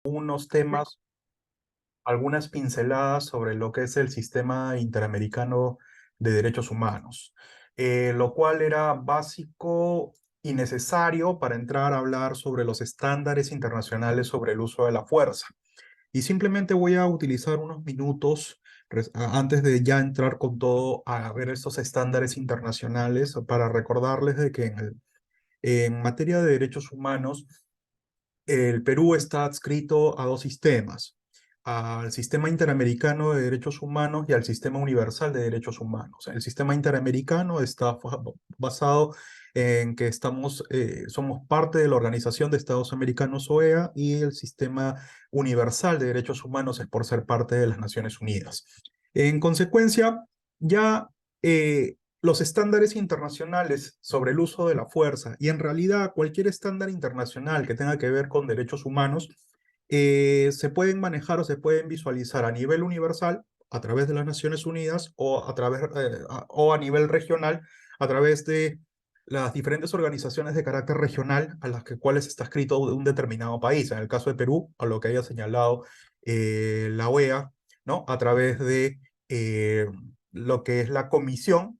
Unos temas, algunas pinceladas sobre lo que es el sistema interamericano de derechos humanos, lo cual era básico y necesario para entrar a hablar sobre los estándares internacionales sobre el uso de la fuerza. Y simplemente voy a utilizar unos minutos antes de ya entrar con todo a ver estos estándares internacionales para recordarles de que en materia de derechos humanos, el Perú está adscrito a dos sistemas, al Sistema Interamericano de Derechos Humanos y al Sistema Universal de Derechos Humanos. El Sistema Interamericano está basado en que somos parte de la Organización de Estados Americanos, OEA, y el Sistema Universal de Derechos Humanos es por ser parte de las Naciones Unidas. En consecuencia, ya los estándares internacionales sobre el uso de la fuerza y en realidad cualquier estándar internacional que tenga que ver con derechos humanos se pueden manejar o se pueden visualizar a nivel universal a través de las Naciones Unidas o a nivel regional a través de las diferentes organizaciones de carácter regional a las cuales está escrito un determinado país. En el caso de Perú, a lo que haya señalado la OEA, ¿no? A través de lo que es la Comisión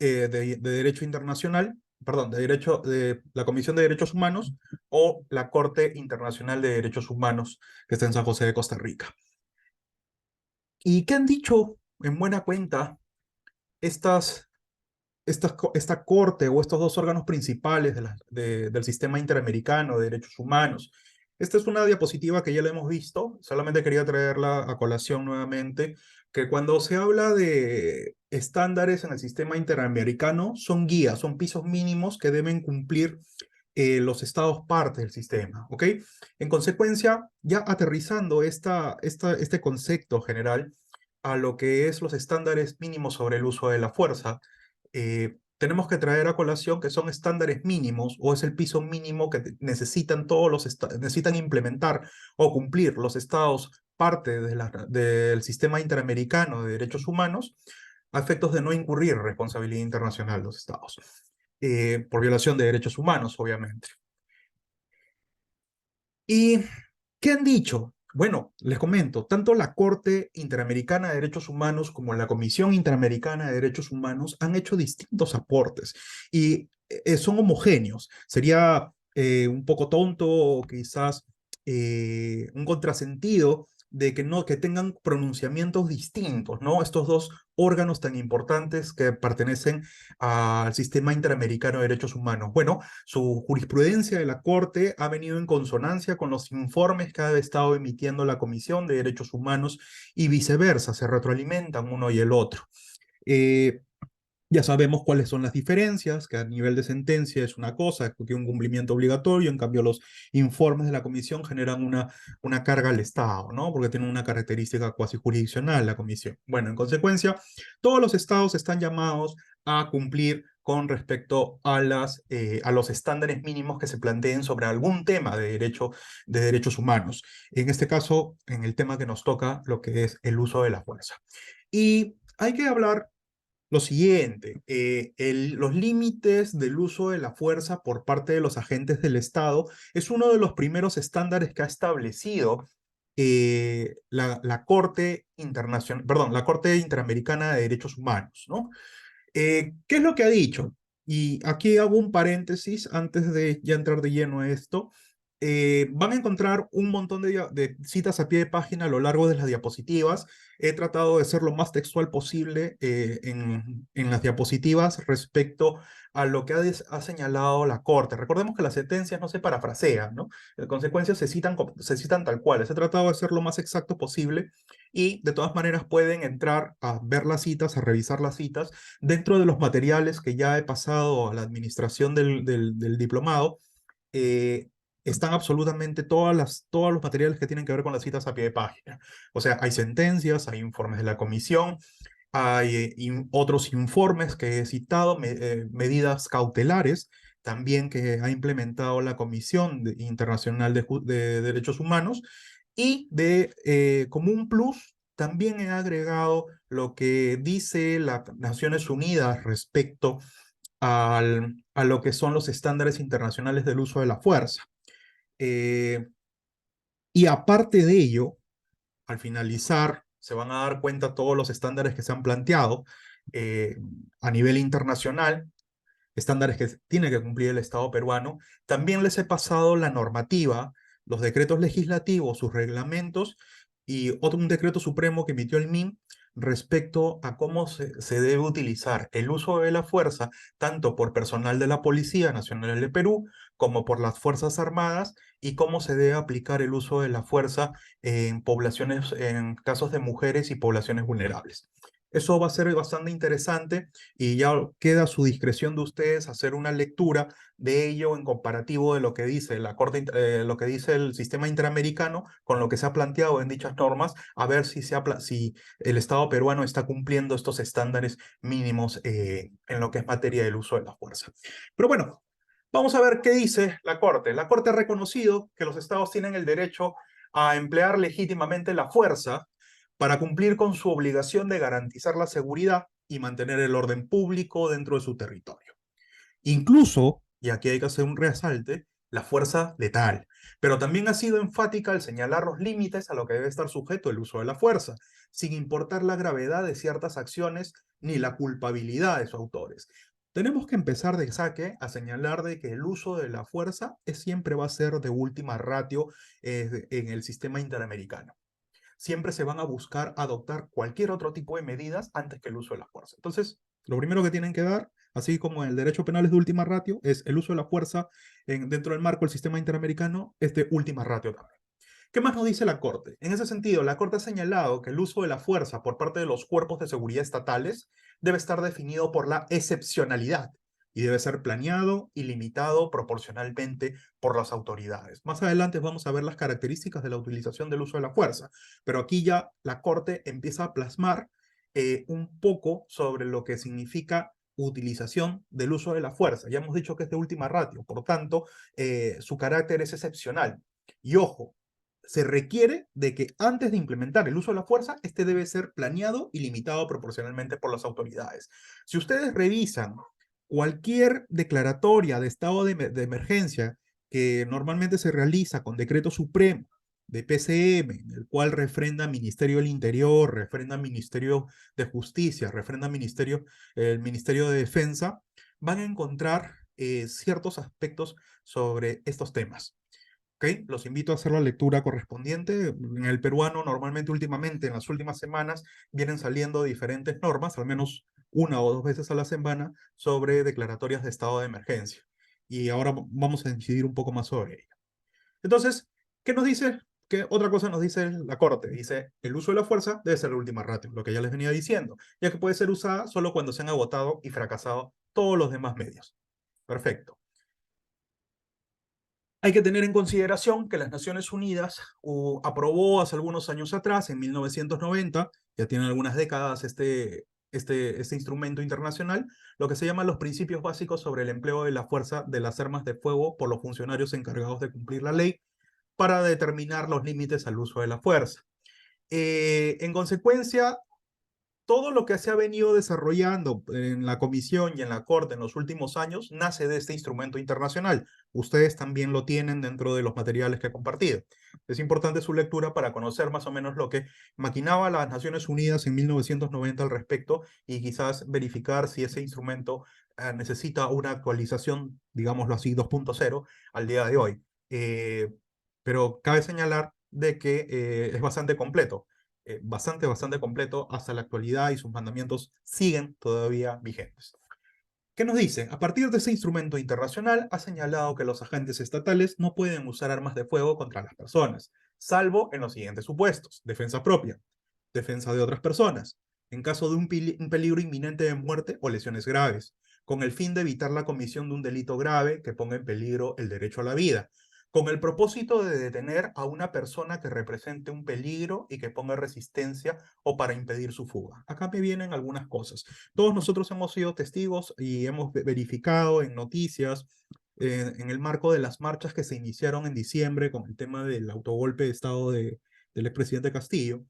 de Derecho Internacional, perdón, de la Comisión de Derechos Humanos o la Corte Internacional de Derechos Humanos que está en San José de Costa Rica. ¿Y qué han dicho en buena cuenta esta corte o estos dos órganos principales del sistema interamericano de derechos humanos? Esta es una diapositiva que ya la hemos visto, solamente quería traerla a colación nuevamente, que cuando se habla de estándares en el sistema interamericano, son guías, son pisos mínimos que deben cumplir los estados partes del sistema, ¿ok? En consecuencia, ya aterrizando este concepto general a lo que es los estándares mínimos sobre el uso de la fuerza, tenemos que traer a colación que son estándares mínimos o es el piso mínimo que necesitan necesitan implementar o cumplir los estados parte del sistema interamericano de derechos humanos a efectos de no incurrir en responsabilidad internacional de los estados, por violación de derechos humanos, obviamente. ¿Y qué han dicho? Bueno, les comento, tanto la Corte Interamericana de Derechos Humanos como la Comisión Interamericana de Derechos Humanos han hecho distintos aportes y son homogéneos. Sería un poco tonto o quizás un contrasentido de que no que tengan pronunciamientos distintos, ¿no? Estos dos órganos tan importantes que pertenecen al sistema interamericano de derechos humanos. Bueno, su jurisprudencia de la Corte ha venido en consonancia con los informes que ha estado emitiendo la Comisión de Derechos Humanos y viceversa, se retroalimentan uno y el otro. Eh, ya sabemos cuáles son las diferencias, que a nivel de sentencia es una cosa, que un cumplimiento obligatorio, en cambio los informes de la comisión generan una carga al Estado, ¿no? Porque tienen una característica cuasi jurisdiccional la comisión. Bueno, en consecuencia, todos los estados están llamados a cumplir con respecto a los estándares mínimos que se planteen sobre algún tema de derechos humanos. En este caso, en el tema que nos toca, lo que es el uso de la fuerza. Y hay que hablar lo siguiente, los límites del uso de la fuerza por parte de los agentes del Estado es uno de los primeros estándares que ha establecido la Corte Internacional, perdón, la Corte Interamericana de Derechos Humanos, ¿no? ¿Qué es lo que ha dicho? Y aquí hago un paréntesis antes de ya entrar de lleno a esto. Van a encontrar un montón de citas a pie de página a lo largo de las diapositivas. He tratado de ser lo más textual posible en las diapositivas respecto a lo que ha señalado la Corte. Recordemos que las sentencias no se parafrasean, ¿no? En consecuencia se citan tal cual. He tratado de ser lo más exacto posible y de todas maneras pueden entrar a ver las citas, a revisar las citas dentro de los materiales que ya he pasado a la administración del diplomado. eh, Están absolutamente todos los materiales que tienen que ver con las citas a pie de página. O sea, hay sentencias, hay informes de la comisión, hay otros informes que he citado, medidas cautelares también que ha implementado la Comisión Internacional de Derechos Humanos y como un plus también he agregado lo que dice las Naciones Unidas respecto a lo que son los estándares internacionales del uso de la fuerza. Eh, Y aparte de ello, al finalizar, se van a dar cuenta todos los estándares que se han planteado eh, a nivel internacional, estándares que tiene que cumplir el Estado peruano. También les he pasado la normativa, los decretos legislativos, sus reglamentos y otro un decreto supremo que emitió el MIN respecto a cómo se debe utilizar el uso de la fuerza, tanto por personal de la Policía Nacional de Perú como por las Fuerzas Armadas, y cómo se debe aplicar el uso de la fuerza en poblaciones, en casos de mujeres y poblaciones vulnerables. Eso va a ser bastante interesante y ya queda a su discreción de ustedes hacer una lectura de ello en comparativo de lo que dice la Corte, lo que dice el sistema interamericano con lo que se ha planteado en dichas normas, a ver si el Estado peruano está cumpliendo estos estándares mínimos en lo que es materia del uso de la fuerza. Pero bueno, vamos a ver qué dice la Corte. La Corte ha reconocido que los estados tienen el derecho a emplear legítimamente la fuerza para cumplir con su obligación de garantizar la seguridad y mantener el orden público dentro de su territorio. Incluso, y aquí hay que hacer un resalte, la fuerza letal, pero también ha sido enfática al señalar los límites a lo que debe estar sujeto el uso de la fuerza, sin importar la gravedad de ciertas acciones ni la culpabilidad de sus autores. Tenemos que empezar de saque a señalar de que el uso de la fuerza siempre va a ser de última ratio en el sistema interamericano. Siempre se van a buscar adoptar cualquier otro tipo de medidas antes que el uso de la fuerza. Entonces, lo primero que tienen que dar, así como en el derecho penal es de última ratio, es el uso de la fuerza dentro del marco del sistema interamericano, es de última ratio también. ¿Qué más nos dice la Corte? En ese sentido, la Corte ha señalado que el uso de la fuerza por parte de los cuerpos de seguridad estatales debe estar definido por la excepcionalidad y debe ser planeado y limitado proporcionalmente por las autoridades. Más adelante vamos a ver las características de la utilización del uso de la fuerza, pero aquí ya la Corte empieza a plasmar un poco sobre lo que significa utilización del uso de la fuerza. Ya hemos dicho que es de última ratio, por tanto, su carácter es excepcional. Y ojo, se requiere de que antes de implementar el uso de la fuerza, este debe ser planeado y limitado proporcionalmente por las autoridades. Si ustedes revisan cualquier declaratoria de estado de emergencia que normalmente se realiza con decreto supremo de PCM, en el cual refrenda Ministerio del Interior, refrenda Ministerio de Justicia, refrenda el Ministerio de Defensa, van a encontrar ciertos aspectos sobre estos temas. ¿Okay? Los invito a hacer la lectura correspondiente. En el peruano, normalmente, últimamente, en las últimas semanas, vienen saliendo diferentes normas, al menos una o dos veces a la semana, sobre declaratorias de estado de emergencia. Y ahora vamos a incidir un poco más sobre ello. Entonces, ¿qué nos dice? ¿Qué otra cosa nos dice la Corte? Dice, el uso de la fuerza debe ser la última ratio, lo que ya les venía diciendo, ya que puede ser usada solo cuando se han agotado y fracasado todos los demás medios. Perfecto. Hay que tener en consideración que las Naciones Unidas aprobó hace algunos años atrás, en 1990, ya tiene algunas décadas este instrumento internacional, lo que se llaman los principios básicos sobre el empleo de la fuerza de las armas de fuego por los funcionarios encargados de cumplir la ley para determinar los límites al uso de la fuerza. En consecuencia, todo lo que se ha venido desarrollando en la Comisión y en la Corte en los últimos años nace de este instrumento internacional. Ustedes también lo tienen dentro de los materiales que he compartido. Es importante su lectura para conocer más o menos lo que maquinaba las Naciones Unidas en 1990 al respecto y quizás verificar si ese instrumento necesita una actualización, digámoslo así, 2.0 al día de hoy. Pero cabe señalar de que es bastante completo, bastante completo hasta la actualidad y sus mandamientos siguen todavía vigentes. ¿Qué nos dice? A partir de ese instrumento internacional ha señalado que los agentes estatales no pueden usar armas de fuego contra las personas, salvo en los siguientes supuestos: defensa propia, defensa de otras personas, en caso de un peligro inminente de muerte o lesiones graves, con el fin de evitar la comisión de un delito grave que ponga en peligro el derecho a la vida, con el propósito de detener a una persona que represente un peligro y que ponga resistencia o para impedir su fuga. Acá me vienen algunas cosas. Todos nosotros hemos sido testigos y hemos verificado en noticias, en el marco de las marchas que se iniciaron en diciembre con el tema del autogolpe de Estado del expresidente Castillo,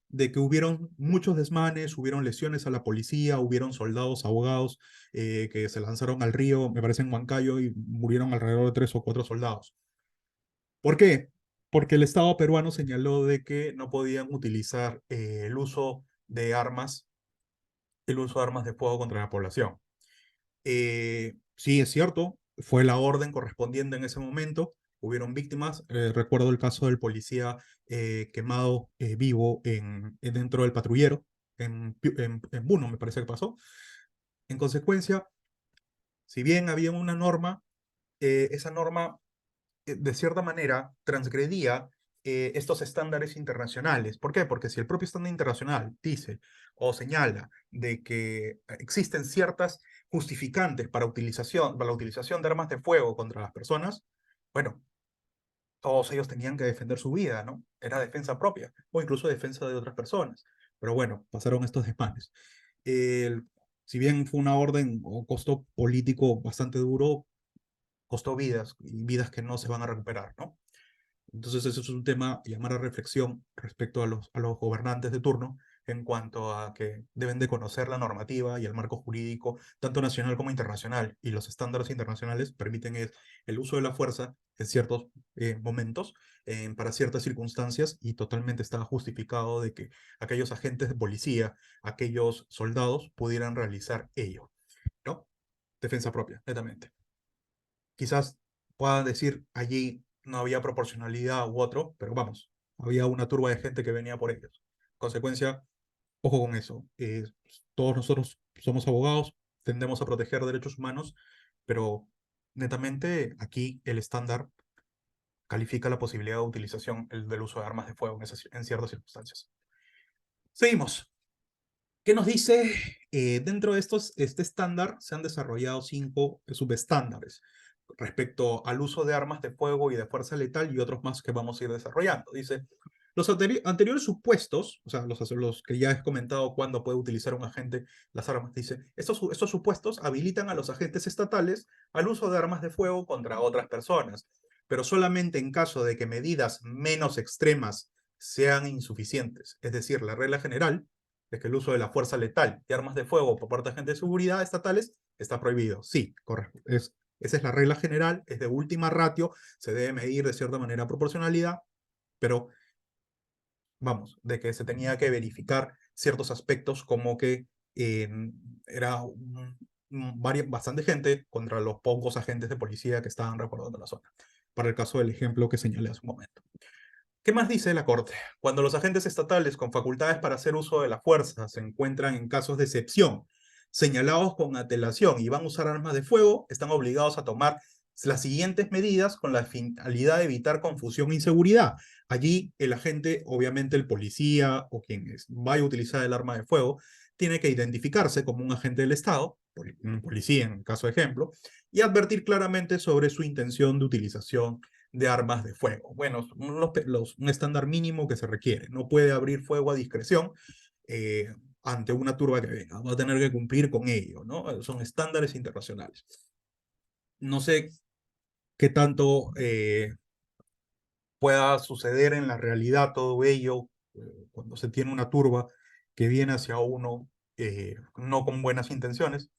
de que hubieron muchos desmanes, hubieron lesiones a la policía, hubieron soldados ahogados que se lanzaron al río, me parece en Huancayo, y murieron alrededor de 3 o 4 soldados. ¿Por qué? porque el Estado peruano señaló de que no podían utilizar el uso de armas de fuego contra la población. Sí, es cierto, fue la orden correspondiente en ese momento, hubieron víctimas, recuerdo el caso del policía quemado vivo dentro del patrullero, en Puno me parece que pasó. En consecuencia, si bien había una norma, esa norma de cierta manera transgredía estos estándares internacionales. ¿Por qué? Porque si el propio estándar internacional dice o señala de que existen ciertas justificantes para la utilización de armas de fuego contra las personas, bueno, todos ellos tenían que defender su vida, ¿no? Era defensa propia o incluso defensa de otras personas. Pero bueno, pasaron estos desmanes. El- si bien fue una orden o costo político bastante duro, costó vidas y vidas que no se van a recuperar, ¿no? Entonces eso es un tema a llamar a reflexión respecto a los gobernantes de turno en cuanto a que deben de conocer la normativa y el marco jurídico, tanto nacional como internacional, y los estándares internacionales permiten el uso de la fuerza en ciertos momentos, para ciertas circunstancias, y totalmente está justificado de que aquellos agentes de policía, aquellos soldados pudieran realizar ello, ¿no? Defensa propia, netamente. Quizás puedan decir allí no había proporcionalidad u otro, pero vamos, había una turba de gente que venía por ellos. Consecuencia, ojo con eso. Todos nosotros somos abogados, tendemos a proteger derechos humanos, pero netamente aquí el estándar califica la posibilidad de utilización del uso de armas de fuego en ciertas circunstancias. Seguimos. ¿Qué nos dice? Dentro de este estándar se han desarrollado 5 subestándares respecto al uso de armas de fuego y de fuerza letal y otros más que vamos a ir desarrollando. Dice, los anteriores supuestos, o sea, los que ya he comentado cuando puede utilizar un agente las armas, dice, estos supuestos habilitan a los agentes estatales al uso de armas de fuego contra otras personas, pero solamente en caso de que medidas menos extremas sean insuficientes. Es decir, la regla general es que el uso de la fuerza letal y armas de fuego por parte de agentes de seguridad estatales está prohibido. Sí, correcto. Esa es la regla general, es de última ratio, se debe medir de cierta manera proporcionalidad, pero vamos, de que se tenía que verificar ciertos aspectos como que eh, era bastante gente contra los pocos agentes de policía que estaban resguardando la zona, para el caso del ejemplo que señalé hace un momento. ¿Qué más dice la Corte? Cuando los agentes estatales con facultades para hacer uso de la fuerza se encuentran en casos de excepción, señalados con antelación y van a usar armas de fuego, están obligados a tomar las siguientes medidas con la finalidad de evitar confusión e inseguridad. Allí el agente, obviamente el policía o quien vaya a utilizar el arma de fuego, tiene que identificarse como un agente del Estado, un policía en caso de ejemplo, y advertir claramente sobre su intención de utilización de armas de fuego. Bueno, un estándar mínimo que se requiere. No puede abrir fuego a discreción eh, ante una turba que venga. Va a tener que cumplir con ello, ¿no? Son estándares internacionales. No sé qué tanto pueda suceder en la realidad todo ello cuando se tiene una turba que viene hacia uno no con buenas intenciones,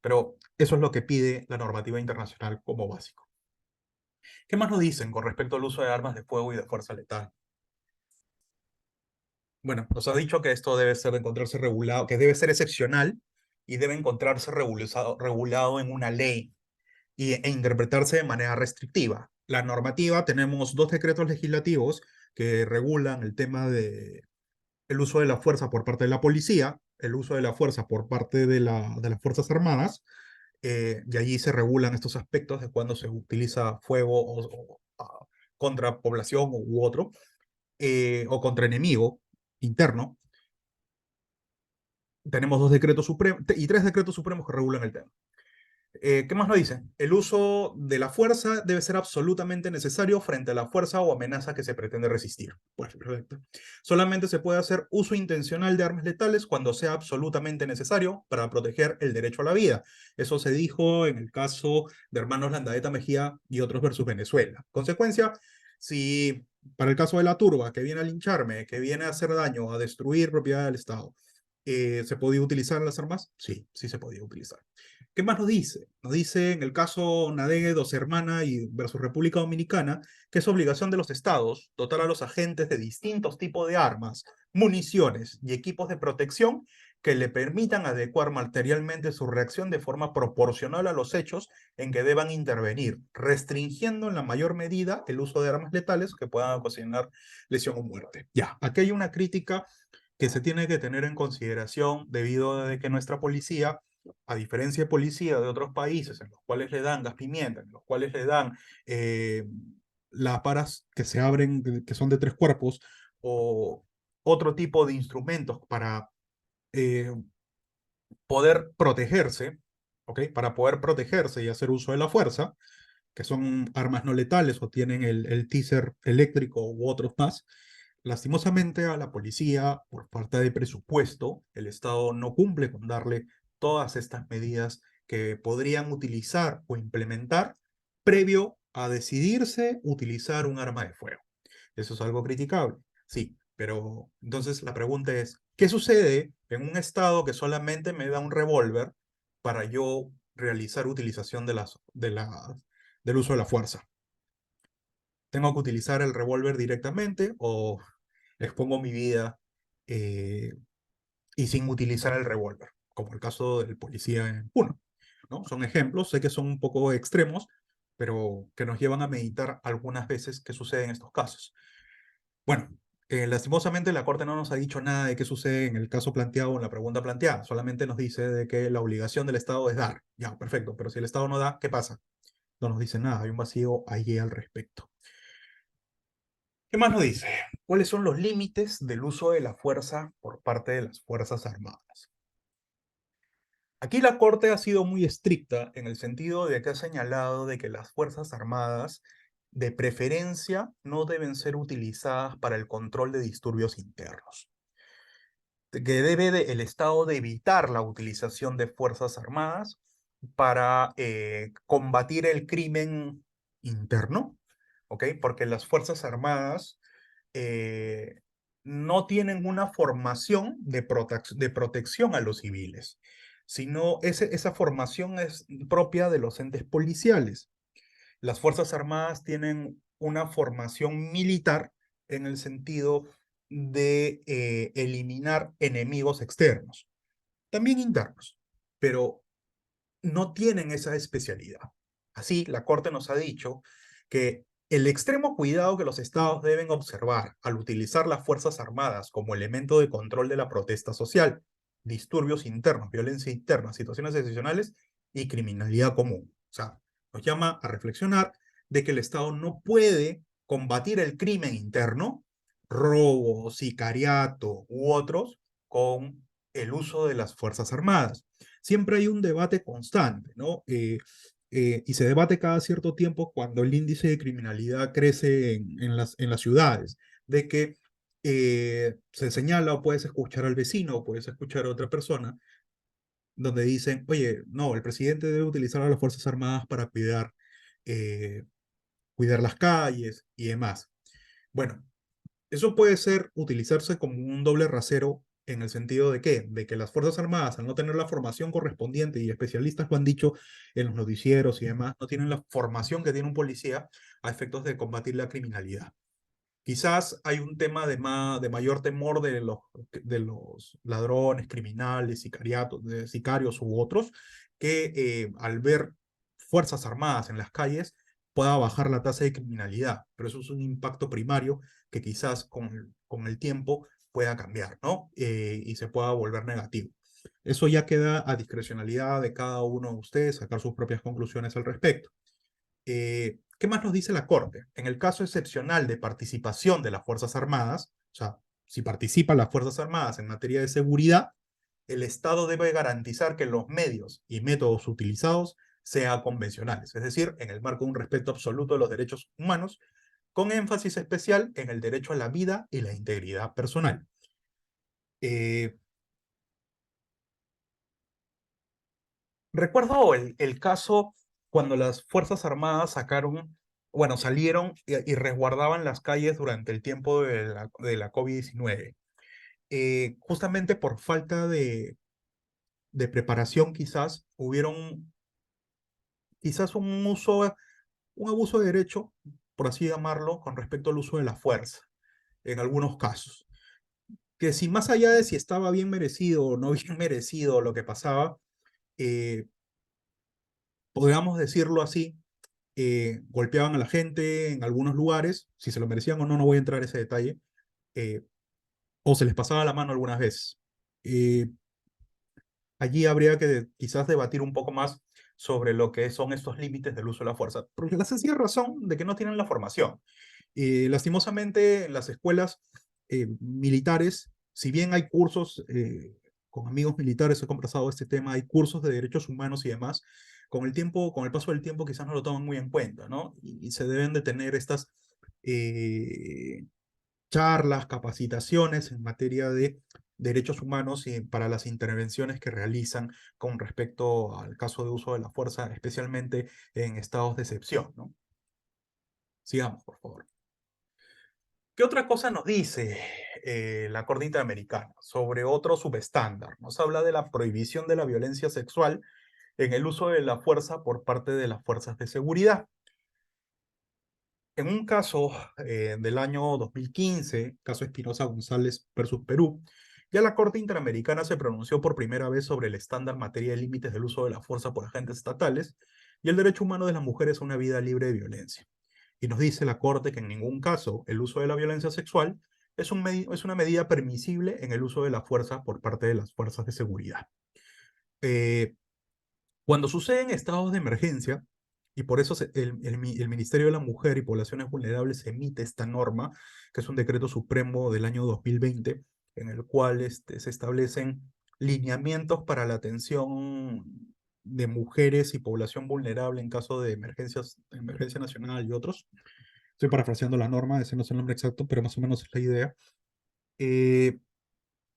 pero eso es lo que pide la normativa internacional como básico. ¿Qué más nos dicen con respecto al uso de armas de fuego y de fuerza letal? Bueno, nos ha dicho que esto debe ser encontrarse regulado, que debe ser excepcional y debe encontrarse regulado en una ley e interpretarse de manera restrictiva. La normativa, tenemos 2 decretos legislativos que regulan el tema de el uso de la fuerza por parte de la policía, el uso de la fuerza por parte de las Fuerzas Armadas, y allí se regulan estos aspectos de cuando se utiliza fuego contra población u otro, o contra enemigo interno. Tenemos 2 decretos supremos y 3 decretos supremos que regulan el tema. ¿Qué más nos dice? El uso de la fuerza debe ser absolutamente necesario frente a la fuerza o amenaza que se pretende resistir. Pues, perfecto. Solamente se puede hacer uso intencional de armas letales cuando sea absolutamente necesario para proteger el derecho a la vida. Eso se dijo en el caso de hermanos Landaeta Mejía y otros versus Venezuela. Consecuencia, si para el caso de la turba que viene a lincharme, que viene a hacer daño, a destruir propiedad del Estado, ¿se podía utilizar las armas? Sí, sí se podía utilizar. ¿Qué más nos dice? Nos dice en el caso Nadegue Dos Hermana y versus República Dominicana que es obligación de los estados dotar a los agentes de distintos tipos de armas, municiones y equipos de protección que le permitan adecuar materialmente su reacción de forma proporcional a los hechos en que deban intervenir, restringiendo en la mayor medida el uso de armas letales que puedan ocasionar lesión o muerte. Ya, aquí hay una crítica que se tiene que tener en consideración debido a que nuestra policía, a diferencia de policía de otros países en los cuales le dan gas pimienta, en los cuales le dan eh, lámparas que se abren, que son de tres cuerpos, o otro tipo de instrumentos para eh, poder protegerse, ¿ok? Para poder protegerse y hacer uso de la fuerza, que son armas no letales o tienen el teaser eléctrico u otros más. Lastimosamente a la policía, por falta de presupuesto, el Estado no cumple con darle todas estas medidas que podrían utilizar o implementar previo a decidirse utilizar un arma de fuego. Eso es algo criticable, sí, pero entonces la pregunta es, ¿qué sucede en un Estado que solamente me da un revólver para yo realizar utilización del uso de la fuerza? ¿Tengo que utilizar el revólver directamente o expongo mi vida eh, y sin utilizar el revólver? Como el caso del policía en Puno, ¿no? Son ejemplos, sé que son un poco extremos, pero que nos llevan a meditar algunas veces qué sucede en estos casos. Bueno, lastimosamente la Corte no nos ha dicho nada de qué sucede en el caso planteado o en la pregunta planteada, solamente nos dice de que la obligación del Estado es dar. Ya, perfecto, pero si el Estado no da, ¿qué pasa? No nos dice nada, hay un vacío allí al respecto. ¿Qué más nos dice? ¿Cuáles son los límites del uso de la fuerza por parte de las Fuerzas Armadas? Aquí la Corte ha sido muy estricta en el sentido de que ha señalado de que las Fuerzas Armadas de preferencia no deben ser utilizadas para el control de disturbios internos, que debe el Estado de evitar la utilización de Fuerzas Armadas para combatir el crimen interno, ¿ok? Porque las Fuerzas Armadas eh, no tienen una formación de protección a los civiles, sino esa formación es propia de los entes policiales. Las Fuerzas Armadas tienen una formación militar en el sentido de eliminar enemigos externos, también internos, pero no tienen esa especialidad. Así, la Corte nos ha dicho que el extremo cuidado que los estados deben observar al utilizar las Fuerzas Armadas como elemento de control de la protesta social, disturbios internos, violencia interna, situaciones excepcionales y criminalidad común. O sea, nos llama a reflexionar de que el Estado no puede combatir el crimen interno, robo, sicariato u otros, con el uso de las Fuerzas Armadas. Siempre hay un debate constante, ¿no? Y se debate cada cierto tiempo cuando el índice de criminalidad crece en las ciudades, de que se señala o puedes escuchar al vecino o puedes escuchar a otra persona donde dicen, oye, no, el presidente debe utilizar a las Fuerzas Armadas para eh, cuidar las calles y demás. Bueno, eso puede ser utilizarse como un doble rasero en el sentido de que, las Fuerzas Armadas, al no tener la formación correspondiente, y especialistas lo han dicho en los noticieros y demás, no tienen la formación que tiene un policía a efectos de combatir la criminalidad. Quizás hay un tema de mayor temor de los ladrones, criminales, sicarios u otros, que al ver fuerzas armadas en las calles pueda bajar la tasa de criminalidad. Pero eso es un impacto primario que quizás con el tiempo pueda cambiar, ¿no? Y se pueda volver negativo. Eso ya queda a discrecionalidad de cada uno de ustedes sacar sus propias conclusiones al respecto. ¿Qué más nos dice la Corte? En el caso excepcional de participación de las Fuerzas Armadas, o sea, si participan las Fuerzas Armadas en materia de seguridad, el Estado debe garantizar que los medios y métodos utilizados sean convencionales, es decir, en el marco de un respeto absoluto de los derechos humanos, con énfasis especial en el derecho a la vida y la integridad personal. Eh, Recuerdo el caso cuando las Fuerzas Armadas salieron y resguardaban las calles durante el tiempo de la COVID-19. Justamente por falta de preparación quizás, hubieron quizás un abuso de derecho, por así llamarlo, con respecto al uso de la fuerza, en algunos casos. Que si más allá de si estaba bien merecido o no bien merecido lo que pasaba, eh, podríamos decirlo así, golpeaban a la gente en algunos lugares, si se lo merecían o no, no voy a entrar en ese detalle, eh, o se les pasaba la mano algunas veces. Eh, Allí habría que quizás debatir un poco más sobre lo que son estos límites del uso de la fuerza, porque la sencilla razón de que no tienen la formación. Lastimosamente, en las escuelas militares, si bien hay cursos, con amigos militares he conversado este tema, hay cursos de derechos humanos y demás, con el tiempo, con el paso del tiempo quizás no lo toman muy en cuenta, ¿no? Y se deben de tener estas eh, charlas, capacitaciones en materia de derechos humanos y para las intervenciones que realizan con respecto al caso de uso de la fuerza, especialmente en estados de excepción, ¿no? Sigamos, por favor. ¿Qué otra cosa nos dice la Corte Interamericana sobre otro subestándar? Nos habla de la prohibición de la violencia sexual en el uso de la fuerza por parte de las fuerzas de seguridad. En un caso del año 2015, caso Espinosa González versus Perú, ya la Corte Interamericana se pronunció por primera vez sobre el estándar en materia de límites del uso de la fuerza por agentes estatales y el derecho humano de las mujeres a una vida libre de violencia. Y nos dice la Corte que en ningún caso el uso de la violencia sexual es una medida permisible en el uso de la fuerza por parte de las fuerzas de seguridad. Eh, Cuando suceden estados de emergencia, y por eso el Ministerio de la Mujer y Poblaciones Vulnerables emite esta norma, que es un decreto supremo del año 2020, en el cual se establecen lineamientos para la atención de mujeres y población vulnerable en caso de emergencias, emergencia nacional y otros. Estoy parafraseando la norma, ese no es el nombre exacto, pero más o menos es la idea. Eh,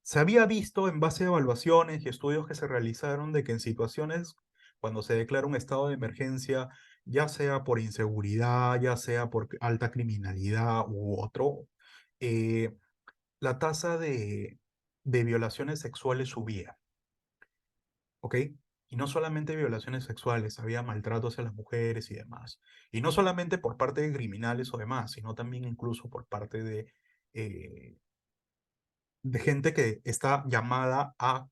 Se había visto en base a evaluaciones y estudios que se realizaron de que en situaciones cuando se declara un estado de emergencia, ya sea por inseguridad, ya sea por alta criminalidad u otro, eh, la tasa de violaciones sexuales subía, ¿ok? Y no solamente violaciones sexuales, había maltratos a las mujeres y demás. Y no solamente por parte de criminales o demás, sino también incluso por parte eh, de gente que está llamada a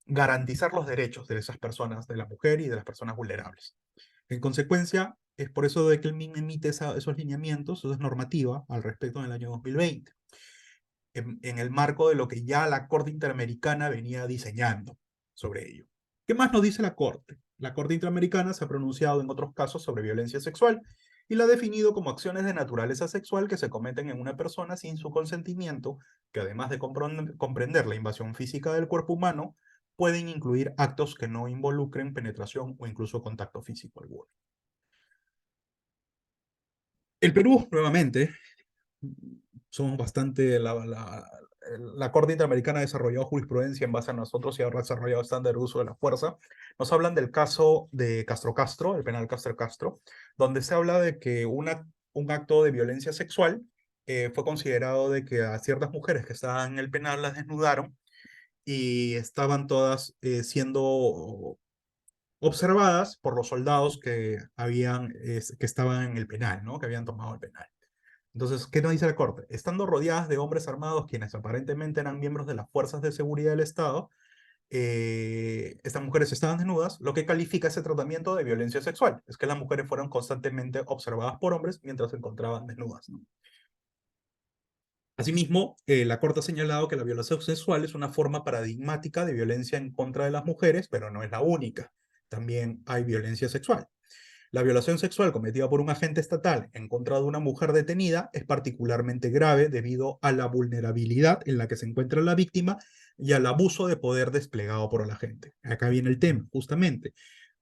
garantizar los derechos de esas personas, de la mujer y de las personas vulnerables. En consecuencia, es por eso de que el MIN emite esos lineamientos, esa normativa al respecto en el año 2020, en el marco de lo que ya la Corte Interamericana venía diseñando sobre ello. ¿Qué más nos dice la Corte? La Corte Interamericana se ha pronunciado en otros casos sobre violencia sexual y la ha definido como acciones de naturaleza sexual que se cometen en una persona sin su consentimiento, que además de comprender la invasión física del cuerpo humano, pueden incluir actos que no involucren penetración o incluso contacto físico alguno. El Perú, nuevamente, somos bastante, la Corte Interamericana ha desarrollado jurisprudencia en base a nosotros y ha desarrollado estándar de uso de la fuerza. Nos hablan del caso de Castro Castro, el penal Castro Castro, donde se habla de que un acto de violencia sexual fue considerado de que a ciertas mujeres que estaban en el penal las desnudaron y estaban todas siendo observadas por los soldados que estaban en el penal, ¿no? Que habían tomado el penal. Entonces, ¿qué nos dice la Corte? Estando rodeadas de hombres armados quienes aparentemente eran miembros de las fuerzas de seguridad del Estado, estas mujeres estaban desnudas, lo que califica ese tratamiento de violencia sexual. Es que las mujeres fueron constantemente observadas por hombres mientras se encontraban desnudas, ¿no? Asimismo, la Corte ha señalado que la violación sexual es una forma paradigmática de violencia en contra de las mujeres, pero no es la única. También hay violencia sexual. La violación sexual cometida por un agente estatal en contra de una mujer detenida es particularmente grave debido a la vulnerabilidad en la que se encuentra la víctima y al abuso de poder desplegado por el agente. Acá viene el tema, justamente.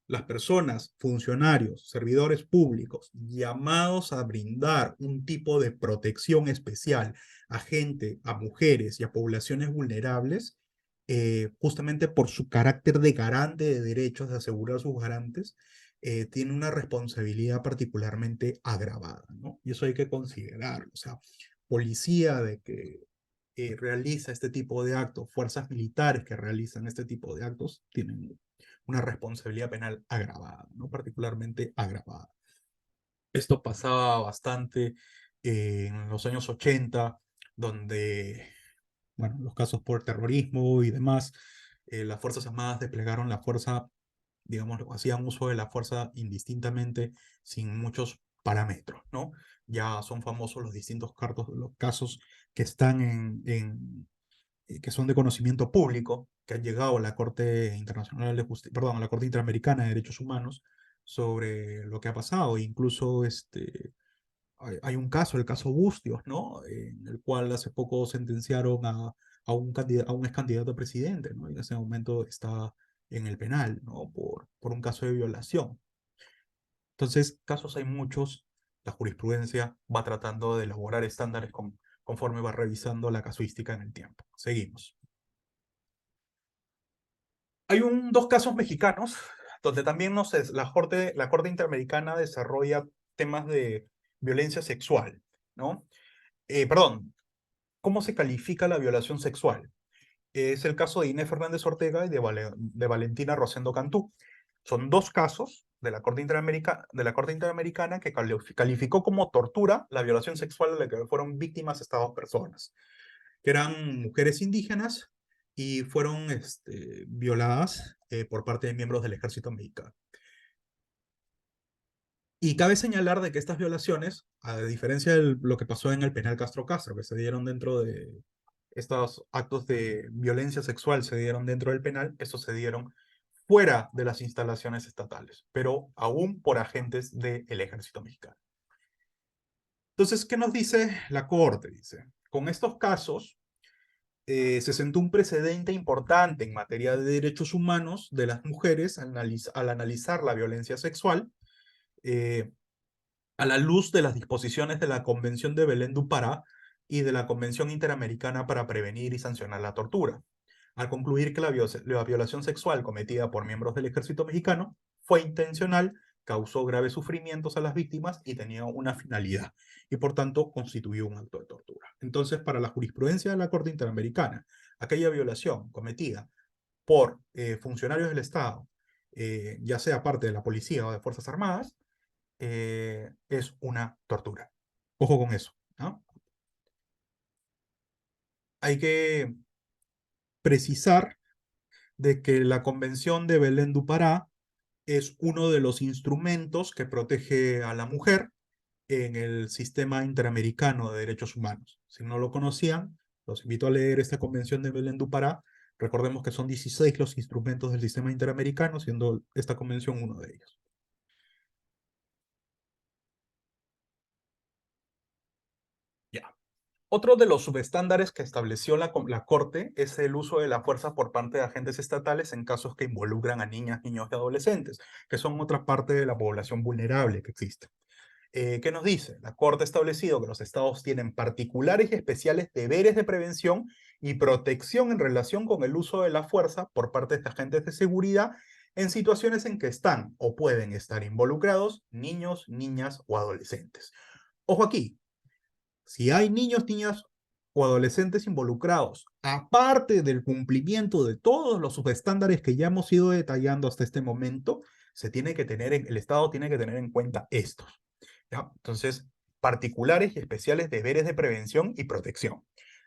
Las personas, funcionarios, servidores públicos llamados a brindar un tipo de protección especial a gente, a mujeres y a poblaciones vulnerables, justamente por su carácter de garante de derechos, de asegurar sus garantes, tiene una responsabilidad particularmente agravada, ¿no? Y eso hay que considerarlo. O sea, policía de que realiza este tipo de actos, fuerzas militares que realizan este tipo de actos, tienen una responsabilidad penal agravada, ¿no? Particularmente agravada. Esto pasaba bastante en los años 80, donde, bueno, los casos por terrorismo y demás, las Fuerzas Armadas desplegaron la fuerza, digamos, hacían uso de la fuerza indistintamente, sin muchos parámetros, ¿no? Ya son famosos los distintos los casos que están que son de conocimiento público, que han llegado a la Corte Internacional de Justicia, perdón, a la Corte Interamericana de Derechos Humanos sobre lo que ha pasado. Incluso hay un caso, el caso Bustios, ¿no? En el cual hace poco sentenciaron a un ex candidato a presidente, ¿no? Y en ese momento está en el penal, ¿no? Por un caso de violación. Entonces, casos hay muchos. La jurisprudencia va tratando de elaborar estándares conforme va revisando la casuística en el tiempo. Seguimos. Hay dos casos mexicanos donde también la Corte Interamericana desarrolla temas de violencia sexual, ¿no? Perdón, ¿cómo se califica la violación sexual? Es el caso de Inés Fernández Ortega y de Valentina Rosendo Cantú. Son dos casos de la Corte Interamericana que calificó como tortura la violación sexual de la que fueron víctimas estas dos personas, que eran mujeres indígenas y fueron violadas por parte de miembros del ejército mexicano. Y cabe señalar de que estas violaciones, a diferencia de lo que pasó en el penal Castro Castro, que se dieron dentro de estos actos de violencia sexual, se dieron dentro del penal, estos se dieron fuera de las instalaciones estatales, pero aún por agentes del ejército mexicano. Entonces, ¿qué nos dice la Corte? Dice, con estos casos se sentó un precedente importante en materia de derechos humanos de las mujeres al analizar la violencia sexual, eh, a la luz de las disposiciones de la Convención de Belén do Pará y de la Convención Interamericana para Prevenir y Sancionar la Tortura, al concluir que la violación sexual cometida por miembros del ejército mexicano fue intencional, causó graves sufrimientos a las víctimas y tenía una finalidad, y por tanto constituyó un acto de tortura. Entonces, para la jurisprudencia de la Corte Interamericana, aquella violación cometida por funcionarios del Estado, ya sea parte de la policía o de Fuerzas Armadas, es una tortura. Ojo con eso, ¿no? Hay que precisar de que la Convención de Belén do Pará es uno de los instrumentos que protege a la mujer en el sistema interamericano de derechos humanos. Si no lo conocían, los invito a leer esta Convención de Belén do Pará. Recordemos que son 16 los instrumentos del sistema interamericano, siendo esta convención uno de ellos. Ya. Otro de los subestándares que estableció la Corte es el uso de la fuerza por parte de agentes estatales en casos que involucran a niñas, niños y adolescentes, que son otra parte de la población vulnerable que existe. ¿Qué nos dice? La Corte ha establecido que los estados tienen particulares y especiales deberes de prevención y protección en relación con el uso de la fuerza por parte de agentes de seguridad en situaciones en que están o pueden estar involucrados niños, niñas o adolescentes. Ojo aquí, si hay niños, niñas o adolescentes involucrados, aparte del cumplimiento de todos los subestándares que ya hemos ido detallando hasta este momento, el Estado tiene que tener en cuenta estos, ¿ya? Entonces, particulares y especiales deberes de prevención y protección.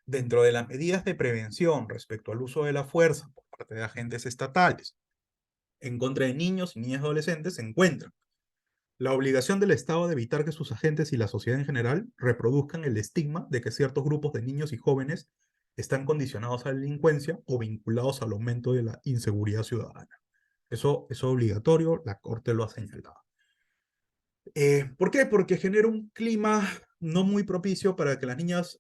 Dentro de las medidas de prevención respecto al uso de la fuerza por parte de agentes estatales en contra de niños y niñas y adolescentes se encuentran la obligación del Estado de evitar que sus agentes y la sociedad en general reproduzcan el estigma de que ciertos grupos de niños y jóvenes están condicionados a la delincuencia o vinculados al aumento de la inseguridad ciudadana. Eso es obligatorio, la Corte lo ha señalado. ¿Por qué? Porque genera un clima no muy propicio para que las niñas,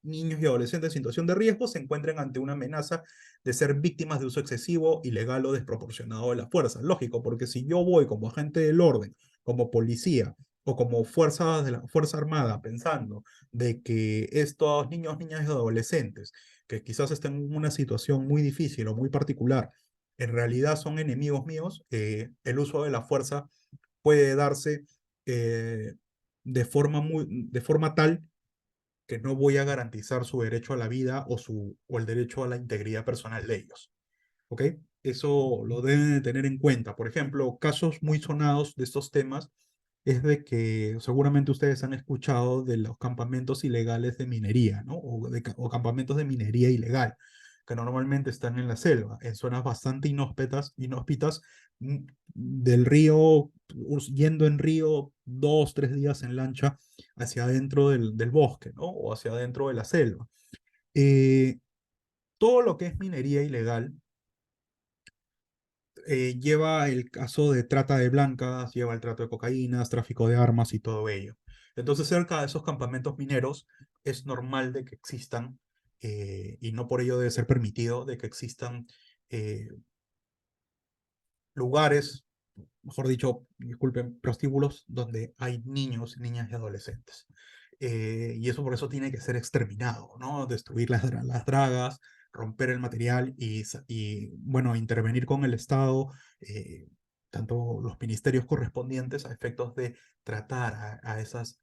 niños y adolescentes en situación de riesgo se encuentren ante una amenaza de ser víctimas de uso excesivo, ilegal o desproporcionado de la fuerza. Lógico, porque si yo voy como agente del orden, como policía o como fuerza de la Fuerza Armada pensando de que estos niños, niñas y adolescentes que quizás estén en una situación muy difícil o muy particular, en realidad son enemigos míos, el uso de la fuerza puede darse eh, de forma tal que no voy a garantizar su derecho a la vida o el derecho a la integridad personal de ellos. ¿Ok? eso lo deben de tener en cuenta. Por ejemplo, casos muy sonados de estos temas es de que seguramente ustedes han escuchado de los campamentos ilegales de minería, ¿no? O campamentos de minería ilegal, que normalmente están en la selva, en zonas bastante inhóspitas, del río, yendo en río 2, 3 días en lancha hacia adentro del bosque, ¿no? O hacia adentro de la selva. Eh, Todo lo que es minería ilegal lleva el caso de trata de blancas, lleva el trato de cocaínas, tráfico de armas y todo ello. Entonces, cerca de esos campamentos mineros es normal de que existan, y no por ello debe ser permitido, de que existan eh, lugares, mejor dicho, disculpen, prostíbulos donde hay niños, niñas y adolescentes. Y eso por eso tiene que ser exterminado, ¿no? Destruir las dragas, romper el material bueno, intervenir con el Estado, tanto los ministerios correspondientes a efectos de tratar a esas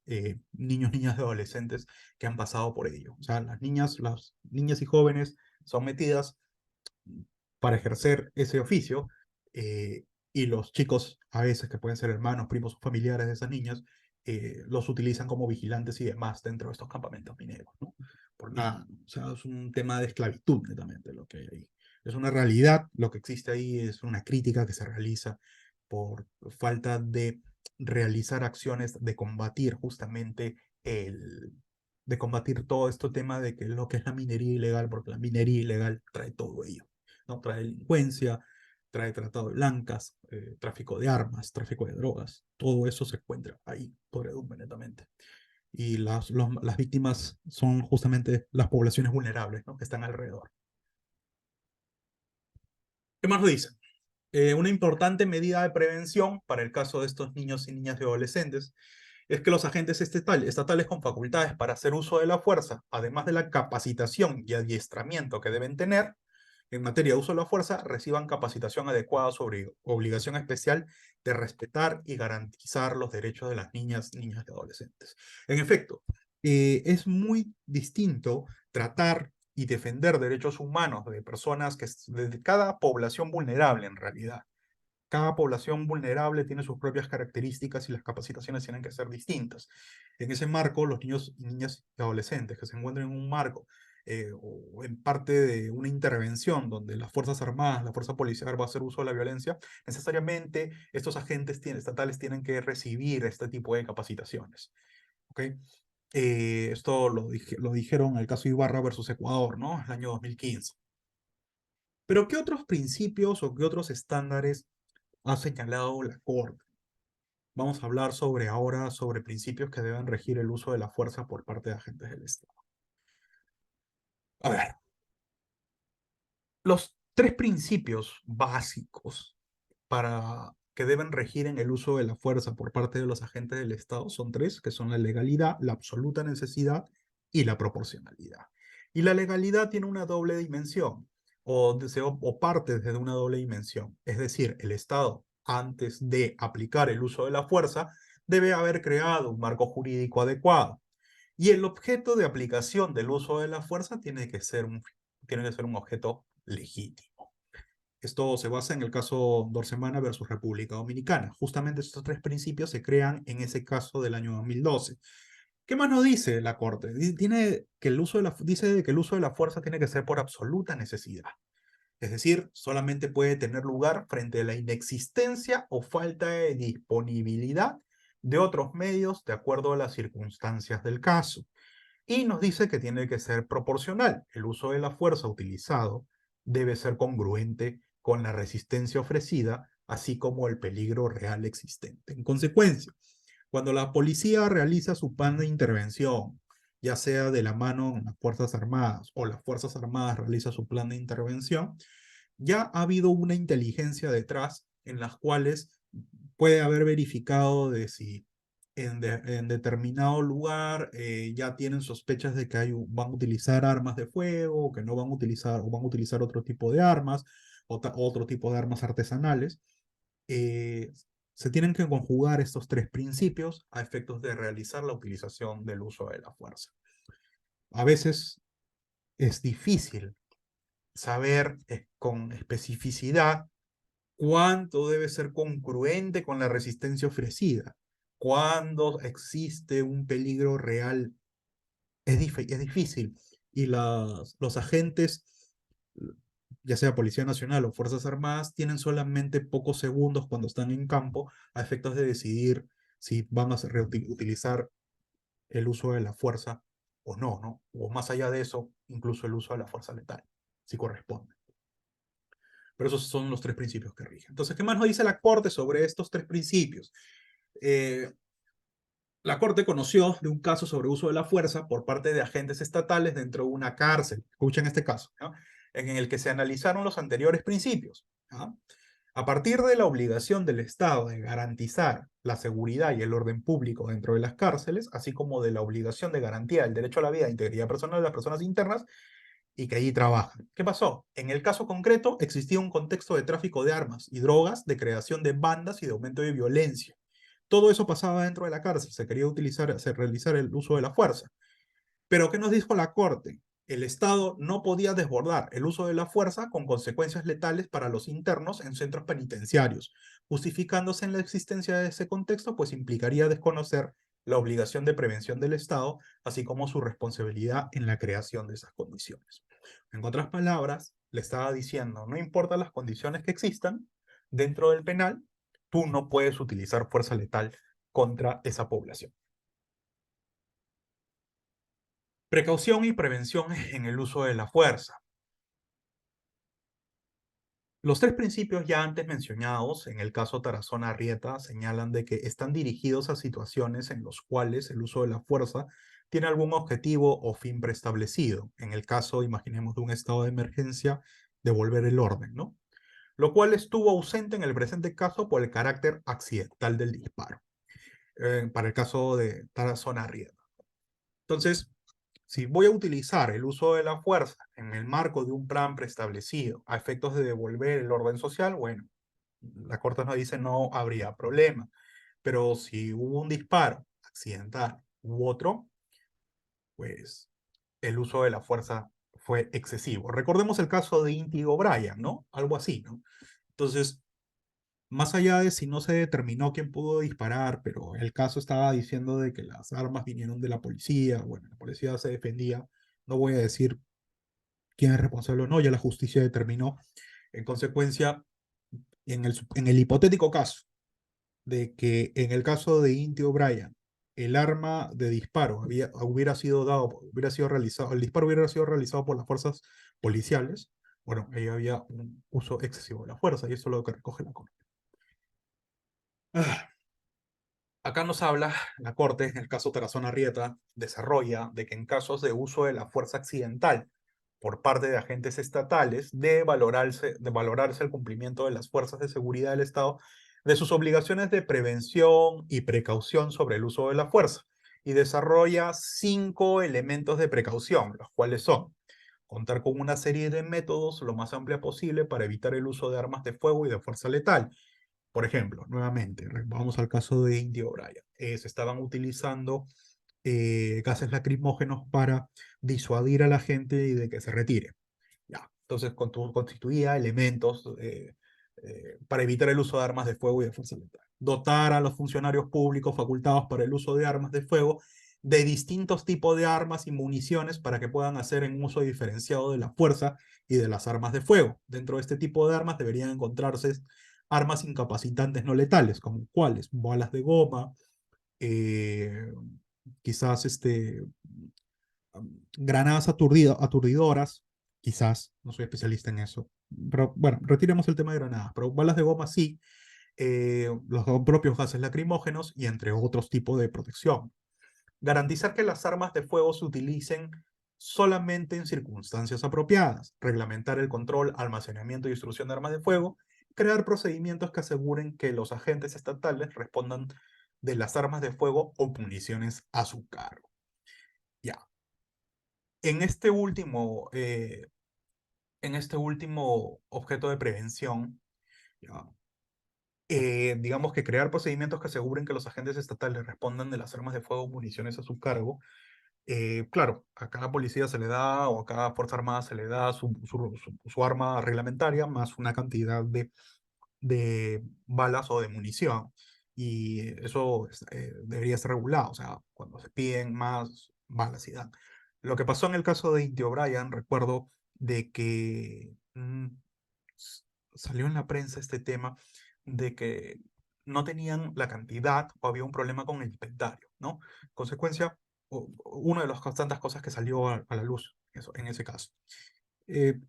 niños, niñas y adolescentes que han pasado por ello. O sea, las niñas y jóvenes son metidas para ejercer ese oficio, eh, y los chicos, a veces que pueden ser hermanos, primos o familiares de esas niñas, los utilizan como vigilantes y demás dentro de estos campamentos mineros, ¿no? Por nada, ¿no? O sea, es un tema de esclavitud netamente lo que hay ahí. Es una realidad, lo que existe ahí es una crítica que se realiza por falta de realizar acciones de combatir justamente de combatir todo este tema de que lo que es la minería ilegal, porque la minería ilegal trae todo ello, ¿no? Trae delincuencia, trae trata de blancas, tráfico de armas, tráfico de drogas, todo eso se encuentra ahí, podredumbre netamente. Y las víctimas son justamente las poblaciones vulnerables, ¿no? Que están alrededor. ¿Qué más nos dicen? Una importante medida de prevención para el caso de estos niños y niñas y adolescentes es que los agentes estatales con facultades para hacer uso de la fuerza, además de la capacitación y adiestramiento que deben tener en materia de uso de la fuerza, reciban capacitación adecuada sobre obligación especial de respetar y garantizar los derechos de las niñas, niñas y adolescentes. En efecto, es muy distinto tratar y defender derechos humanos de personas de cada población vulnerable en realidad. Cada población vulnerable tiene sus propias características y las capacitaciones tienen que ser distintas. En ese marco, los niños y niñas y adolescentes que se encuentran en un marco, o en parte de una intervención donde las Fuerzas Armadas, la Fuerza Policial va a hacer uso de la violencia, necesariamente estos agentes estatales tienen que recibir este tipo de capacitaciones. ¿Ok? Esto lo dijeron en el caso Ibarra versus Ecuador, ¿no? El año 2015. Pero ¿qué otros principios o qué otros estándares ha señalado la Corte? Vamos a hablar ahora sobre principios que deben regir el uso de la fuerza por parte de agentes del Estado. A ver, los tres principios básicos que deben regir en el uso de la fuerza por parte de los agentes del Estado son tres, que son la legalidad, la absoluta necesidad y la proporcionalidad. Y la legalidad tiene una doble dimensión, o parte desde una doble dimensión. Es decir, el Estado, antes de aplicar el uso de la fuerza, debe haber creado un marco jurídico adecuado. Y el objeto de aplicación del uso de la fuerza tiene que ser un objeto legítimo. Esto se basa en el caso Dorsemana versus República Dominicana. Justamente estos tres principios se crean en ese caso del año 2012. ¿Qué más nos dice la Corte? Dice que el uso de la fuerza tiene que ser por absoluta necesidad. Es decir, solamente puede tener lugar frente a la inexistencia o falta de disponibilidad de otros medios de acuerdo a las circunstancias del caso. Y nos dice que tiene que ser proporcional. El uso de la fuerza utilizado debe ser congruente con la resistencia ofrecida, así como el peligro real existente. En consecuencia, cuando la policía realiza su plan de intervención, ya sea de la mano de las Fuerzas Armadas o las Fuerzas Armadas realizan su plan de intervención, ya ha habido una inteligencia detrás en las cuales puede haber verificado de si en determinado lugar ya tienen sospechas de que van a utilizar armas de fuego, que no van a utilizar, o van a utilizar otro tipo de armas, otro tipo de armas artesanales. eh, Se tienen que conjugar estos tres principios a efectos de realizar la utilización del uso de la fuerza. A veces es difícil saber con especificidad cuánto debe ser congruente con la resistencia ofrecida, cuándo existe un peligro real. Es difícil. Y los agentes, ya sea Policía Nacional o Fuerzas Armadas, tienen solamente pocos segundos cuando están en campo a efectos de decidir si van a utilizar el uso de la fuerza o no, ¿no? O más allá de eso, incluso el uso de la fuerza letal, si corresponde. Pero esos son los tres principios que rigen. Entonces, ¿qué más nos dice la Corte sobre estos tres principios? Eh, la Corte conoció de un caso sobre uso de la fuerza por parte de agentes estatales dentro de una cárcel. Escuchen este caso, ¿no? En el que se analizaron los anteriores principios. ¿No? A partir de la obligación del Estado de garantizar la seguridad y el orden público dentro de las cárceles, así como de la obligación de garantía del derecho a la vida e integridad personal de las personas internas y que allí trabajan. ¿Qué pasó? En el caso concreto existía un contexto de tráfico de armas y drogas, de creación de bandas y de aumento de violencia. Todo eso pasaba dentro de la cárcel, se quería realizar el uso de la fuerza. Pero ¿qué nos dijo la Corte? El Estado no podía desbordar el uso de la fuerza con consecuencias letales para los internos en centros penitenciarios, justificándose en la existencia de ese contexto, pues implicaría desconocer la obligación de prevención del Estado, así como su responsabilidad en la creación de esas condiciones. En otras palabras, le estaba diciendo, no importa las condiciones que existan dentro del penal, tú no puedes utilizar fuerza letal contra esa población. Precaución y prevención en el uso de la fuerza. Los tres principios ya antes mencionados en el caso Tarazona-Arrieta señalan de que están dirigidos a situaciones en las cuales el uso de la fuerza tiene algún objetivo o fin preestablecido. En el caso, imaginemos, de un estado de emergencia, devolver el orden, ¿no? Lo cual estuvo ausente en el presente caso por el carácter accidental del disparo, para el caso de Tarazona-Arrieta. Entonces, si voy a utilizar el uso de la fuerza en el marco de un plan preestablecido a efectos de devolver el orden social, bueno, la Corte nos dice no habría problema. Pero si hubo un disparo accidental u otro, pues el uso de la fuerza fue excesivo. Recordemos el caso de Inti O'Brien, ¿no? Algo así, ¿no? Entonces, más allá de si no se determinó quién pudo disparar, pero el caso estaba diciendo de que las armas vinieron de la policía, bueno, la policía se defendía, no voy a decir quién es responsable o no, ya la justicia determinó. En consecuencia, en el hipotético caso de que en el caso de Inti O'Brien, el arma de disparo hubiera sido dado, hubiera sido realizado, el disparo hubiera sido realizado por las fuerzas policiales, bueno, ahí había un uso excesivo de la fuerza y eso es lo que recoge la Corte. Ah, acá nos habla la Corte, en el caso Tarazona-Arrieta, desarrolla de que en casos de uso de la fuerza accidental por parte de agentes estatales, de valorarse el cumplimiento de las fuerzas de seguridad del Estado de sus obligaciones de prevención y precaución sobre el uso de la fuerza, y desarrolla 5 elementos de precaución, los cuales son contar con una serie de métodos lo más amplia posible para evitar el uso de armas de fuego y de fuerza letal. Por ejemplo, nuevamente, vamos al caso de Inti O'Brien. Se estaban utilizando gases lacrimógenos para disuadir a la gente y de que se retire. Ya. Entonces constituía elementos para evitar el uso de armas de fuego y de fuerza letal. Dotar a los funcionarios públicos facultados para el uso de armas de fuego de distintos tipos de armas y municiones para que puedan hacer un uso diferenciado de la fuerza y de las armas de fuego. Dentro de este tipo de armas deberían encontrarse armas incapacitantes no letales, como cuáles, balas de goma, eh, quizás granadas aturdidoras, quizás, no soy especialista en eso, pero bueno, retiremos el tema de granadas, pero balas de goma sí, los propios gases lacrimógenos y entre otros tipos de protección. Garantizar que las armas de fuego se utilicen solamente en circunstancias apropiadas, reglamentar el control, almacenamiento y distribución de armas de fuego, crear procedimientos que aseguren que los agentes estatales respondan de las armas de fuego o municiones a su cargo. Ya. En este último, eh, en este último objeto de prevención, ya, digamos que crear procedimientos que aseguren que los agentes estatales respondan de las armas de fuego o municiones a su cargo, Claro, a cada policía se le da, o a cada Fuerza Armada se le da su arma reglamentaria más una cantidad de balas o de munición. Y eso debería ser regulado, o sea, cuando se piden más balas y dan. Lo que pasó en el caso de Inti O'Brien, recuerdo de que s- salió en la prensa este tema de que no tenían la cantidad o había un problema con el inventario, ¿no? Consecuencia, una de las tantas cosas que salió a la luz en ese caso. Eh,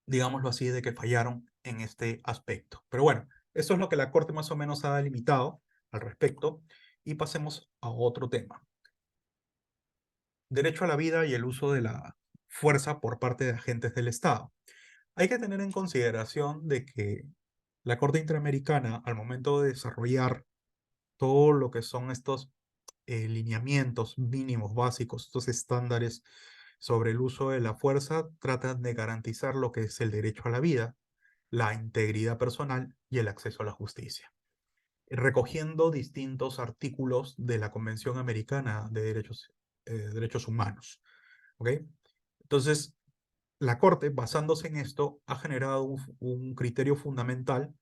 digámoslo así, de que fallaron en este aspecto. Pero bueno, eso es lo que la Corte más o menos ha delimitado al respecto. Y pasemos a otro tema. Derecho a la vida y el uso de la fuerza por parte de agentes del Estado. Hay que tener en consideración de que la Corte Interamericana, al momento de desarrollar todo lo que son estos lineamientos mínimos básicos, estos estándares sobre el uso de la fuerza, tratan de garantizar lo que es el derecho a la vida, la integridad personal y el acceso a la justicia, recogiendo distintos artículos de la Convención Americana de Derechos Humanos. ¿Ok? Entonces, la Corte, basándose en esto, ha generado un criterio fundamental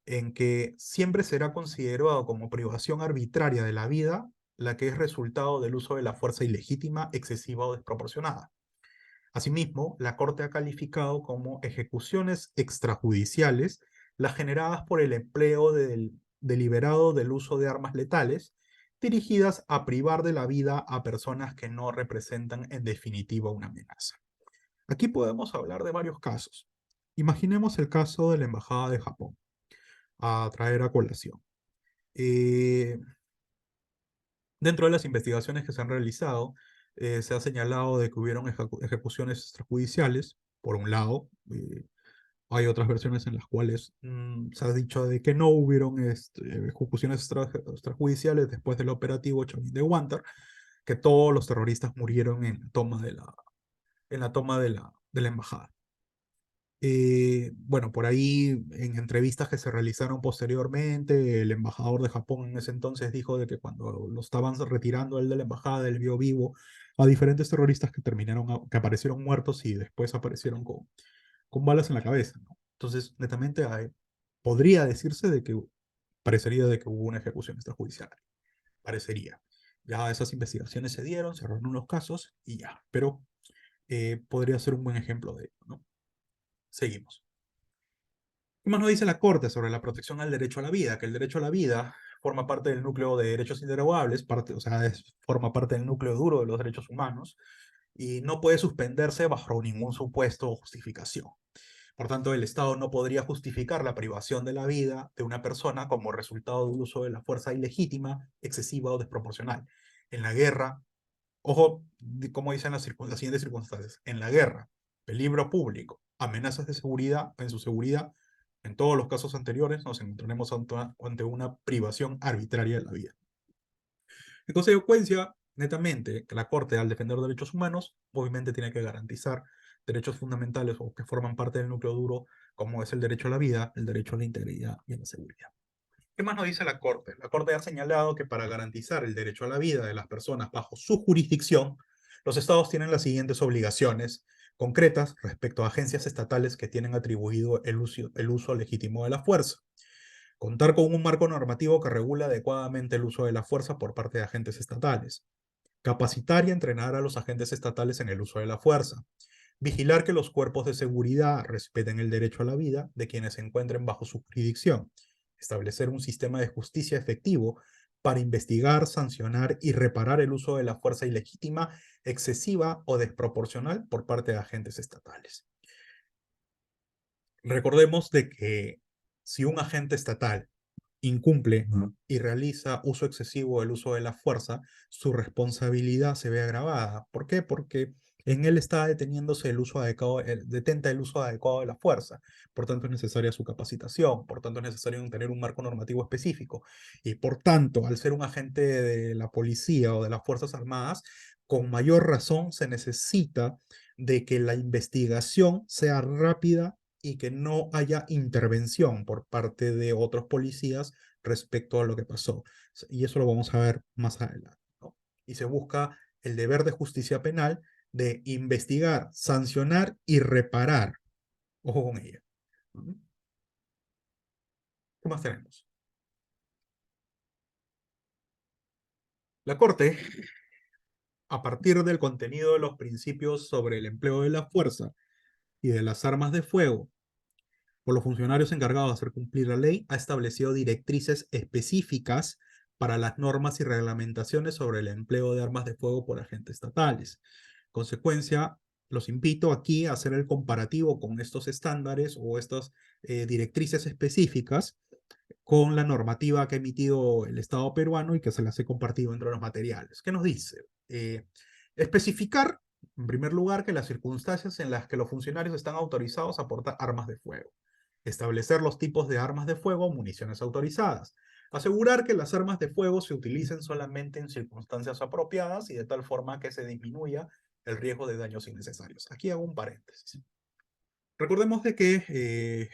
en que siempre será considerado como privación arbitraria de la vida la que es resultado del uso de la fuerza ilegítima, excesiva o desproporcionada. Asimismo, la Corte ha calificado como ejecuciones extrajudiciales las generadas por el empleo deliberado del uso de armas letales dirigidas a privar de la vida a personas que no representan en definitiva una amenaza. Aquí podemos hablar de varios casos. Imaginemos el caso de la Embajada de Japón, a traer a colación. Eh, Dentro de las investigaciones que se han realizado, se ha señalado de que hubieron ejecuciones extrajudiciales, por un lado. Hay otras versiones en las cuales se ha dicho de que no hubieron ejecuciones extrajudiciales después del operativo Chavín de Huántar, que todos los terroristas murieron en la toma de la embajada. Bueno, por ahí en entrevistas que se realizaron posteriormente, el embajador de Japón en ese entonces dijo de que cuando lo estaban retirando él de la embajada, él vio vivo a diferentes terroristas que que aparecieron muertos y después aparecieron con balas en la cabeza, ¿no? Entonces, netamente, podría decirse de que parecería de que hubo una ejecución extrajudicial. Parecería. Ya esas investigaciones se dieron, cerraron unos casos y ya. Pero podría ser un buen ejemplo de ello, ¿no? Seguimos. ¿Qué más nos dice la Corte sobre la protección al derecho a la vida? Que el derecho a la vida forma parte del núcleo de derechos inderogables, o sea, forma parte del núcleo duro de los derechos humanos y no puede suspenderse bajo ningún supuesto o justificación. Por tanto, el Estado no podría justificar la privación de la vida de una persona como resultado del uso de la fuerza ilegítima, excesiva o desproporcional. En la guerra, ojo, como dicen las siguientes circunstancias, en la guerra, peligro público, amenazas de seguridad, en su seguridad, en todos los casos anteriores nos encontraremos ante una privación arbitraria de la vida. En consecuencia, netamente, que la Corte, al defender derechos humanos, obviamente tiene que garantizar derechos fundamentales o que forman parte del núcleo duro, como es el derecho a la vida, el derecho a la integridad y a la seguridad. ¿Qué más nos dice la Corte? La Corte ha señalado que para garantizar el derecho a la vida de las personas bajo su jurisdicción, los estados tienen las siguientes obligaciones concretas respecto a agencias estatales que tienen atribuido el uso legítimo de la fuerza. Contar con un marco normativo que regule adecuadamente el uso de la fuerza por parte de agentes estatales. Capacitar y entrenar a los agentes estatales en el uso de la fuerza. Vigilar que los cuerpos de seguridad respeten el derecho a la vida de quienes se encuentren bajo su jurisdicción. Establecer un sistema de justicia efectivo para investigar, sancionar y reparar el uso de la fuerza ilegítima, excesiva o desproporcional por parte de agentes estatales. Recordemos de que si un agente estatal incumple y realiza uso excesivo del uso de la fuerza, su responsabilidad se ve agravada. ¿Por qué? Porque en él está deteniéndose el uso adecuado, detenta el uso adecuado de la fuerza. Por tanto, es necesaria su capacitación, por tanto, es necesario tener un marco normativo específico. Y por tanto, al ser un agente de la policía o de las Fuerzas Armadas, con mayor razón se necesita de que la investigación sea rápida y que no haya intervención por parte de otros policías respecto a lo que pasó. Y eso lo vamos a ver más adelante, ¿no? Y se busca el deber de justicia penal de investigar, sancionar y reparar. Ojo con ella. ¿Qué más tenemos? La Corte, a partir del contenido de los principios sobre el empleo de la fuerza y de las armas de fuego por los funcionarios encargados de hacer cumplir la ley, ha establecido directrices específicas para las normas y reglamentaciones sobre el empleo de armas de fuego por agentes estatales. Consecuencia, los invito aquí a hacer el comparativo con estos estándares o estas directrices específicas con la normativa que ha emitido el Estado peruano y que se las he compartido entre los materiales. ¿Qué nos dice? Especificar, en primer lugar, que las circunstancias en las que los funcionarios están autorizados a portar armas de fuego. Establecer los tipos de armas de fuego o municiones autorizadas. Asegurar que las armas de fuego se utilicen solamente en circunstancias apropiadas y de tal forma que se disminuya el riesgo de daños innecesarios. Aquí hago un paréntesis. Recordemos de que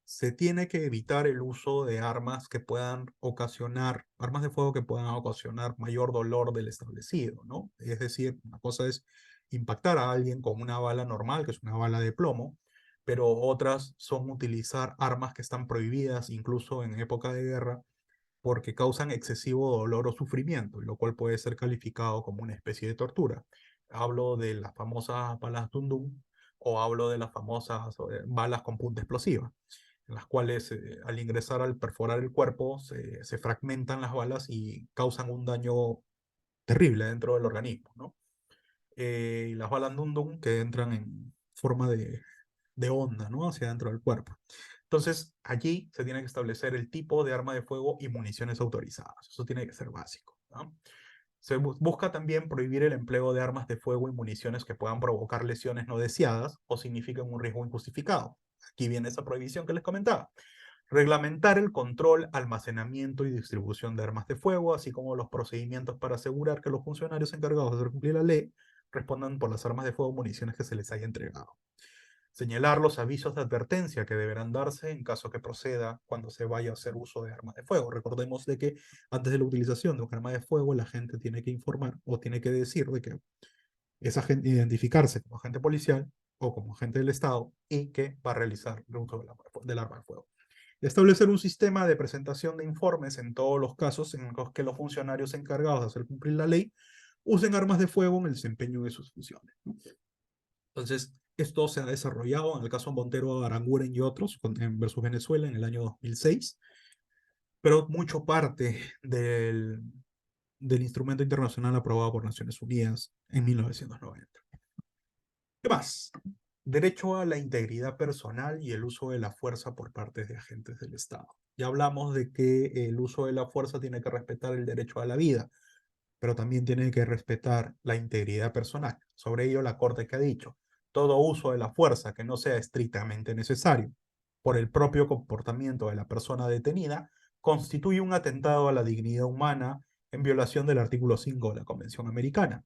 se tiene que evitar el uso de armas que puedan ocasionar, armas de fuego que puedan ocasionar mayor dolor del establecido, ¿no? Es decir, una cosa es impactar a alguien con una bala normal, que es una bala de plomo, pero otras son utilizar armas que están prohibidas incluso en época de guerra porque causan excesivo dolor o sufrimiento, lo cual puede ser calificado como una especie de tortura. Hablo de las famosas balas Dundum o hablo de las famosas balas con punta explosiva en las cuales al ingresar, al perforar el cuerpo, se fragmentan las balas y causan un daño terrible dentro del organismo, ¿no? Y las balas Dundum que entran en forma de onda, ¿no? Hacia dentro del cuerpo. Entonces, allí se tiene que establecer el tipo de arma de fuego y municiones autorizadas. Eso tiene que ser básico, ¿no? Se busca también prohibir el empleo de armas de fuego y municiones que puedan provocar lesiones no deseadas o signifiquen un riesgo injustificado. Aquí viene esa prohibición que les comentaba. Reglamentar el control, almacenamiento y distribución de armas de fuego, así como los procedimientos para asegurar que los funcionarios encargados de hacer cumplir la ley respondan por las armas de fuego o municiones que se les haya entregado. Señalar los avisos de advertencia que deberán darse en caso que proceda cuando se vaya a hacer uso de armas de fuego. Recordemos de que antes de la utilización de un arma de fuego, la gente tiene que informar o tiene que decir de que es agente, identificarse como agente policial o como agente del Estado y que va a realizar el uso del arma de fuego. Establecer un sistema de presentación de informes en todos los casos en los que los funcionarios encargados de hacer cumplir la ley usen armas de fuego en el desempeño de sus funciones. Entonces, esto se ha desarrollado en el caso Montero, Aranguren y otros en versus Venezuela en el año 2006, pero mucho parte del instrumento internacional aprobado por Naciones Unidas en 1990. ¿Qué más? Derecho a la integridad personal y el uso de la fuerza por parte de agentes del Estado. Ya hablamos de que el uso de la fuerza tiene que respetar el derecho a la vida, pero también tiene que respetar la integridad personal. Sobre ello, la Corte que ha dicho, todo uso de la fuerza que no sea estrictamente necesario por el propio comportamiento de la persona detenida constituye un atentado a la dignidad humana en violación del artículo 5 de la Convención Americana.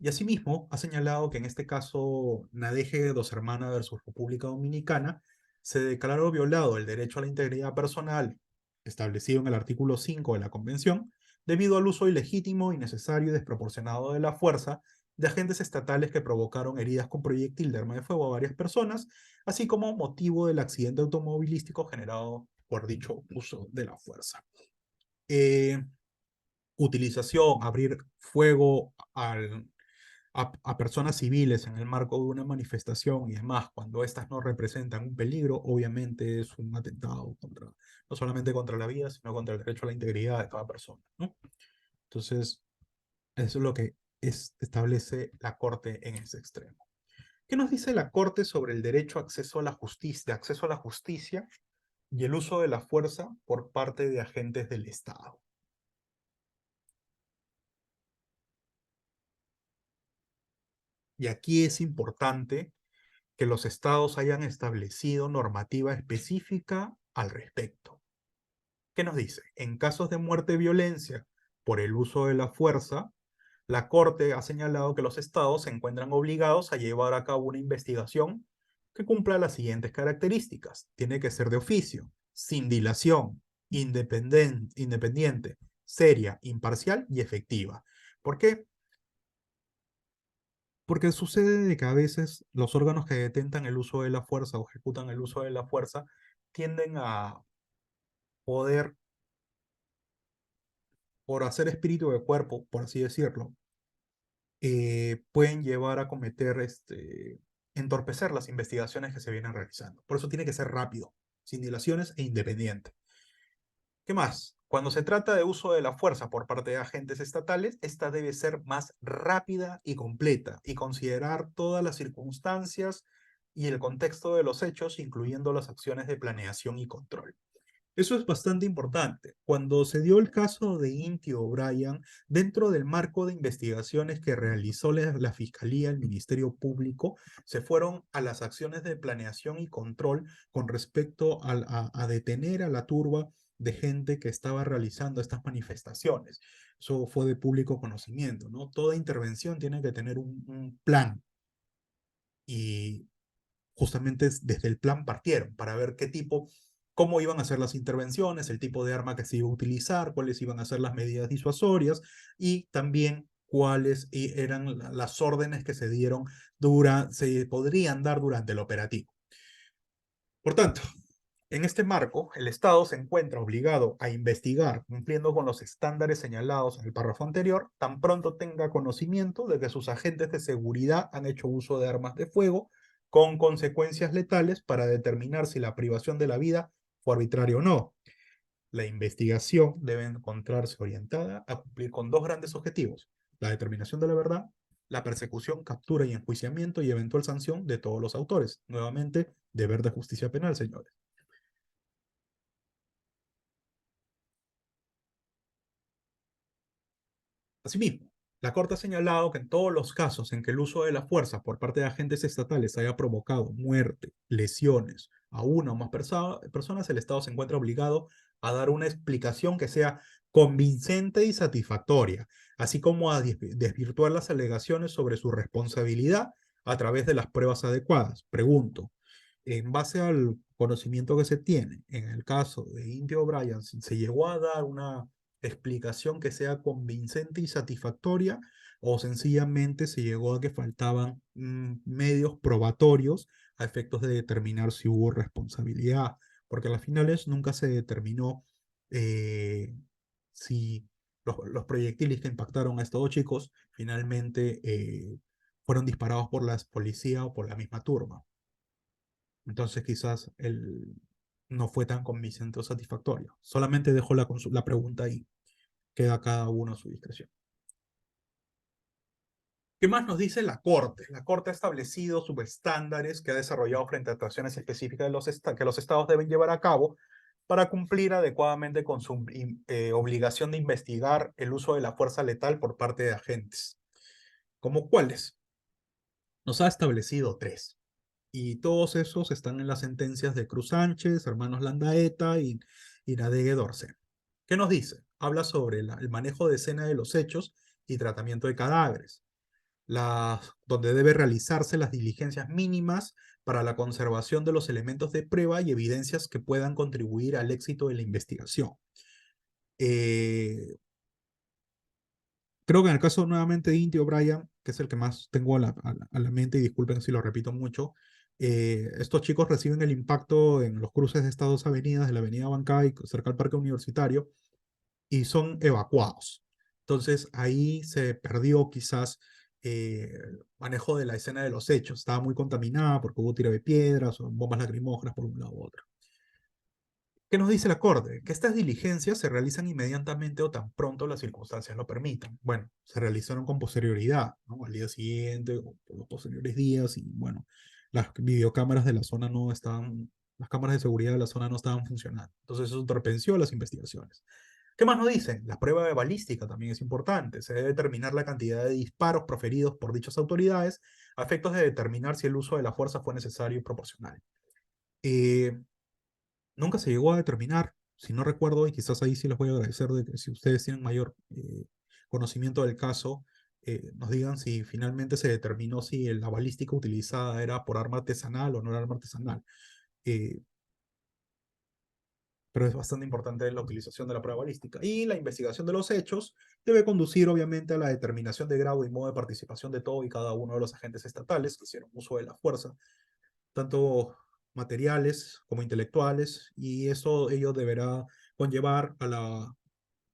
Y asimismo, ha señalado que en este caso, Nadeje Dos Hermanas versus República Dominicana, se declaró violado el derecho a la integridad personal establecido en el artículo 5 de la Convención, debido al uso ilegítimo, innecesario y desproporcionado de la fuerza de agentes estatales que provocaron heridas con proyectil de arma de fuego a varias personas, así como motivo del accidente automovilístico generado por dicho uso de la fuerza. Utilización, abrir fuego a personas civiles en el marco de una manifestación y demás, cuando éstas no representan un peligro, obviamente es un atentado contra, no solamente contra la vida, sino contra el derecho a la integridad de cada persona, ¿no? Entonces, eso es lo que establece la Corte en ese extremo. ¿Qué nos dice la Corte sobre el derecho a acceso a la justicia, de acceso a la justicia y el uso de la fuerza por parte de agentes del Estado? Y aquí es importante que los estados hayan establecido normativa específica al respecto. ¿Qué nos dice? En casos de muerte y violencia por el uso de la fuerza, la Corte ha señalado que los estados se encuentran obligados a llevar a cabo una investigación que cumpla las siguientes características. Tiene que ser de oficio, sin dilación, independiente, seria, imparcial y efectiva. ¿Por qué? Porque sucede de que a veces los órganos que detentan el uso de la fuerza o ejecutan el uso de la fuerza tienden a poder, por hacer espíritu de cuerpo, por así decirlo, pueden llevar a cometer, entorpecer las investigaciones que se vienen realizando. Por eso tiene que ser rápido, sin dilaciones e independiente. ¿Qué más? Cuando se trata de uso de la fuerza por parte de agentes estatales, esta debe ser más rápida y completa y considerar todas las circunstancias y el contexto de los hechos, incluyendo las acciones de planeación y control. Eso es bastante importante. Cuando se dio el caso de Inti O'Brien, dentro del marco de investigaciones que realizó la Fiscalía, el Ministerio Público, se fueron a las acciones de planeación y control con respecto a detener a la turba de gente que estaba realizando estas manifestaciones. Eso fue de público conocimiento, ¿no? Toda intervención tiene que tener un plan y justamente desde el plan partieron para ver qué tipo, cómo iban a ser las intervenciones, el tipo de arma que se iba a utilizar, cuáles iban a ser las medidas disuasorias y también cuáles eran las órdenes que se dieron se podrían dar durante el operativo. Por tanto, en este marco, el Estado se encuentra obligado a investigar, cumpliendo con los estándares señalados en el párrafo anterior, tan pronto tenga conocimiento de que sus agentes de seguridad han hecho uso de armas de fuego con consecuencias letales para determinar si la privación de la vida fue arbitraria o no. La investigación debe encontrarse orientada a cumplir con dos grandes objetivos: la determinación de la verdad, la persecución, captura y enjuiciamiento y eventual sanción de todos los autores. Nuevamente, deber de justicia penal, señores. Asimismo, la Corte ha señalado que en todos los casos en que el uso de la fuerza por parte de agentes estatales haya provocado muerte, lesiones a una o más personas, el Estado se encuentra obligado a dar una explicación que sea convincente y satisfactoria, así como a desvirtuar las alegaciones sobre su responsabilidad a través de las pruebas adecuadas. Pregunto, en base al conocimiento que se tiene, en el caso de Indy O'Brien, ¿se llegó a dar una explicación que sea convincente y satisfactoria o sencillamente se llegó a que faltaban medios probatorios a efectos de determinar si hubo responsabilidad? Porque a las finales nunca se determinó si los proyectiles que impactaron a estos dos chicos finalmente fueron disparados por la policía o por la misma turba. Entonces quizás no fue tan convincente o satisfactorio. Solamente dejo la pregunta ahí. Queda cada uno a su discreción. ¿Qué más nos dice la Corte? La Corte ha establecido subestándares que ha desarrollado frente a actuaciones específicas que los estados deben llevar a cabo para cumplir adecuadamente con su obligación de investigar el uso de la fuerza letal por parte de agentes. ¿Cómo cuáles? Nos ha establecido tres. Y todos esos están en las sentencias de Cruz Sánchez, hermanos Landaeta y Nadegue Dorce. ¿Qué nos dice? Habla sobre el manejo de escena de los hechos y tratamiento de cadáveres, donde debe realizarse las diligencias mínimas para la conservación de los elementos de prueba y evidencias que puedan contribuir al éxito de la investigación. Eh, Creo que en el caso nuevamente de Inti O'Brien, que es el que más tengo a la mente, y disculpen si lo repito mucho, estos chicos reciben el impacto en los cruces de estas dos avenidas, de la avenida Bancay, cerca al parque universitario, y son evacuados. Entonces ahí se perdió quizás el manejo de la escena de los hechos. Estaba muy contaminada porque hubo tiro de piedras o bombas lacrimógenas por un lado u otro. ¿Qué nos dice la Corte? Que estas diligencias se realizan inmediatamente o tan pronto las circunstancias lo permitan. Bueno, se realizaron con posterioridad, ¿no? Al día siguiente o por los posteriores días y bueno, las videocámaras de la zona no estaban, las cámaras de seguridad de la zona no estaban funcionando. Entonces eso entorpeció las investigaciones. ¿Qué más nos dicen? La prueba de balística también es importante. Se debe determinar la cantidad de disparos proferidos por dichas autoridades a efectos de determinar si el uso de la fuerza fue necesario y proporcional. Eh, Nunca se llegó a determinar, si no recuerdo, y quizás ahí sí les voy a agradecer de que si ustedes tienen mayor conocimiento del caso, nos digan si finalmente se determinó si la balística utilizada era por arma artesanal o no era arma artesanal. Eh, pero es bastante importante la utilización de la prueba balística. Y la investigación de los hechos debe conducir, obviamente, a la determinación de grado y modo de participación de todo y cada uno de los agentes estatales que hicieron uso de la fuerza, tanto materiales como intelectuales, y eso ello deberá conllevar a la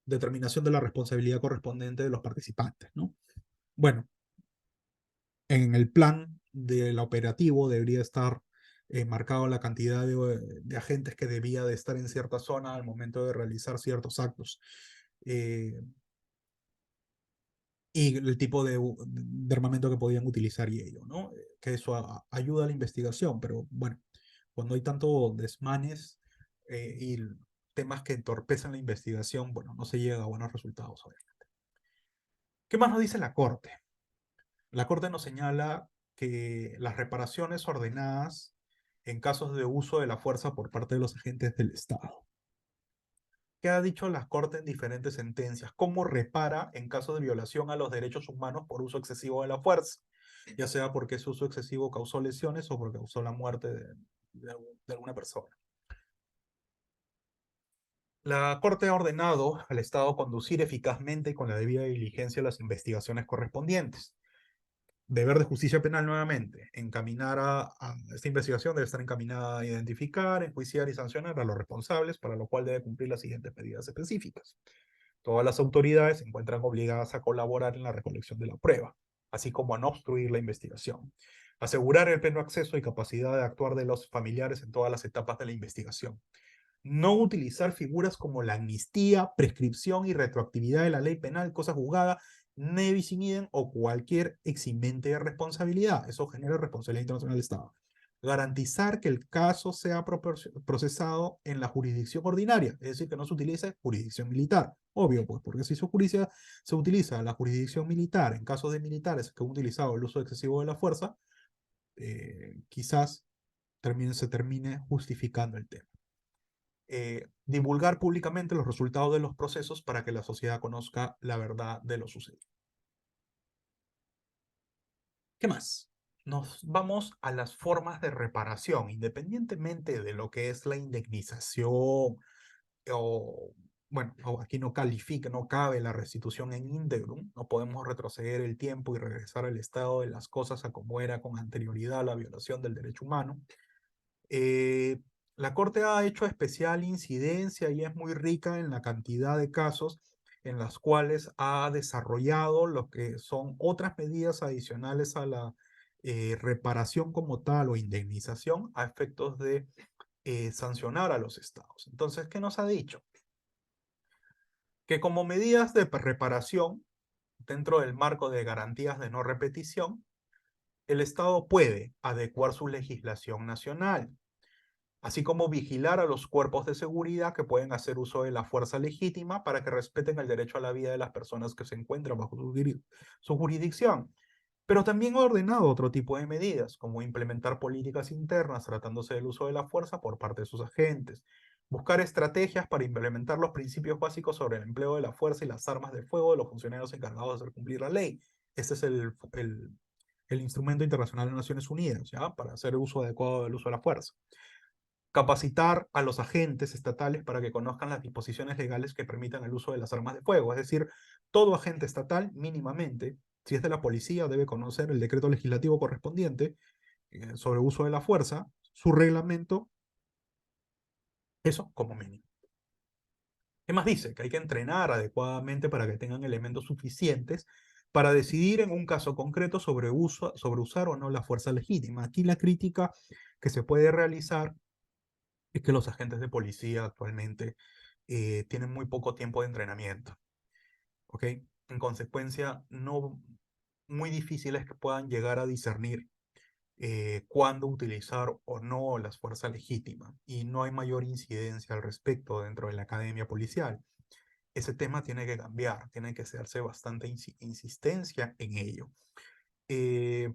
determinación de la responsabilidad correspondiente de los participantes, ¿no? Bueno, en el plan del operativo debería estar marcado la cantidad de agentes que debía de estar en cierta zona al momento de realizar ciertos actos. Eh, y el tipo de armamento que podían utilizar y ello, ¿no? Que eso ayuda a la investigación, pero bueno, cuando hay tanto desmanes y temas que entorpecen la investigación, bueno, no se llega a buenos resultados, obviamente. ¿Qué más nos dice la Corte? La Corte nos señala que las reparaciones ordenadas en casos de uso de la fuerza por parte de los agentes del Estado. ¿Qué ha dicho la Corte en diferentes sentencias? ¿Cómo repara en caso de violación a los derechos humanos por uso excesivo de la fuerza? Ya sea porque ese uso excesivo causó lesiones o porque causó la muerte de alguna persona. La Corte ha ordenado al Estado conducir eficazmente y con la debida diligencia las investigaciones correspondientes. Deber de justicia penal nuevamente, encaminar a esta investigación debe estar encaminada a identificar, enjuiciar y sancionar a los responsables, para lo cual debe cumplir las siguientes medidas específicas. Todas las autoridades se encuentran obligadas a colaborar en la recolección de la prueba, así como a no obstruir la investigación. Asegurar el pleno acceso y capacidad de actuar de los familiares en todas las etapas de la investigación. No utilizar figuras como la amnistía, prescripción y retroactividad de la ley penal, cosa juzgada, ne bis in idem o cualquier eximente de responsabilidad. Eso genera responsabilidad internacional del Estado. Garantizar que el caso sea procesado en la jurisdicción ordinaria, es decir, que no se utilice jurisdicción militar. Obvio, pues, porque si se utiliza la jurisdicción militar en casos de militares que han utilizado el uso excesivo de la fuerza, quizás se termine justificando el tema. Divulgar públicamente los resultados de los procesos para que la sociedad conozca la verdad de lo sucedido. ¿Qué más? Nos vamos a las formas de reparación, independientemente de lo que es la indemnización o, bueno, aquí no califica, no cabe la restitución en íntegrum, no podemos retroceder el tiempo y regresar al estado de las cosas a como era con anterioridad a la violación del derecho humano. Eh, la Corte ha hecho especial incidencia y es muy rica en la cantidad de casos en las cuales ha desarrollado lo que son otras medidas adicionales a la reparación como tal o indemnización a efectos de sancionar a los estados. Entonces, ¿qué nos ha dicho? Que como medidas de reparación, dentro del marco de garantías de no repetición, el Estado puede adecuar su legislación nacional, así como vigilar a los cuerpos de seguridad que pueden hacer uso de la fuerza legítima para que respeten el derecho a la vida de las personas que se encuentran bajo su jurisdicción. Pero también ha ordenado otro tipo de medidas, como implementar políticas internas tratándose del uso de la fuerza por parte de sus agentes, buscar estrategias para implementar los principios básicos sobre el empleo de la fuerza y las armas de fuego de los funcionarios encargados de hacer cumplir la ley. Este es el instrumento internacional de Naciones Unidas, ¿ya? Para hacer uso adecuado del uso de la fuerza. Capacitar a los agentes estatales para que conozcan las disposiciones legales que permitan el uso de las armas de fuego. Es decir, todo agente estatal mínimamente, si es de la policía, debe conocer el decreto legislativo correspondiente sobre uso de la fuerza, su reglamento, eso como mínimo. ¿Qué más dice? Que hay que entrenar adecuadamente para que tengan elementos suficientes para decidir en un caso concreto sobre usar o no la fuerza legítima. Aquí la crítica que se puede realizar es que los agentes de policía actualmente tienen muy poco tiempo de entrenamiento, ¿ok? En consecuencia, no, muy difícil es que puedan llegar a discernir cuándo utilizar o no la fuerza legítima, y no hay mayor incidencia al respecto dentro de la academia policial. Ese tema tiene que cambiar, tiene que hacerse bastante insistencia en ello. Eh,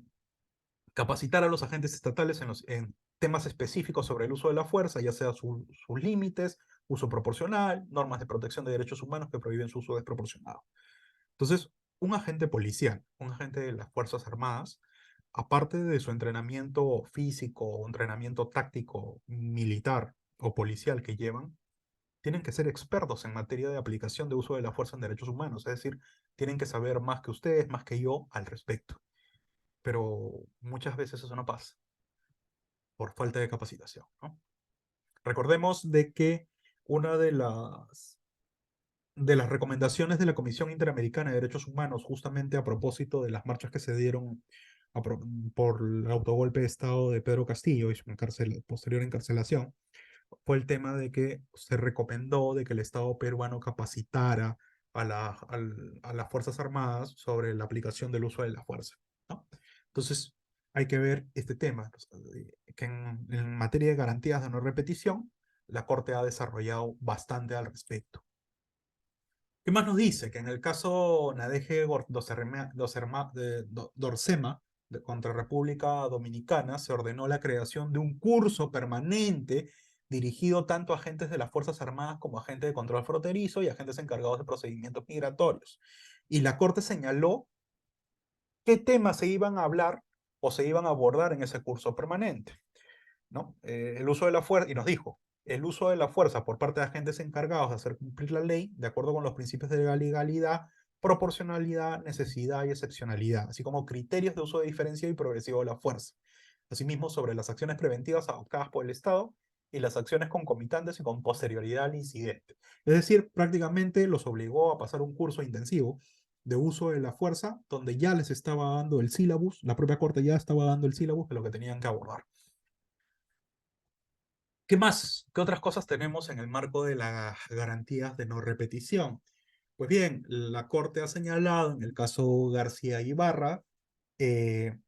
Capacitar a los agentes estatales en temas específicos sobre el uso de la fuerza, ya sea sus límites, uso proporcional, normas de protección de derechos humanos que prohíben su uso desproporcionado. Entonces, un agente policial, un agente de las Fuerzas Armadas, aparte de su entrenamiento físico o entrenamiento táctico, militar o policial que llevan, tienen que ser expertos en materia de aplicación de uso de la fuerza en derechos humanos, es decir, tienen que saber más que ustedes, más que yo al respecto. Pero muchas veces eso no pasa por falta de capacitación, ¿no? Recordemos de que una de las recomendaciones de la Comisión Interamericana de Derechos Humanos, justamente a propósito de las marchas que se dieron por el autogolpe de Estado de Pedro Castillo y su posterior encarcelación, fue el tema de que se recomendó de que el Estado peruano capacitara a las Fuerzas Armadas sobre la aplicación del uso de la fuerza, ¿no? Entonces, hay que ver este tema, que en materia de garantías de no repetición, la Corte ha desarrollado bastante al respecto. ¿Qué más nos dice? Que en el caso Nadege Dorsema contra República Dominicana se ordenó la creación de un curso permanente dirigido tanto a agentes de las Fuerzas Armadas como a agentes de control fronterizo y agentes encargados de procedimientos migratorios. Y la Corte señaló qué temas se iban a hablar o se iban a abordar en ese curso permanente, ¿no? El uso de la fuerza, y nos dijo, el uso de la fuerza por parte de agentes encargados de hacer cumplir la ley de acuerdo con los principios de legalidad, proporcionalidad, necesidad y excepcionalidad, así como criterios de uso diferenciado y progresivo de la fuerza. Asimismo, sobre las acciones preventivas adoptadas por el Estado y las acciones concomitantes y con posterioridad al incidente. Es decir, prácticamente los obligó a pasar un curso intensivo de uso de la fuerza, donde ya les estaba dando el sílabus, la propia Corte ya estaba dando el sílabus de lo que tenían que abordar. ¿Qué más? ¿Qué otras cosas tenemos en el marco de las garantías de no repetición? Pues bien, la Corte ha señalado en el caso García Ibarra eh,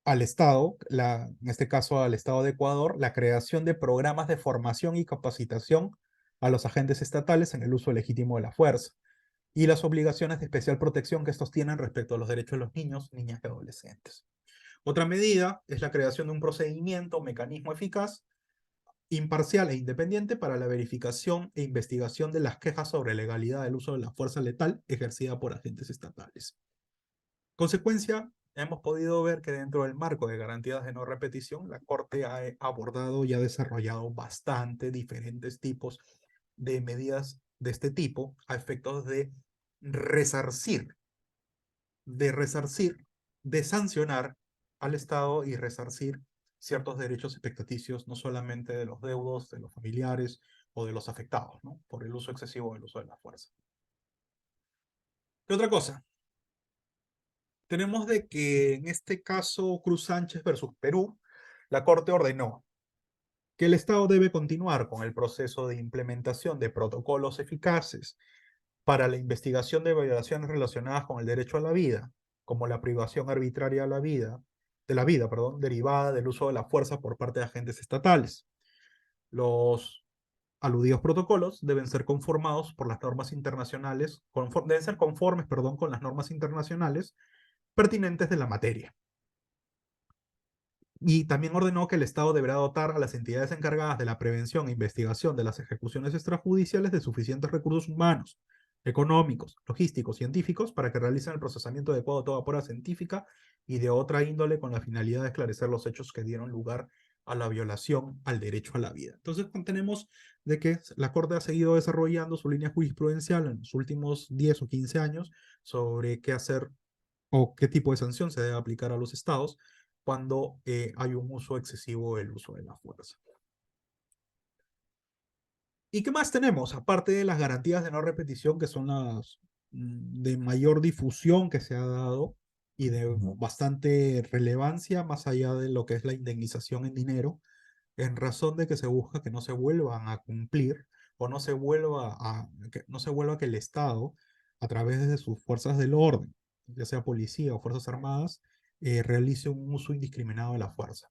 al Estado, en este caso al Estado de Ecuador, la creación de programas de formación y capacitación a los agentes estatales en el uso legítimo de la fuerza y las obligaciones de especial protección que estos tienen respecto a los derechos de los niños, niñas y adolescentes. Otra medida es la creación de un procedimiento o mecanismo eficaz imparcial e independiente para la verificación e investigación de las quejas sobre legalidad del uso de la fuerza letal ejercida por agentes estatales. Consecuencia, hemos podido ver que dentro del marco de garantías de no repetición, la Corte ha abordado y ha desarrollado bastante diferentes tipos de medidas de este tipo a efectos resarcir, de resarcir, de sancionar al Estado y resarcir ciertos derechos expectaticios, no solamente de los deudos, de los familiares o de los afectados, ¿no? Por el uso excesivo del uso de la fuerza. ¿Qué otra cosa? Tenemos de que en este caso Cruz Sánchez versus Perú, la Corte ordenó que el Estado debe continuar con el proceso de implementación de protocolos eficaces para la investigación de violaciones relacionadas con el derecho a la vida, como la privación arbitraria de la vida, perdón, derivada del uso de la fuerza por parte de agentes estatales. Los aludidos protocolos deben ser conformados por las normas internacionales, deben ser conformes, perdón, con las normas internacionales pertinentes de la materia. Y también ordenó que el Estado deberá dotar a las entidades encargadas de la prevención e investigación de las ejecuciones extrajudiciales de suficientes recursos humanos, económicos, logísticos, científicos para que realicen el procesamiento adecuado de toda prueba científica y de otra índole con la finalidad de esclarecer los hechos que dieron lugar a la violación al derecho a la vida. Entonces, tenemos de que la Corte ha seguido desarrollando su línea jurisprudencial en los últimos 10 o 15 años sobre qué hacer o qué tipo de sanción se debe aplicar a los estados cuando hay un uso excesivo del uso de la fuerza. ¿Y qué más tenemos? Aparte de las garantías de no repetición, que son las de mayor difusión que se ha dado y de bastante relevancia, más allá de lo que es la indemnización en dinero, en razón de que se busca que no se vuelvan a cumplir o no se vuelva que el Estado, a través de sus fuerzas del orden, ya sea policía o fuerzas armadas, realice un uso indiscriminado de la fuerza.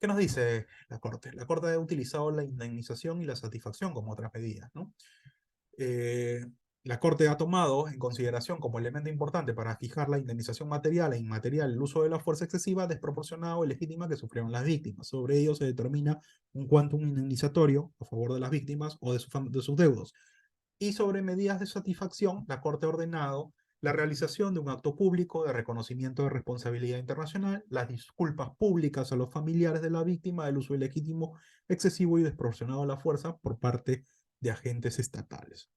¿Qué nos dice la Corte? La Corte ha utilizado la indemnización y la satisfacción como otras medidas, ¿no? Eh, la Corte ha tomado en consideración como elemento importante para fijar la indemnización material e inmaterial el uso de la fuerza excesiva, desproporcionada o ilegítima que sufrieron las víctimas. Sobre ello se determina un quantum indemnizatorio a favor de las víctimas o de sus deudos. Y sobre medidas de satisfacción, la Corte ha ordenado la realización de un acto público de reconocimiento de responsabilidad internacional, las disculpas públicas a los familiares de la víctima del uso ilegítimo, excesivo y desproporcionado de la fuerza por parte de agentes estatales.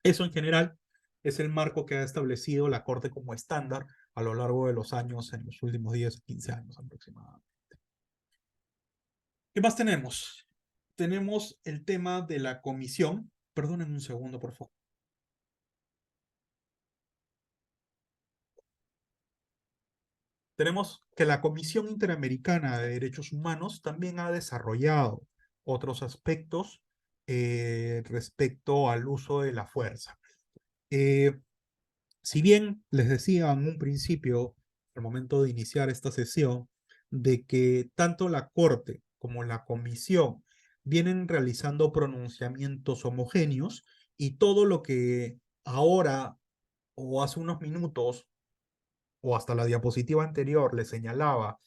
Eso en general es el marco que ha establecido la Corte como estándar a lo largo de los años, en los últimos 10 o 15 años aproximadamente. ¿Qué más tenemos? Tenemos el tema de la comisión. Perdonen un segundo, por favor. Tenemos que la Comisión Interamericana de Derechos Humanos también ha desarrollado otros aspectos respecto al uso de la fuerza. Eh, si bien les decía en un principio, al momento de iniciar esta sesión, de que tanto la Corte como la Comisión vienen realizando pronunciamientos homogéneos y todo lo que ahora o hace unos minutos o hasta la diapositiva anterior le señalaba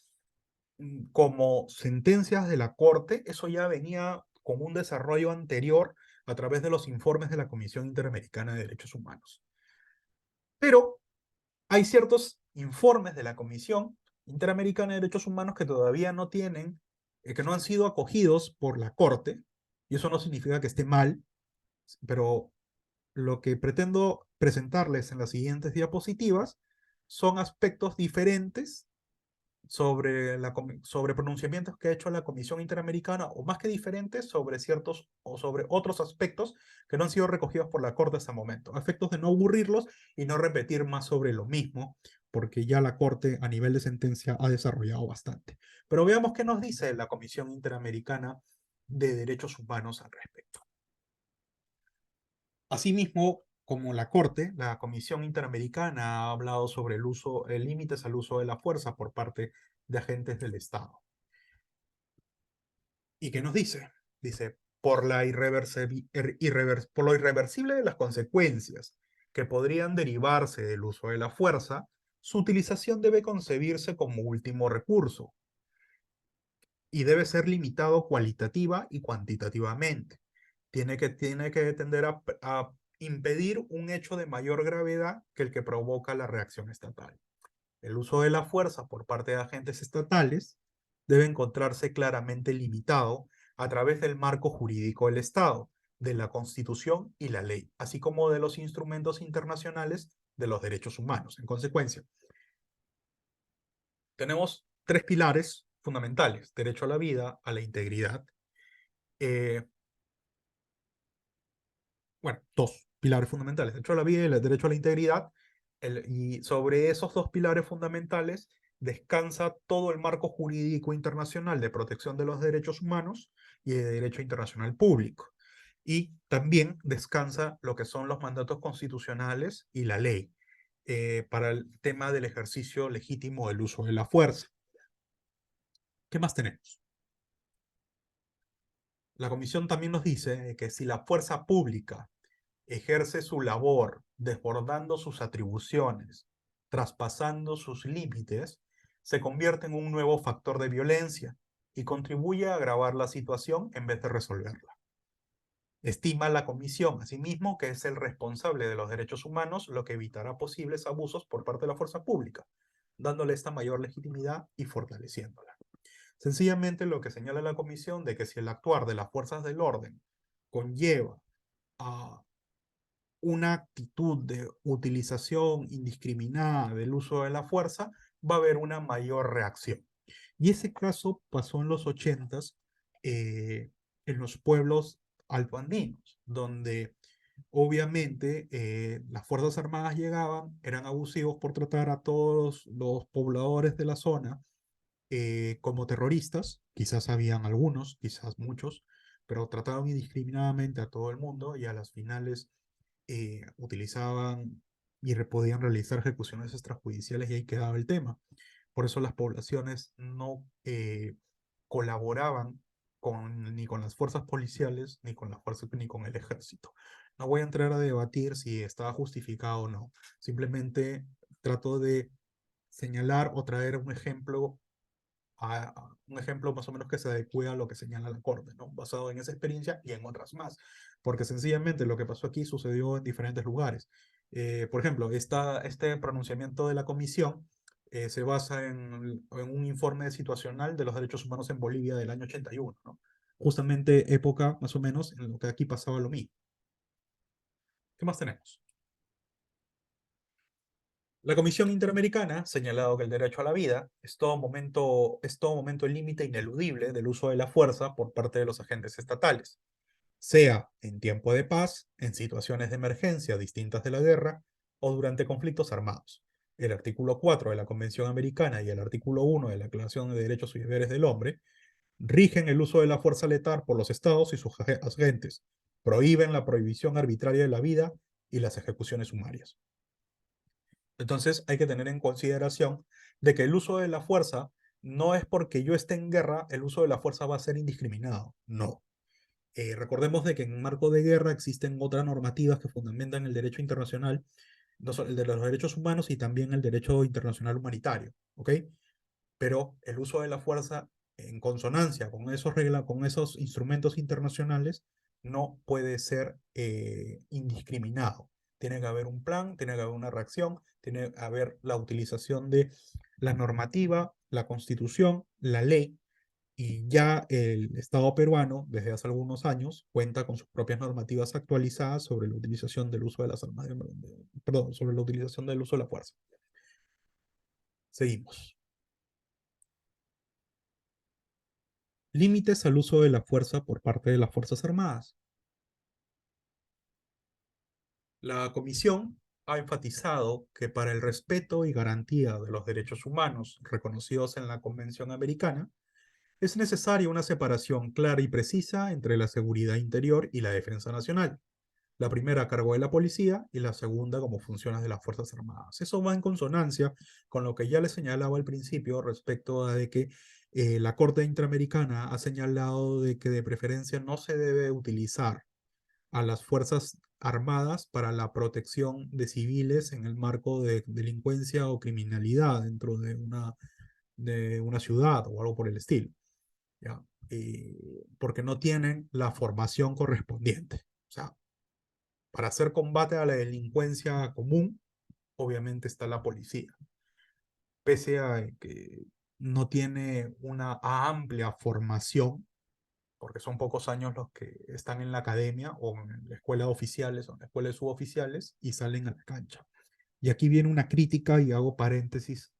como sentencias de la Corte, eso ya venía con un desarrollo anterior a través de los informes de la Comisión Interamericana de Derechos Humanos. Pero hay ciertos informes de la Comisión Interamericana de Derechos Humanos que todavía no tienen, que no han sido acogidos por la Corte, y eso no significa que esté mal, pero lo que pretendo presentarles en las siguientes diapositivas son aspectos diferentes sobre pronunciamientos que ha hecho la Comisión Interamericana, o más que diferentes, sobre ciertos o sobre otros aspectos que no han sido recogidos por la Corte hasta el momento. Aspectos de no aburrirlos y no repetir más sobre lo mismo, porque ya la Corte a nivel de sentencia ha desarrollado bastante. Pero veamos qué nos dice la Comisión Interamericana de Derechos Humanos al respecto. Asimismo, como la Corte, la Comisión Interamericana ha hablado sobre el uso, límites al uso de la fuerza por parte de agentes del Estado. ¿Y qué nos dice? Dice, por lo irreversible de las consecuencias que podrían derivarse del uso de la fuerza, su utilización debe concebirse como último recurso y debe ser limitado cualitativa y cuantitativamente. Tiene que tender a impedir un hecho de mayor gravedad que el que provoca la reacción estatal. El uso de la fuerza por parte de agentes estatales debe encontrarse claramente limitado a través del marco jurídico del Estado, de la Constitución y la ley, así como de los instrumentos internacionales de los derechos humanos. En consecuencia, tenemos tres pilares fundamentales: derecho a la vida, a la integridad, eh, bueno, dos pilares fundamentales: derecho a la vida y el derecho a la integridad. Y sobre esos dos pilares fundamentales descansa todo el marco jurídico internacional de protección de los derechos humanos y de derecho internacional público. Y también descansa lo que son los mandatos constitucionales y la ley para el tema del ejercicio legítimo del uso de la fuerza. ¿Qué más tenemos? La Comisión también nos dice que si la fuerza pública ejerce su labor desbordando sus atribuciones, traspasando sus límites, se convierte en un nuevo factor de violencia y contribuye a agravar la situación en vez de resolverla. Estima la Comisión, asimismo, que es el responsable de los derechos humanos, lo que evitará posibles abusos por parte de la fuerza pública, dándole esta mayor legitimidad y fortaleciéndola. Sencillamente lo que señala la Comisión de que si el actuar de las fuerzas del orden conlleva a una actitud de utilización indiscriminada del uso de la fuerza, va a haber una mayor reacción. Y ese caso pasó en los 80s en los pueblos altoandinos, donde obviamente las Fuerzas Armadas llegaban, eran abusivos por tratar a todos los pobladores de la zona como terroristas. Quizás habían algunos, quizás muchos, pero trataban indiscriminadamente a todo el mundo y a las finales utilizaban y podían realizar ejecuciones extrajudiciales, y ahí quedaba el tema. Por eso las poblaciones no colaboraban ni con las fuerzas policiales, ni con las fuerzas, ni con el ejército. No voy a entrar a debatir si estaba justificado o no. Simplemente trato de señalar o traer un ejemplo más o menos que se adecue a lo que señala la Corte, ¿no? Basado en esa experiencia y en otras más, porque sencillamente lo que pasó aquí sucedió en diferentes lugares. Por ejemplo, este pronunciamiento de la comisión se basa en un informe situacional de los derechos humanos en Bolivia del año 81, ¿no? Justamente época, más o menos, en lo que aquí pasaba lo mismo. ¿Qué más tenemos? La Comisión Interamericana ha señalado que el derecho a la vida es todo momento el límite ineludible del uso de la fuerza por parte de los agentes estatales, sea en tiempo de paz, en situaciones de emergencia distintas de la guerra o durante conflictos armados. El artículo 4 de la Convención Americana y el artículo 1 de la Declaración de Derechos y Deberes del Hombre rigen el uso de la fuerza letal por los estados y sus agentes, prohíben la prohibición arbitraria de la vida y las ejecuciones sumarias. Entonces hay que tener en consideración de que el uso de la fuerza no es porque yo esté en guerra, el uso de la fuerza va a ser indiscriminado. No. Recordemos de que en marco de guerra existen otras normativas que fundamentan el derecho internacional, no solo el de los derechos humanos y también el derecho internacional humanitario, ¿ok? Pero el uso de la fuerza en consonancia con con esos instrumentos internacionales no puede ser indiscriminado. Tiene que haber un plan, tiene que haber una reacción, tiene que haber la utilización de la normativa, la constitución, la ley, y ya el Estado peruano, desde hace algunos años, cuenta con sus propias normativas actualizadas sobre la utilización del uso de las armas, perdón, sobre la utilización del uso de la fuerza. Seguimos. Límites al uso de la fuerza por parte de las Fuerzas Armadas. La Comisión ha enfatizado que para el respeto y garantía de los derechos humanos reconocidos en la Convención Americana, es necesaria una separación clara y precisa entre la seguridad interior y la defensa nacional. La primera a cargo de la policía y la segunda como funciones de las Fuerzas Armadas. Eso va en consonancia con lo que ya les señalaba al principio respecto a de que la Corte Interamericana ha señalado de que de preferencia no se debe utilizar a las Fuerzas Armadas para la protección de civiles en el marco de delincuencia o criminalidad dentro de una ciudad o algo por el estilo, ¿ya? Porque no tienen la formación correspondiente. O sea, para hacer combate a la delincuencia común, obviamente está la policía, pese a que no tiene una amplia formación, porque son pocos años los que están en la academia o en la escuela de oficiales o en la escuela de suboficiales y salen a la cancha. Y aquí viene una crítica y hago paréntesis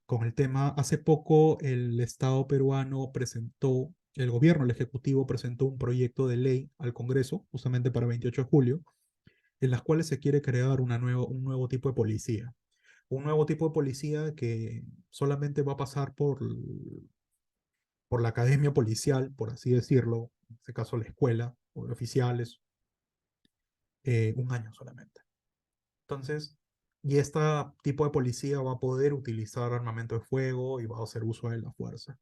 con el tema. Hace poco el Estado peruano presentó, el gobierno, el Ejecutivo presentó un proyecto de ley al Congreso, justamente para 28 de julio, en las cuales se quiere crear un nuevo tipo de policía. Un nuevo tipo de policía que solamente va a pasar por la academia policial, por así decirlo, en este caso la escuela o de oficiales, un año solamente. Entonces, y este tipo de policía va a poder utilizar armamento de fuego y va a hacer uso de la fuerza.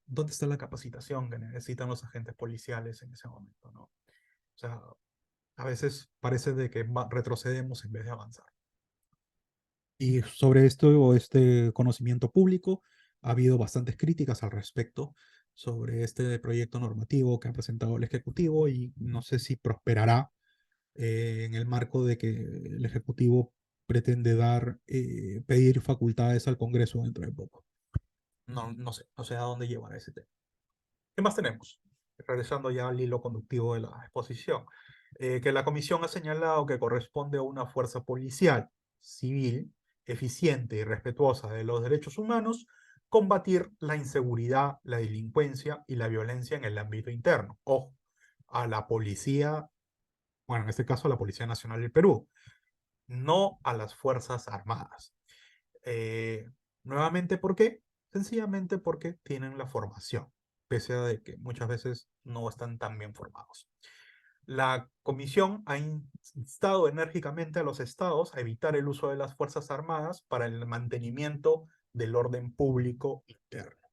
¿Dónde está la capacitación que necesitan los agentes policiales en ese momento, no? O sea, a veces parece de que retrocedemos en vez de avanzar. Y sobre esto o este conocimiento público, ha habido bastantes críticas al respecto sobre este proyecto normativo que ha presentado el Ejecutivo y no sé si prosperará en el marco de que el Ejecutivo pretende pedir facultades al Congreso dentro de poco. No sé a dónde llevará ese tema. ¿Qué más tenemos? Regresando ya al hilo conductivo de la exposición. Que la Comisión ha señalado que corresponde a una fuerza policial civil, eficiente y respetuosa de los derechos humanos, combatir la inseguridad, la delincuencia y la violencia en el ámbito interno. Ojo, a la policía, bueno, en este caso a la Policía Nacional del Perú, no a las Fuerzas Armadas. Eh, Nuevamente, ¿por qué? Sencillamente porque tienen la formación, pese a de que muchas veces no están tan bien formados. La Comisión ha instado enérgicamente a los estados a evitar el uso de las Fuerzas Armadas para el mantenimiento del orden público interno.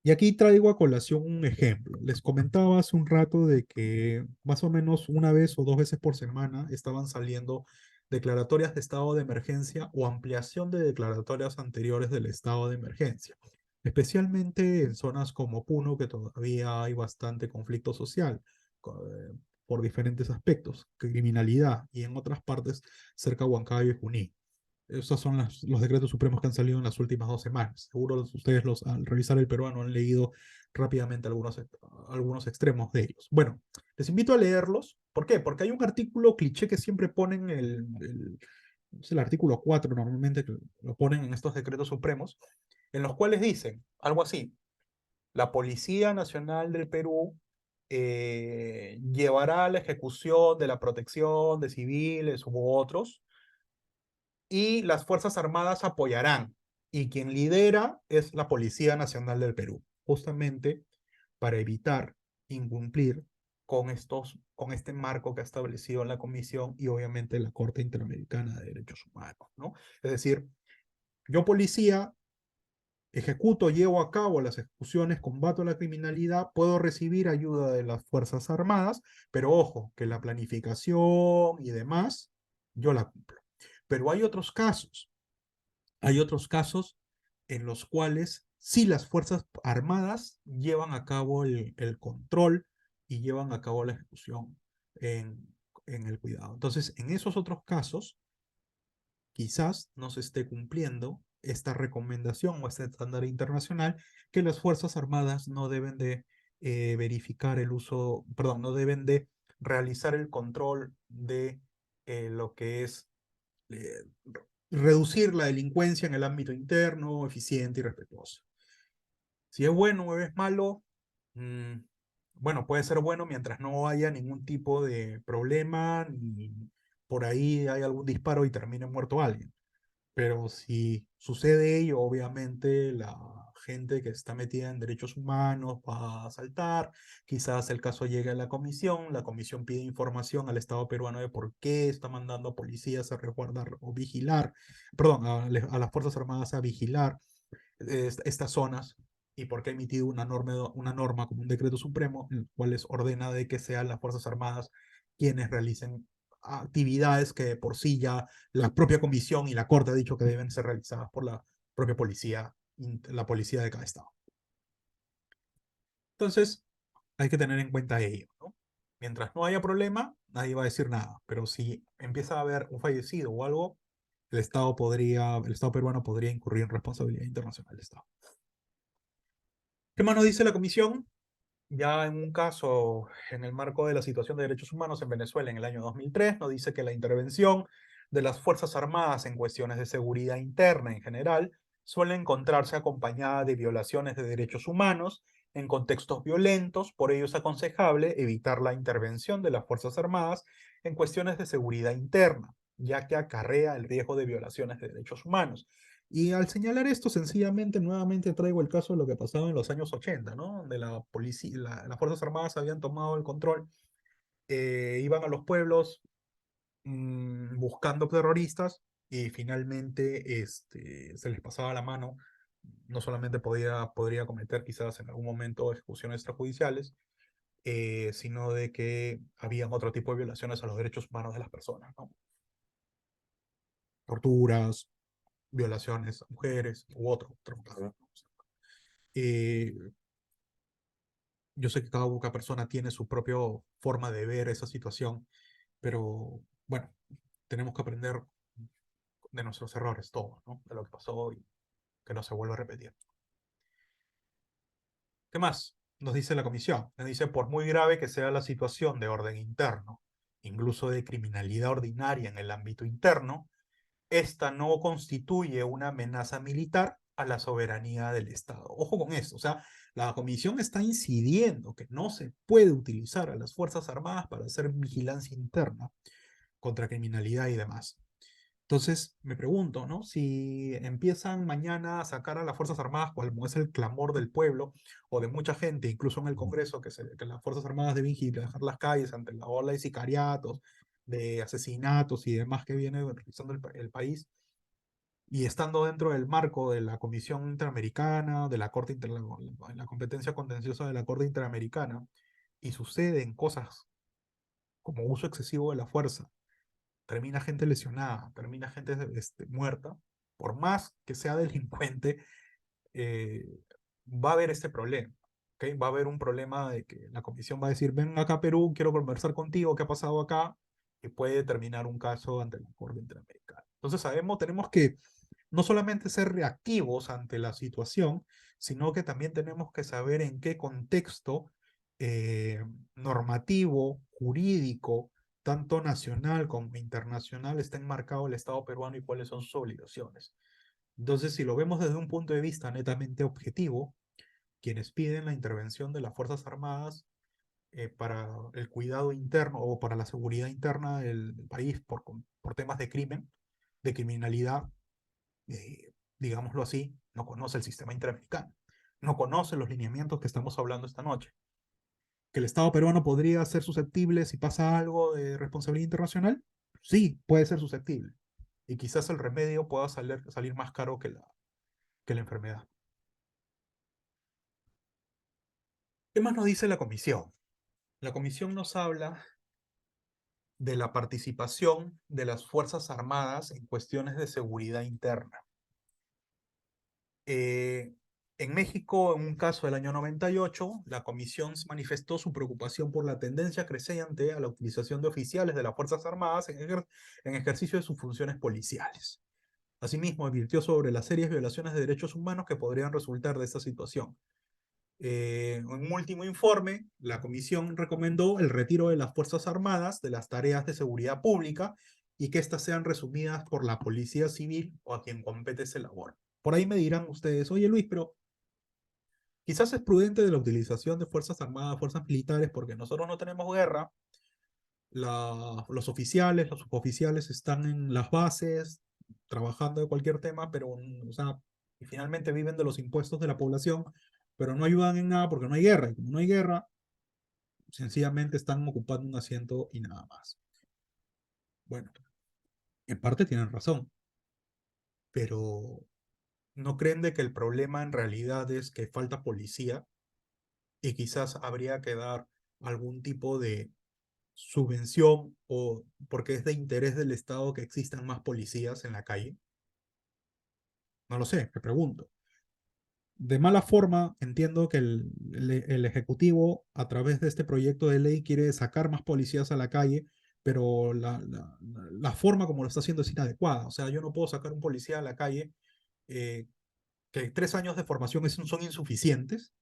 Y aquí traigo a colación un ejemplo. Les comentaba hace un rato de que más o menos una vez o dos veces por semana estaban saliendo declaratorias de estado de emergencia o ampliación de declaratorias anteriores del estado de emergencia, especialmente en zonas como Puno, que todavía hay bastante conflicto social, por diferentes aspectos, criminalidad y en otras partes cerca de Huancayo y Junín. Esos son los decretos supremos que han salido en las últimas 2 semanas. Seguro ustedes al revisar el peruano han leído rápidamente algunos extremos de ellos. Bueno, les invito a leerlos. ¿Por qué? Porque hay un artículo cliché que siempre ponen es el artículo 4 normalmente, que lo ponen en estos decretos supremos, en los cuales dicen algo así: la Policía Nacional del Perú llevará a la ejecución de la protección de civiles u otros, y las Fuerzas Armadas apoyarán, y quien lidera es la Policía Nacional del Perú, justamente para evitar incumplir con este marco que ha establecido la Comisión y obviamente la Corte Interamericana de Derechos Humanos, ¿no? Es decir, yo policía ejecuto, llevo a cabo las ejecuciones, combato la criminalidad, puedo recibir ayuda de las Fuerzas Armadas, pero ojo, que la planificación y demás, yo la cumplo. Pero hay otros casos en los cuales sí las Fuerzas Armadas llevan a cabo el control y llevan a cabo la ejecución en, en el cuidado. Entonces, en esos otros casos, quizás no se esté cumpliendo esta recomendación o este estándar internacional que las Fuerzas Armadas no deben de verificar el uso, perdón, no deben de realizar el control de lo que es eh, reducir la delincuencia en el ámbito interno, eficiente y respetuoso. Si es bueno o es malo, mmm, bueno, puede ser bueno mientras no haya ningún tipo de problema, ni por ahí hay algún disparo y termine muerto alguien. Pero si sucede ello, obviamente la gente que está metida en derechos humanos va a saltar, quizás el caso llegue a la comisión pide información al Estado peruano de por qué está mandando a policías a resguardar o vigilar, perdón, a las Fuerzas Armadas a vigilar estas zonas y por qué ha emitido una norma como un decreto supremo en el cual les ordena de que sean las Fuerzas Armadas quienes realicen actividades que por sí ya la propia comisión y la corte ha dicho que deben ser realizadas por la propia policía, la policía de cada estado. Entonces, hay que tener en cuenta ello, ¿no? Mientras no haya problema, nadie va a decir nada, pero si empieza a haber un fallecido o algo, el Estado peruano podría incurrir en responsabilidad internacional del Estado. ¿Qué más nos dice la comisión? Ya en un caso, en el marco de la situación de derechos humanos en Venezuela en el año 2003, nos dice que la intervención de las Fuerzas Armadas en cuestiones de seguridad interna en general suele encontrarse acompañada de violaciones de derechos humanos en contextos violentos. Por ello es aconsejable evitar la intervención de las Fuerzas Armadas en cuestiones de seguridad interna, ya que acarrea el riesgo de violaciones de derechos humanos. Y al señalar esto, sencillamente, nuevamente traigo el caso de lo que pasaba en los años 80, ¿no? Donde la policía, las Fuerzas Armadas habían tomado el control, iban a los pueblos buscando terroristas y finalmente se les pasaba la mano. No solamente podría cometer quizás en algún momento ejecuciones extrajudiciales, sino de que habían otro tipo de violaciones a los derechos humanos de las personas, ¿no? Torturas, violaciones a mujeres u otro caso. Eh, yo sé que cada persona tiene su propia forma de ver esa situación, pero bueno, tenemos que aprender de nuestros errores, todos, ¿no? De lo que pasó y que no se vuelva a repetir. ¿Qué más nos dice la comisión? Nos dice, por muy grave que sea la situación de orden interno, incluso de criminalidad ordinaria en el ámbito interno, esta no constituye una amenaza militar a la soberanía del Estado. Ojo con esto, o sea, la comisión está incidiendo que no se puede utilizar a las Fuerzas Armadas para hacer vigilancia interna contra criminalidad y demás. Entonces, me pregunto, ¿no? Si empiezan mañana a sacar a las Fuerzas Armadas, como es el clamor del pueblo o de mucha gente, incluso en el Congreso, que las Fuerzas Armadas deben dejar las calles ante la ola de sicariatos, de asesinatos y demás que viene realizando el país, y estando dentro del marco de la Comisión Interamericana, de la Corte la competencia contenciosa de la Corte Interamericana, y suceden cosas como uso excesivo de la fuerza, termina gente lesionada, termina gente muerta, por más que sea delincuente, va a haber este problema. ¿ok? Va a haber un problema de que la comisión va a decir, ven acá a Perú, quiero conversar contigo, ¿qué ha pasado acá? Y puede determinar un caso ante la Corte Interamericana. Entonces sabemos, tenemos que no solamente ser reactivos ante la situación, sino que también tenemos que saber en qué contexto normativo, jurídico, tanto nacional como internacional, está enmarcado el Estado peruano y cuáles son sus obligaciones. Entonces, si lo vemos desde un punto de vista netamente objetivo, quienes piden la intervención de las Fuerzas Armadas para el cuidado interno o para la seguridad interna del país por temas de crimen, de criminalidad, digámoslo así, no conoce el sistema interamericano, no conoce los lineamientos que estamos hablando esta noche. ¿Que el Estado peruano podría ser susceptible si pasa algo de responsabilidad internacional? Sí, puede ser susceptible. Y quizás el remedio pueda salir más caro que la enfermedad. ¿Qué más nos dice la comisión? La comisión nos habla de la participación de las Fuerzas Armadas en cuestiones de seguridad interna. Eh, en México, en un caso del año 98, la comisión manifestó su preocupación por la tendencia creciente a la utilización de oficiales de las Fuerzas Armadas en ejercicio de sus funciones policiales. Asimismo, advirtió sobre las serias violaciones de derechos humanos que podrían resultar de esta situación. En un último informe, la comisión recomendó el retiro de las Fuerzas Armadas de las tareas de seguridad pública y que éstas sean resumidas por la Policía Civil o a quien compete esa labor. Por ahí me dirán ustedes, oye Luis, pero quizás es prudente de la utilización de Fuerzas Armadas, fuerzas militares, porque nosotros no tenemos guerra, los oficiales, los suboficiales están en las bases trabajando de cualquier tema, pero, o sea, y finalmente viven de los impuestos de la población, pero no ayudan en nada porque no hay guerra. Y como no hay guerra, sencillamente están ocupando un asiento y nada más. Bueno, en parte tienen razón, pero ¿no creen de que el problema en realidad es que falta policía y quizás habría que dar algún tipo de subvención o porque es de interés del Estado que existan más policías en la calle? No lo sé, me pregunto. De mala forma, entiendo que el Ejecutivo, a través de este proyecto de ley, quiere sacar más policías a la calle, pero la forma como lo está haciendo es inadecuada. O sea, yo no puedo sacar un policía a la calle eh, que 3 años de formación son insuficientes,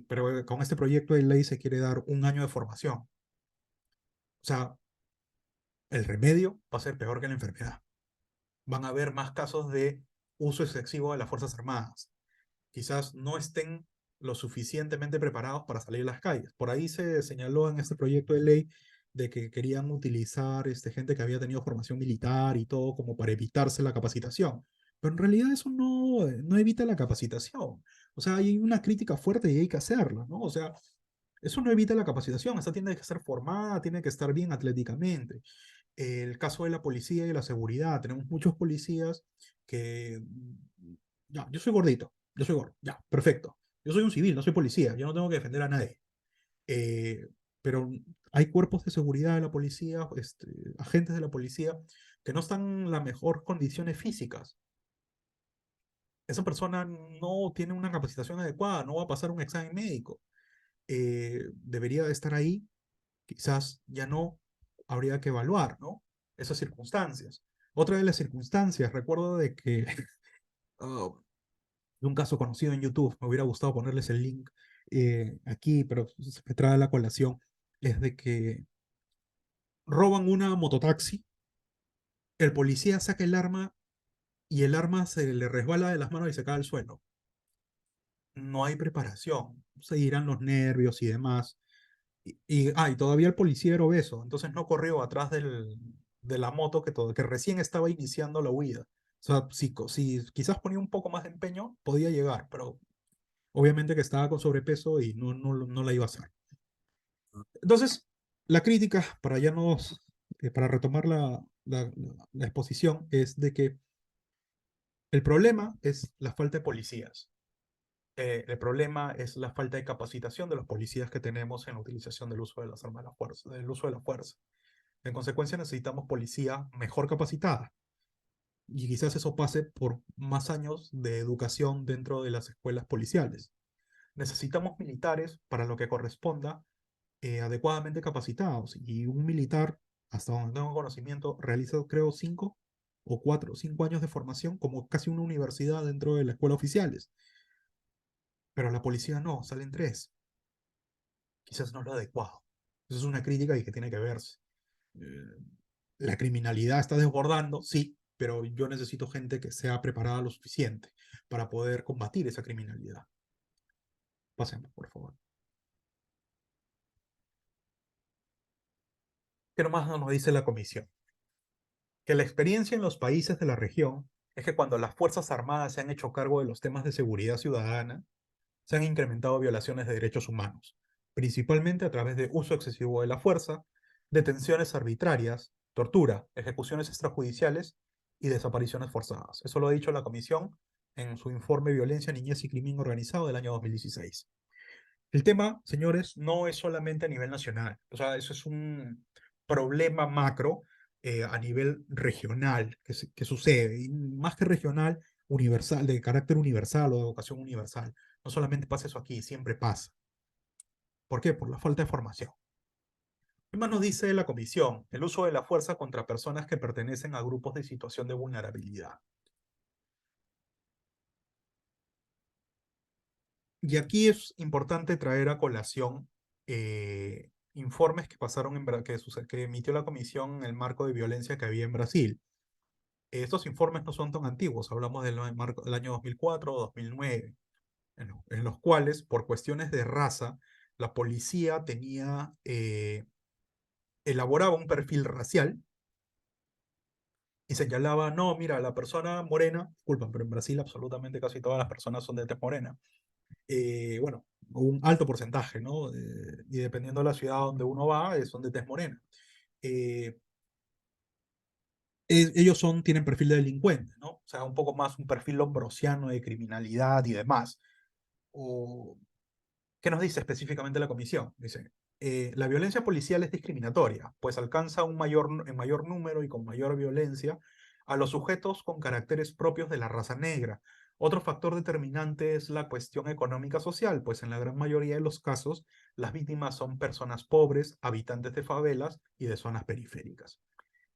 pero con este proyecto de ley se quiere dar un año de formación. O sea, el remedio va a ser peor que la enfermedad. Van a haber más casos de uso excesivo de las Fuerzas Armadas. Quizás no estén lo suficientemente preparados para salir a las calles. Por ahí se señaló en este proyecto de ley de que querían utilizar gente que había tenido formación militar y todo como para evitarse la capacitación. Pero en realidad eso no evita la capacitación. O sea, hay una crítica fuerte y hay que hacerla, ¿no? O sea, eso no evita la capacitación. Esta tiene que ser formada, tiene que estar bien atléticamente. El caso de la policía y la seguridad. Tenemos muchos policías que... Ya, yo soy gordito, yo soy gordo, ya, perfecto. Yo soy un civil, no soy policía, yo no tengo que defender a nadie. Eh, pero hay cuerpos de seguridad de la policía, agentes de la policía, que no están en las mejores condiciones físicas. Esa persona no tiene una capacitación adecuada, no va a pasar un examen médico. Debería de estar ahí, quizás ya no, habría que evaluar, ¿no? Esas circunstancias. Otra de las circunstancias, recuerdo de que uh, de un caso conocido en YouTube, me hubiera gustado ponerles el link aquí, pero se me trae a la colación, es de que roban una mototaxi, el policía saca el arma y el arma se le resbala de las manos y se cae al suelo. No hay preparación, se irán los nervios y demás. Y todavía el policía era obeso, entonces no corrió atrás de la moto que recién estaba iniciando la huida. O sea, si quizás ponía un poco más de empeño, podía llegar, pero obviamente que estaba con sobrepeso y no la iba a hacer. Entonces, la crítica, para retomar la exposición, es de que el problema es la falta de policías. El problema es la falta de capacitación de los policías que tenemos en la utilización del uso de las armas de la fuerza, del uso de la fuerza. En consecuencia, necesitamos policía mejor capacitada. Y quizás eso pase por más años de educación dentro de las escuelas policiales. Necesitamos militares para lo que corresponda, adecuadamente capacitados. Y un militar, hasta donde tengo conocimiento, realiza, creo, 5 o 4, 5 años de formación, como casi una universidad dentro de la escuela oficiales. Pero la policía no, salen 3. Quizás no es lo adecuado. Eso es una crítica y que tiene que verse. Eh, la criminalidad está desbordando, sí, pero yo necesito gente que sea preparada lo suficiente para poder combatir esa criminalidad. Pasemos, por favor. ¿Qué nomás nos dice la comisión? Que la experiencia en los países de la región es que cuando las Fuerzas Armadas se han hecho cargo de los temas de seguridad ciudadana, se han incrementado violaciones de derechos humanos, principalmente a través de uso excesivo de la fuerza, detenciones arbitrarias, tortura, ejecuciones extrajudiciales y desapariciones forzadas. Eso lo ha dicho la Comisión en su informe Violencia, Niñez y Crimen Organizado del año 2016. El tema, señores, no es solamente a nivel nacional, o sea, eso es un problema macro a nivel regional que sucede, y más que regional, universal, de carácter universal o de vocación universal. No solamente pasa eso aquí, siempre pasa. ¿Por qué? Por la falta de formación. ¿Qué más nos dice la Comisión? El uso de la fuerza contra personas que pertenecen a grupos de situación de vulnerabilidad. Y aquí es importante traer a colación informes que pasaron que emitió la Comisión en el marco de violencia que había en Brasil. Estos informes no son tan antiguos, hablamos del año 2004 o 2009, en los cuales, por cuestiones de raza, la policía elaboraba un perfil racial y señalaba, no, mira, la persona morena, disculpan, pero en Brasil absolutamente casi todas las personas son de tez morena, bueno, un alto porcentaje, ¿no? Y dependiendo de la ciudad donde uno va, son de tez morena. Eh, tienen perfil de delincuente, ¿no? O sea, un poco más un perfil lombrosiano de criminalidad y demás. O, ¿qué nos dice específicamente la comisión? Dice, la violencia policial es discriminatoria, pues alcanza en mayor número y con mayor violencia a los sujetos con caracteres propios de la raza negra. Otro factor determinante es la cuestión económica social, pues en la gran mayoría de los casos las víctimas son personas pobres, habitantes de favelas y de zonas periféricas.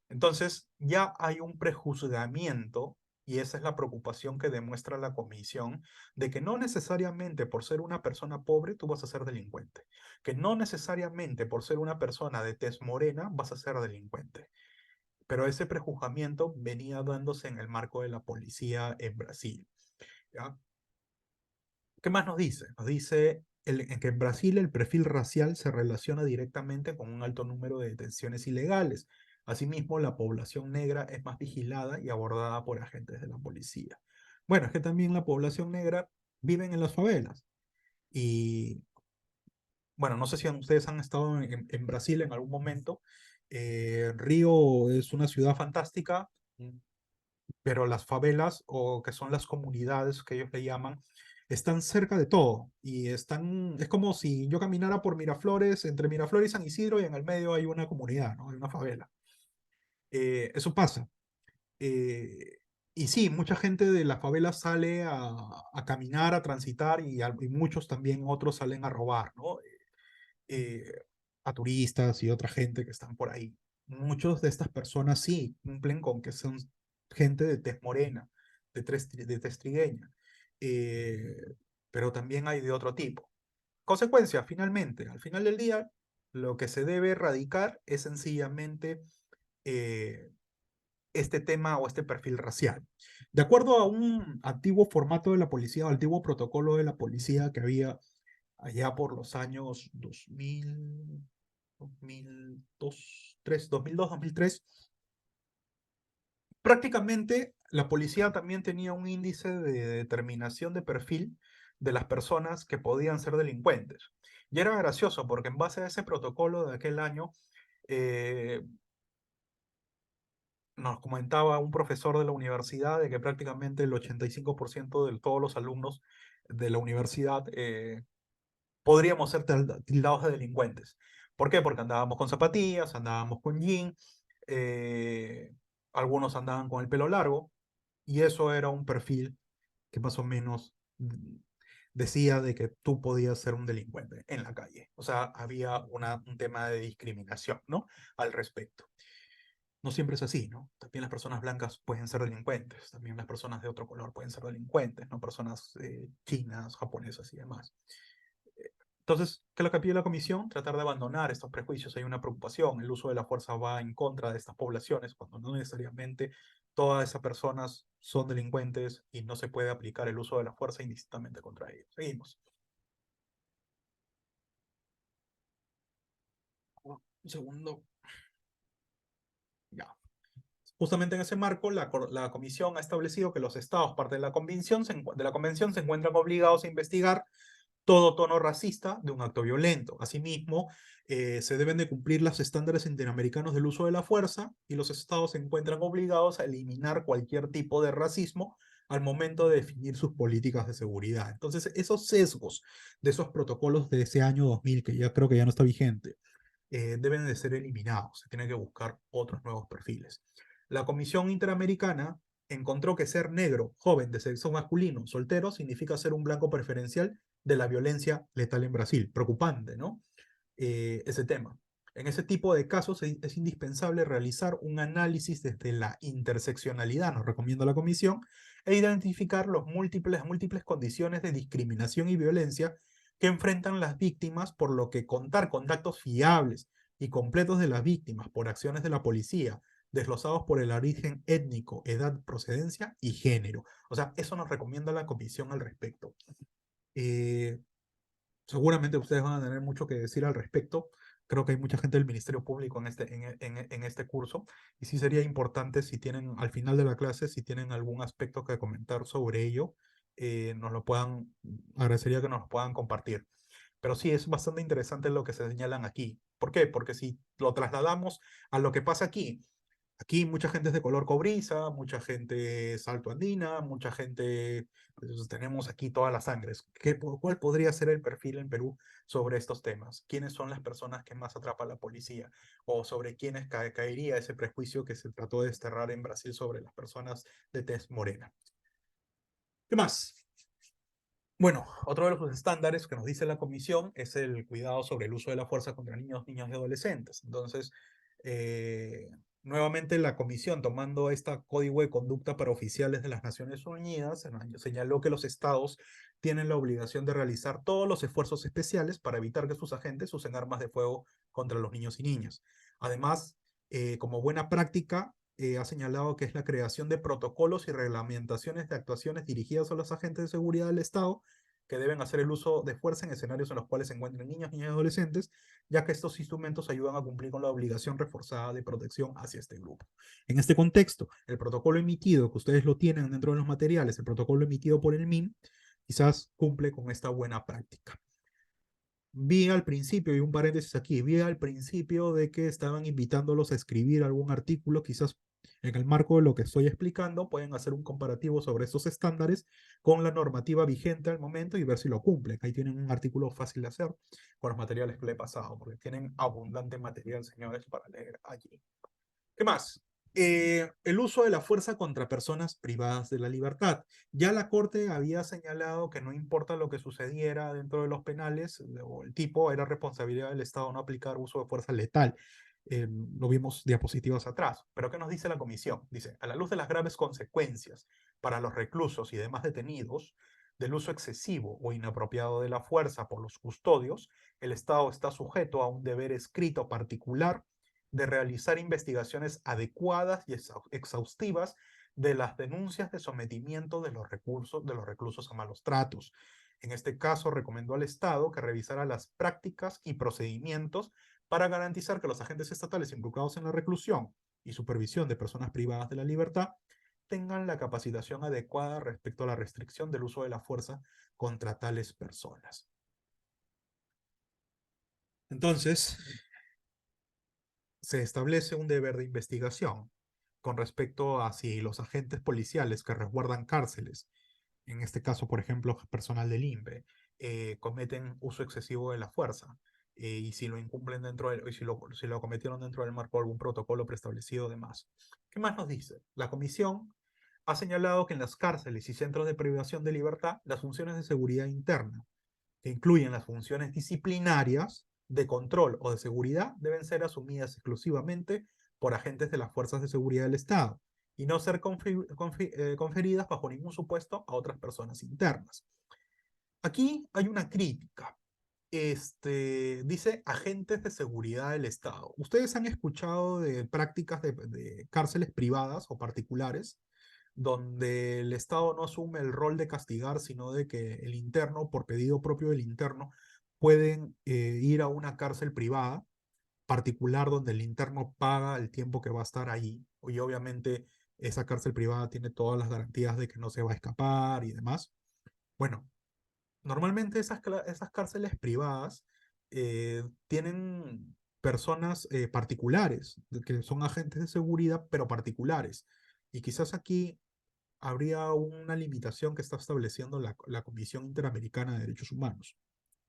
Entonces, ya hay un prejuzgamiento, y esa es la preocupación que demuestra la comisión, de que no necesariamente por ser una persona pobre tú vas a ser delincuente, que no necesariamente por ser una persona de tez morena vas a ser delincuente. Pero ese prejuzgamiento venía dándose en el marco de la policía en Brasil. ¿Ya? ¿Qué más nos dice? Nos dice en que en Brasil el perfil racial se relaciona directamente con un alto número de detenciones ilegales. Asimismo, la población negra es más vigilada y abordada por agentes de la policía. Bueno, es que también la población negra vive en las favelas. Y bueno, no sé si ustedes han estado en Brasil en algún momento. Río es una ciudad fantástica, pero las favelas, o que son las comunidades que ellos le llaman, están cerca de todo y es como si yo caminara por Miraflores, entre Miraflores y San Isidro, y en el medio hay una comunidad, ¿no? Hay una favela. Eso pasa. Eh, y sí, mucha gente de la favela sale a caminar, a transitar, y muchos también, otros salen a robar, ¿no? eh, a turistas y otra gente que están por ahí. Muchos de estas personas sí cumplen con que son gente de tez morena, de tez trigueña, eh, pero también hay de otro tipo. Consecuencia, finalmente, al final del día, lo que se debe erradicar es sencillamente eh, este tema o este perfil racial. De acuerdo a un antiguo formato de la policía, o antiguo protocolo de la policía que había allá por los años 2000, 2002, 2002, 2003, prácticamente la policía también tenía un índice de determinación de perfil de las personas que podían ser delincuentes. Y era gracioso porque en base a ese protocolo de aquel año, eh, nos comentaba un profesor de la universidad de que prácticamente el 85% de todos los alumnos de la universidad podríamos ser tildados de delincuentes. ¿Por qué? Porque andábamos con zapatillas, andábamos con jean, eh, algunos andaban con el pelo largo, y eso era un perfil que más o menos decía de que tú podías ser un delincuente en la calle. O sea, había un tema de discriminación, ¿no? Al respecto. No siempre es así, ¿no? También las personas blancas pueden ser delincuentes, también las personas de otro color pueden ser delincuentes, ¿no? Personas chinas, japonesas y demás. Entonces, ¿qué es lo que pide la comisión? Tratar de abandonar estos prejuicios. Hay una preocupación, el uso de la fuerza va en contra de estas poblaciones, cuando no necesariamente todas esas personas son delincuentes y no se puede aplicar el uso de la fuerza indistintamente contra ellos. Seguimos. Un segundo. Ya. Justamente en ese marco, la comisión ha establecido que los estados, parte de la convención, se encuentran obligados a investigar todo tono racista de un acto violento. Asimismo, se deben de cumplir los estándares interamericanos del uso de la fuerza y los estados se encuentran obligados a eliminar cualquier tipo de racismo al momento de definir sus políticas de seguridad. Entonces, esos sesgos de esos protocolos de ese año 2000, que ya creo que ya no está vigente, deben de ser eliminados. Se tienen que buscar otros nuevos perfiles. La Comisión Interamericana encontró que ser negro, joven, de sexo masculino, soltero, significa ser un blanco preferencial de la violencia letal en Brasil. Preocupante, ¿no? Ese tema. En ese tipo de casos es indispensable realizar un análisis desde la interseccionalidad, nos recomienda la comisión, e identificar las múltiples condiciones de discriminación y violencia que enfrentan las víctimas, por lo que contar con datos fiables y completos de las víctimas por acciones de la policía, desglosados por el origen étnico, edad, procedencia y género. O sea, eso nos recomienda la comisión al respecto. Eh, Seguramente ustedes van a tener mucho que decir al respecto. Creo que hay mucha gente del Ministerio Público en este curso y sí sería importante si tienen al final de la clase, si tienen algún aspecto que comentar sobre ello, nos lo puedan, agradecería que nos lo puedan compartir. Pero sí es bastante interesante lo que se señalan aquí. ¿Por qué? Porque si lo trasladamos a lo que pasa aquí, aquí mucha gente es de color cobriza, mucha gente es altoandina, mucha gente, pues, tenemos aquí todas las sangres. ¿Cuál podría ser el perfil en Perú sobre estos temas? ¿Quiénes son las personas que más atrapa la policía? ¿O sobre quiénes caería ese prejuicio que se trató de desterrar en Brasil sobre las personas de tez morena? ¿Qué más? Bueno, otro de los estándares que nos dice la comisión es el cuidado sobre el uso de la fuerza contra niños, niñas y adolescentes. Entonces, eh, nuevamente la comisión, tomando este código de conducta para oficiales de las Naciones Unidas, señaló que los estados tienen la obligación de realizar todos los esfuerzos especiales para evitar que sus agentes usen armas de fuego contra los niños y niñas. Además, como buena práctica, ha señalado que es la creación de protocolos y reglamentaciones de actuaciones dirigidas a los agentes de seguridad del Estado que deben hacer el uso de fuerza en escenarios en los cuales se encuentren niños, niñas y adolescentes, ya que estos instrumentos ayudan a cumplir con la obligación reforzada de protección hacia este grupo. En este contexto, el protocolo emitido, que ustedes lo tienen dentro de los materiales, el protocolo emitido por el MIN, quizás cumple con esta buena práctica. Vi al principio, y un paréntesis aquí, vi al principio de que estaban invitándolos a escribir algún artículo, quizás en el marco de lo que estoy explicando, pueden hacer un comparativo sobre estos estándares con la normativa vigente al momento y ver si lo cumplen. Ahí tienen un artículo fácil de hacer con los materiales que le he pasado, porque tienen abundante material, señores, para leer allí. ¿Qué más? El uso de la fuerza contra personas privadas de la libertad. Ya la Corte había señalado que no importa lo que sucediera dentro de los penales, o el tipo, era responsabilidad del Estado no aplicar uso de fuerza letal. Lo vimos diapositivas atrás. Pero ¿qué nos dice la comisión? Dice, a la luz de las graves consecuencias para los reclusos y demás detenidos del uso excesivo o inapropiado de la fuerza por los custodios, el Estado está sujeto a un deber escrito particular de realizar investigaciones adecuadas y exhaustivas de las denuncias de sometimiento de los reclusos a malos tratos. En este caso, recomendó al Estado que revisara las prácticas y procedimientos para garantizar que los agentes estatales involucrados en la reclusión y supervisión de personas privadas de la libertad tengan la capacitación adecuada respecto a la restricción del uso de la fuerza contra tales personas. Entonces, se establece un deber de investigación con respecto a si los agentes policiales que resguardan cárceles, en este caso, por ejemplo, personal del INPE, cometen uso excesivo de la fuerza, y si lo incumplen dentro del, si lo cometieron dentro del marco de algún protocolo preestablecido, demás. ¿Qué más nos dice? La comisión ha señalado que en las cárceles y centros de privación de libertad, las funciones de seguridad interna, que incluyen las funciones disciplinarias, de control o de seguridad, deben ser asumidas exclusivamente por agentes de las fuerzas de seguridad del Estado y no ser conferidas bajo ningún supuesto a otras personas internas. Aquí hay una crítica. Dice agentes de seguridad del Estado. ¿Ustedes han escuchado de prácticas de cárceles privadas o particulares donde el Estado no asume el rol de castigar, sino de que el interno, por pedido propio del interno, pueden ir a una cárcel privada particular donde el interno paga el tiempo que va a estar ahí? Y obviamente esa cárcel privada tiene todas las garantías de que no se va a escapar y demás. Bueno, normalmente esas cárceles privadas tienen personas particulares, que son agentes de seguridad, pero particulares. Y quizás aquí habría una limitación que está estableciendo la Comisión Interamericana de Derechos Humanos.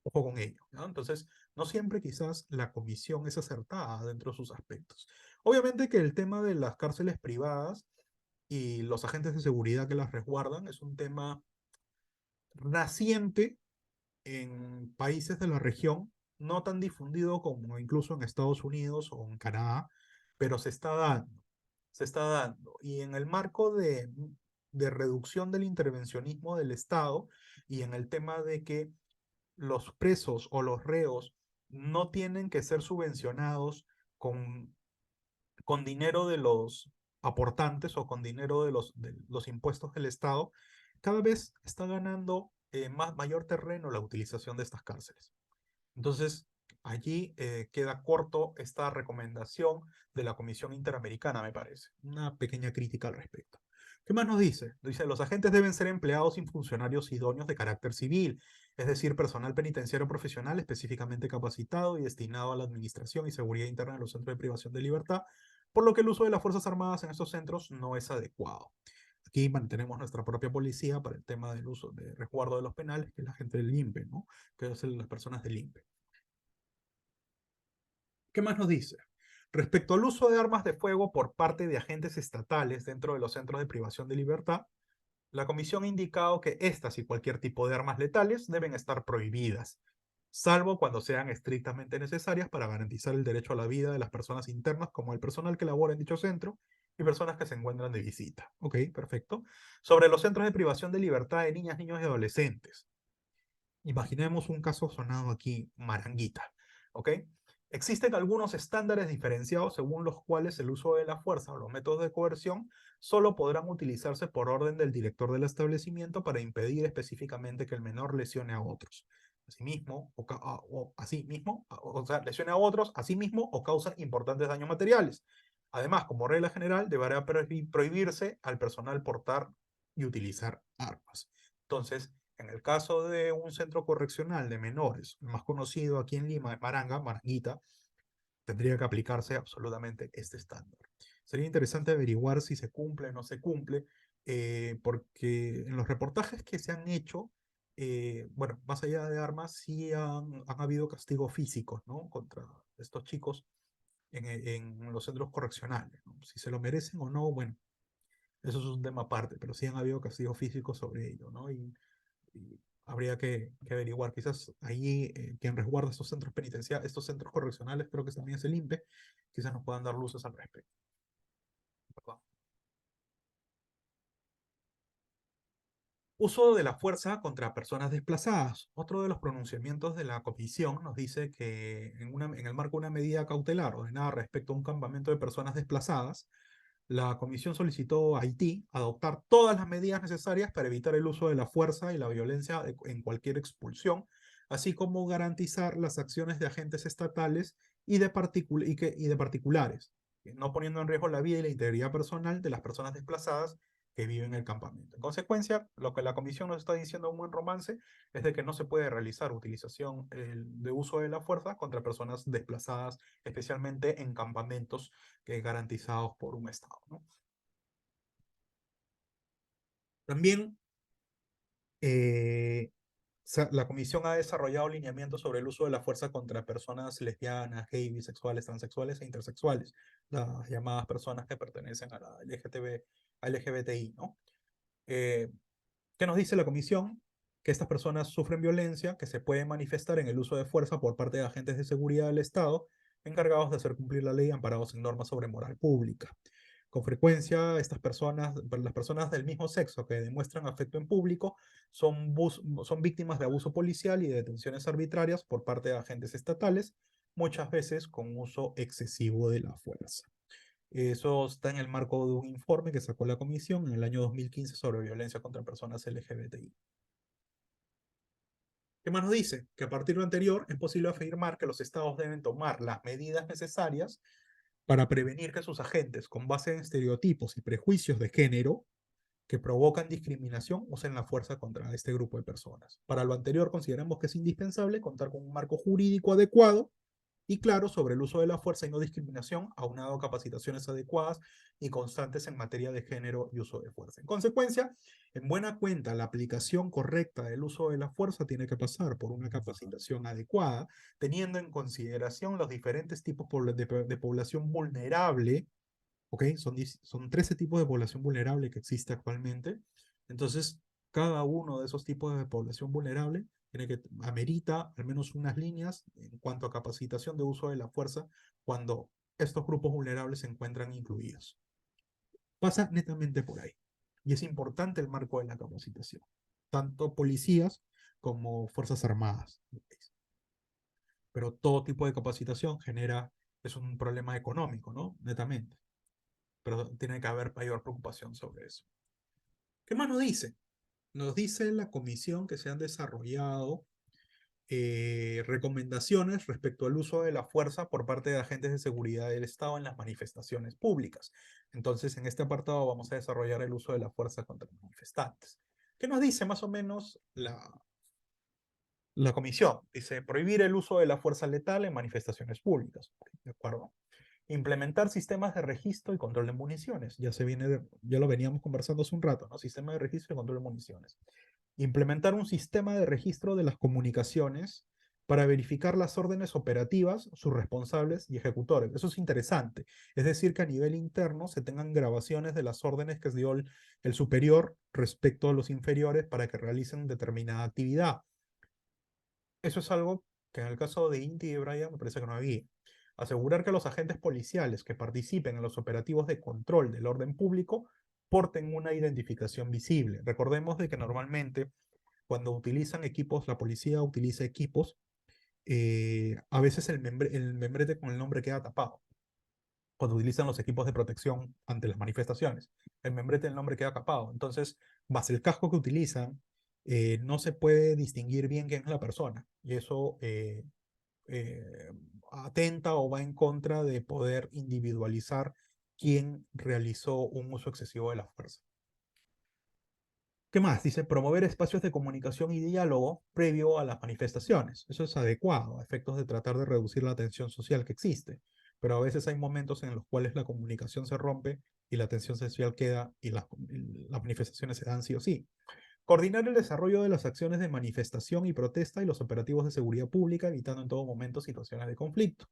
Ojo con ello, ¿no? Entonces, no siempre quizás la comisión es acertada dentro de sus aspectos. Obviamente que el tema de las cárceles privadas y los agentes de seguridad que las resguardan es un tema naciente en países de la región, no tan difundido como incluso en Estados Unidos o en Canadá, pero se está dando. Y en el marco de reducción del intervencionismo del Estado y en el tema de que los presos o los reos no tienen que ser subvencionados con, con dinero de los aportantes o con dinero de los impuestos del Estado, cada vez está ganando mayor terreno la utilización de estas cárceles. Entonces, allí queda corto esta recomendación de la Comisión Interamericana, me parece. Una pequeña crítica al respecto. ¿Qué más nos dice? Dice, los agentes deben ser empleados y funcionarios idóneos de carácter civil, es decir, personal penitenciario profesional específicamente capacitado y destinado a la administración y seguridad interna de los centros de privación de libertad, por lo que el uso de las Fuerzas Armadas en estos centros no es adecuado. Aquí mantenemos nuestra propia policía para el tema del uso de resguardo de los penales, que es la gente del INPE, ¿no? Que es las personas del INPE. ¿Qué más nos dice? Respecto al uso de armas de fuego por parte de agentes estatales dentro de los centros de privación de libertad, la Comisión ha indicado que estas y cualquier tipo de armas letales deben estar prohibidas, salvo cuando sean estrictamente necesarias para garantizar el derecho a la vida de las personas internas, como el personal que labora en dicho centro y personas que se encuentran de visita. Ok, perfecto. Sobre los centros de privación de libertad de niñas, niños y adolescentes. Imaginemos un caso sonado aquí, Maranguita, ¿ok? Existen algunos estándares diferenciados según los cuales el uso de la fuerza o los métodos de coerción solo podrán utilizarse por orden del director del establecimiento para impedir específicamente que el menor lesione a otros. Asimismo, o sea, lesione a otros, asimismo, o causa importantes daños materiales. Además, como regla general, deberá prohibirse al personal portar y utilizar armas. Entonces, en el caso de un centro correccional de menores, el más conocido aquí en Lima, Maranguita, tendría que aplicarse absolutamente este estándar. Sería interesante averiguar si se cumple o no se cumple, porque en los reportajes que se han hecho, bueno, más allá de armas, sí han habido castigos físicos, ¿no? Contra estos chicos en los centros correccionales, ¿no? Si se lo merecen o no, bueno, eso es un tema aparte, pero sí han habido castigos físicos sobre ello, ¿no? Y habría que averiguar. Quizás ahí quien resguarda estos centros penitenciarios, estos centros correccionales, creo que también es el INPE, quizás nos puedan dar luces al respecto. ¿Verdad? Uso de la fuerza contra personas desplazadas. Otro de los pronunciamientos de la comisión nos dice que en el marco de una medida cautelar ordenada respecto a un campamento de personas desplazadas, la comisión solicitó a Haití adoptar todas las medidas necesarias para evitar el uso de la fuerza y la violencia en cualquier expulsión, así como garantizar las acciones de agentes estatales y de particulares, no poniendo en riesgo la vida y la integridad personal de las personas desplazadas que viven en el campamento. En consecuencia, lo que la comisión nos está diciendo en un buen romance es de que no se puede realizar utilización de uso de la fuerza contra personas desplazadas, especialmente en campamentos garantizados por un Estado, ¿no? También La comisión ha desarrollado lineamientos sobre el uso de la fuerza contra personas lesbianas, gay, bisexuales, transexuales e intersexuales, las llamadas personas que pertenecen a la LGBTI, ¿no? Eh, ¿Qué nos dice la comisión? Que estas personas sufren violencia que se puede manifestar en el uso de fuerza por parte de agentes de seguridad del Estado encargados de hacer cumplir la ley amparados en normas sobre moral pública. Con frecuencia, estas personas, las personas del mismo sexo que demuestran afecto en público son víctimas de abuso policial y de detenciones arbitrarias por parte de agentes estatales, muchas veces con uso excesivo de la fuerza. Eso está en el marco de un informe que sacó la Comisión en el año 2015 sobre violencia contra personas LGBTI. ¿Qué más nos dice? Que a partir de lo anterior es posible afirmar que los estados deben tomar las medidas necesarias para prevenir que sus agentes, con base en estereotipos y prejuicios de género que provocan discriminación, usen la fuerza contra este grupo de personas. Para lo anterior, consideramos que es indispensable contar con un marco jurídico adecuado y claro sobre el uso de la fuerza y no discriminación, aunado a capacitaciones adecuadas y constantes en materia de género y uso de fuerza. En consecuencia, en buena cuenta, la aplicación correcta del uso de la fuerza tiene que pasar por una capacitación adecuada, teniendo en consideración los diferentes tipos de población vulnerable. ¿Ok? Son 13 tipos de población vulnerable que existe actualmente. Entonces, cada uno de esos tipos de población vulnerable amerita al menos unas líneas en cuanto a capacitación de uso de la fuerza cuando estos grupos vulnerables se encuentran incluidos. Pasa netamente por ahí. Y es importante el marco de la capacitación, tanto policías como fuerzas armadas. Pero todo tipo de capacitación es un problema económico, ¿no? Netamente. Pero tiene que haber mayor preocupación sobre eso. ¿Qué más nos dice? Nos dice la comisión que se han desarrollado recomendaciones respecto al uso de la fuerza por parte de agentes de seguridad del Estado en las manifestaciones públicas. Entonces, en este apartado vamos a desarrollar el uso de la fuerza contra los manifestantes. ¿Qué nos dice más o menos la comisión? Dice, prohibir el uso de la fuerza letal en manifestaciones públicas. ¿De acuerdo? Implementar sistemas de registro y control de municiones. Ya lo veníamos conversando hace un rato, ¿no? Sistema de registro y control de municiones. Implementar un sistema de registro de las comunicaciones para verificar las órdenes operativas, sus responsables y ejecutores. Eso es interesante. Es decir, que a nivel interno se tengan grabaciones de las órdenes que dio el superior respecto a los inferiores para que realicen determinada actividad. Eso es algo que en el caso de Inti y Brian me parece que no había. Asegurar que los agentes policiales que participen en los operativos de control del orden público porten una identificación visible. Recordemos de que normalmente cuando utilizan equipos, la policía utiliza equipos, a veces el membrete con el nombre queda tapado. Cuando utilizan los equipos de protección ante las manifestaciones, el membrete del nombre queda tapado. Entonces, más el casco que utilizan, no se puede distinguir bien quién es la persona. Y eso eh, atenta o va en contra de poder individualizar quién realizó un uso excesivo de la fuerza. ¿Qué más? Dice promover espacios de comunicación y diálogo previo a las manifestaciones. Eso es adecuado a efectos de tratar de reducir la tensión social que existe, pero a veces hay momentos en los cuales la comunicación se rompe y la tensión social queda y las manifestaciones se dan sí o sí. Coordinar el desarrollo de las acciones de manifestación y protesta y los operativos de seguridad pública, evitando en todo momento situaciones de conflicto.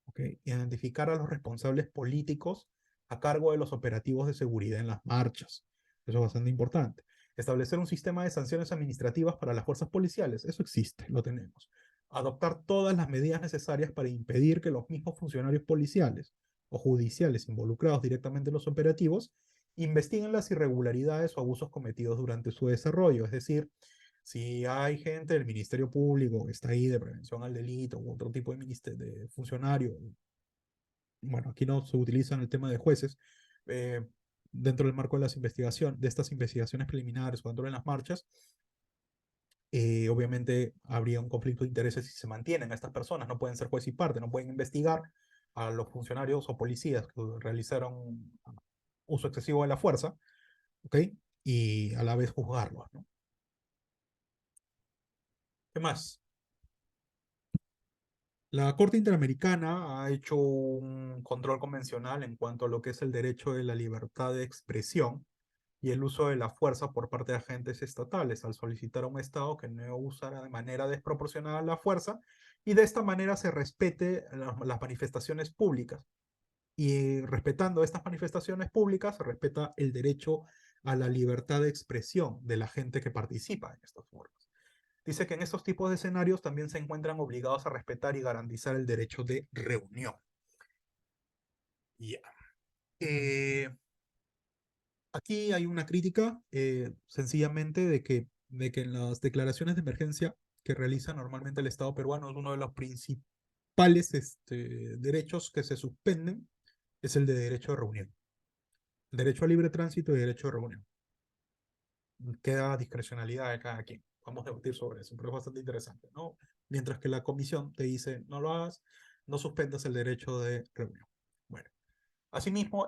¿Okay? Identificar a los responsables políticos a cargo de los operativos de seguridad en las marchas. Eso es bastante importante. Establecer un sistema de sanciones administrativas para las fuerzas policiales. Eso existe, lo tenemos. Adoptar todas las medidas necesarias para impedir que los mismos funcionarios policiales o judiciales involucrados directamente en los operativos investiguen las irregularidades o abusos cometidos durante su desarrollo. Es decir, si hay gente del Ministerio Público que está ahí de prevención al delito u otro tipo de funcionario, bueno, aquí no se utiliza en el tema de jueces, eh, dentro del marco de de estas investigaciones preliminares o dentro de las marchas, obviamente habría un conflicto de intereses si se mantienen a estas personas, no pueden ser juez y parte, no pueden investigar a los funcionarios o policías que realizaron uso excesivo de la fuerza, ¿ok? Y a la vez juzgarlos, ¿no? ¿Qué más? La Corte Interamericana ha hecho un control convencional en cuanto a lo que es el derecho de la libertad de expresión y el uso de la fuerza por parte de agentes estatales al solicitar a un Estado que no usara de manera desproporcionada la fuerza y de esta manera se respete las manifestaciones públicas. Y respetando estas manifestaciones públicas, se respeta el derecho a la libertad de expresión de la gente que participa en estos foros. Dice que en estos tipos de escenarios también se encuentran obligados a respetar y garantizar el derecho de reunión. Ya. Aquí hay una crítica sencillamente de que en las declaraciones de emergencia que realiza normalmente el Estado peruano es uno de los principales derechos que se suspenden, es el de derecho de reunión. El derecho a libre tránsito y derecho de reunión. Queda discrecionalidad de cada quien. Vamos a debatir sobre eso, pero es bastante interesante, ¿no? Mientras que la comisión te dice, no lo hagas, no suspendas el derecho de reunión. Bueno. Asimismo,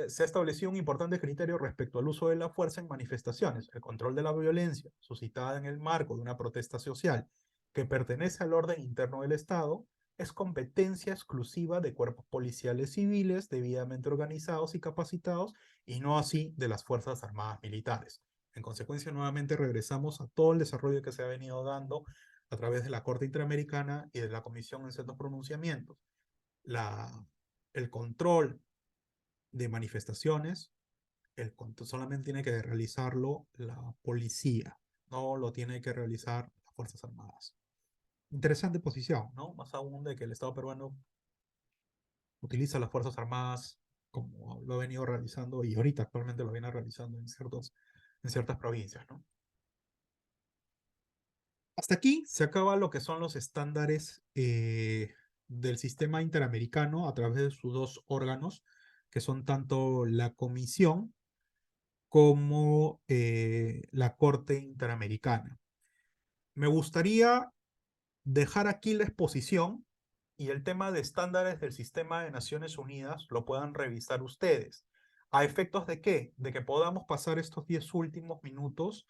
se ha establecido un importante criterio respecto al uso de la fuerza en manifestaciones. El control de la violencia suscitada en el marco de una protesta social que pertenece al orden interno del Estado es competencia exclusiva de cuerpos policiales civiles debidamente organizados y capacitados y no así de las Fuerzas Armadas Militares. En consecuencia, nuevamente regresamos a todo el desarrollo que se ha venido dando a través de la Corte Interamericana y de la Comisión en ciertos pronunciamientos. El control de manifestaciones, el control solamente tiene que realizarlo la policía, no lo tiene que realizar las Fuerzas Armadas. Interesante posición, ¿no? Más aún de que el Estado peruano utiliza las Fuerzas Armadas como lo ha venido realizando y ahorita actualmente lo viene realizando en ciertas provincias, ¿no? Hasta aquí se acaba lo que son los estándares del sistema interamericano a través de sus dos órganos, que son tanto la Comisión como la Corte Interamericana. Me gustaría dejar aquí la exposición y el tema de estándares del sistema de Naciones Unidas lo puedan revisar ustedes. ¿A efectos de qué? De que podamos pasar estos 10 últimos minutos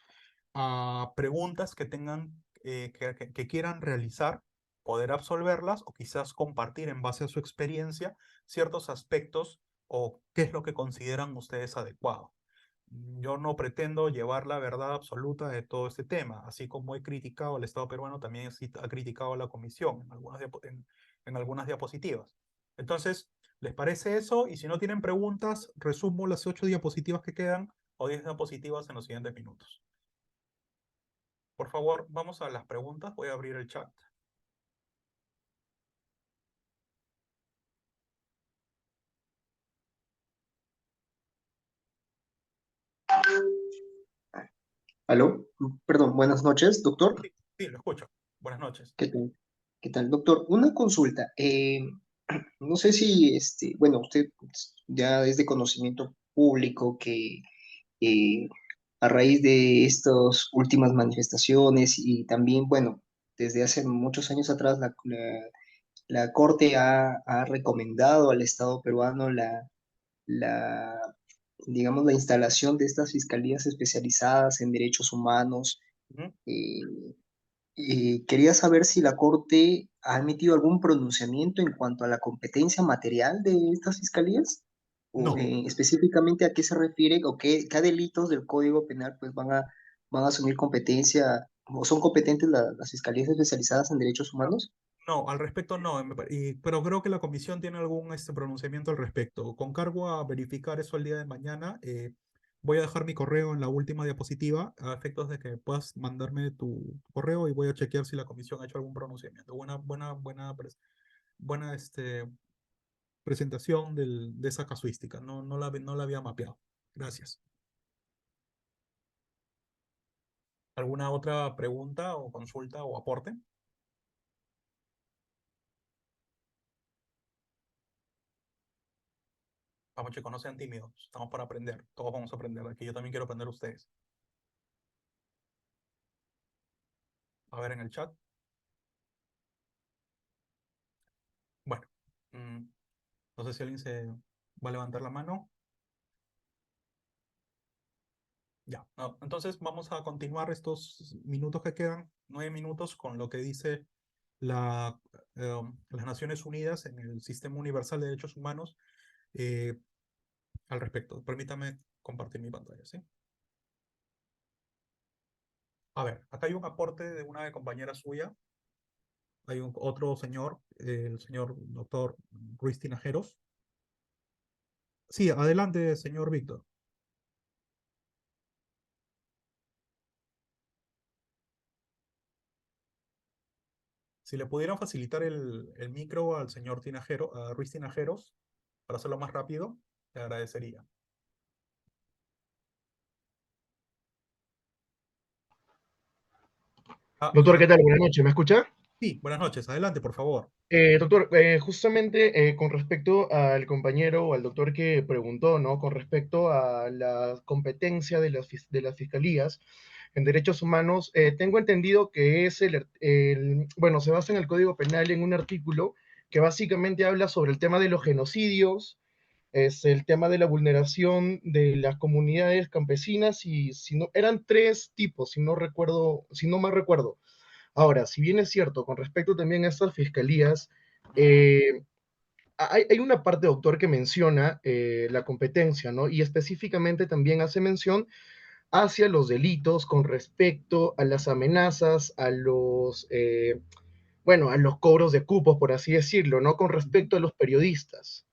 a preguntas que tengan, que quieran realizar, poder absolverlas o quizás compartir en base a su experiencia ciertos aspectos o qué es lo que consideran ustedes adecuado. Yo no pretendo llevar la verdad absoluta de todo este tema, así como he criticado al Estado peruano, también ha criticado a la Comisión en algunas diapositivas. Entonces, ¿les parece eso? Y si no tienen preguntas, resumo las 8 diapositivas que quedan o 10 diapositivas en los siguientes minutos. Por favor, vamos a las preguntas. Voy a abrir el chat. Aló, perdón, buenas noches, doctor. Sí, sí, lo escucho. Buenas noches. ¿Qué tal? ¿Qué tal, doctor? Una consulta. No sé si, bueno, usted ya es de conocimiento público que eh, a raíz de estas últimas manifestaciones y también, bueno, desde hace muchos años atrás la Corte ha recomendado al Estado peruano la, digamos, la instalación de estas fiscalías especializadas en derechos humanos. Ujú. eh, Quería saber si la Corte ha emitido algún pronunciamiento en cuanto a la competencia material de estas fiscalías, o No, específicamente a qué se refiere o qué delitos del Código Penal pues van a asumir competencia o son competentes las fiscalías especializadas en derechos no, humanos. no, al respecto no, pero creo que la comisión tiene algún pronunciamiento al respecto. Con cargo a verificar eso el día de mañana, voy a dejar mi correo en la última diapositiva a efectos de que puedas mandarme tu correo y voy a chequear si la comisión ha hecho algún pronunciamiento. Buena presentación de esa casuística. No la había mapeado. Gracias. ¿Alguna otra pregunta o consulta o aporte? Vamos, chicos, no sean tímidos. Estamos para aprender. Todos vamos a aprender. Aquí yo también quiero aprender ustedes. A ver en el chat. Bueno, no sé si alguien se va a levantar la mano. Ya. No, entonces vamos a continuar estos minutos que quedan, 9 minutos, con lo que dice la, las Naciones Unidas en el Sistema Universal de Derechos Humanos al respecto. Permítame compartir mi pantalla, ¿sí? A ver, acá hay un aporte de una compañera suya. Hay otro señor, el señor doctor Ruiz Tinajeros. Sí, adelante, señor Víctor. Si le pudieran facilitar el micro al señor Tinajero, a Ruiz Tinajeros, para hacerlo más rápido, le agradecería. Ah, Doctor, ¿qué tal? Buenas noches, ¿me escucha? sí, buenas noches. Adelante, por favor. Doctor, justamente con respecto al compañero o al doctor que preguntó, ¿no? Con respecto a la competencia de de las fiscalías en derechos humanos, tengo entendido que es bueno, se basa en el Código Penal en un artículo que básicamente habla sobre el tema de los genocidios, es el tema de la vulneración de las comunidades campesinas y si no, eran tres tipos, si no recuerdo, si no mal recuerdo. Ahora, si bien es cierto, con respecto también a estas fiscalías, eh, hay una parte, doctor, que menciona la competencia, ¿no? Y específicamente también hace mención hacia los delitos con respecto a las amenazas, bueno, a los cobros de cupos, por así decirlo, ¿no? Con Ujú. respecto a los periodistas.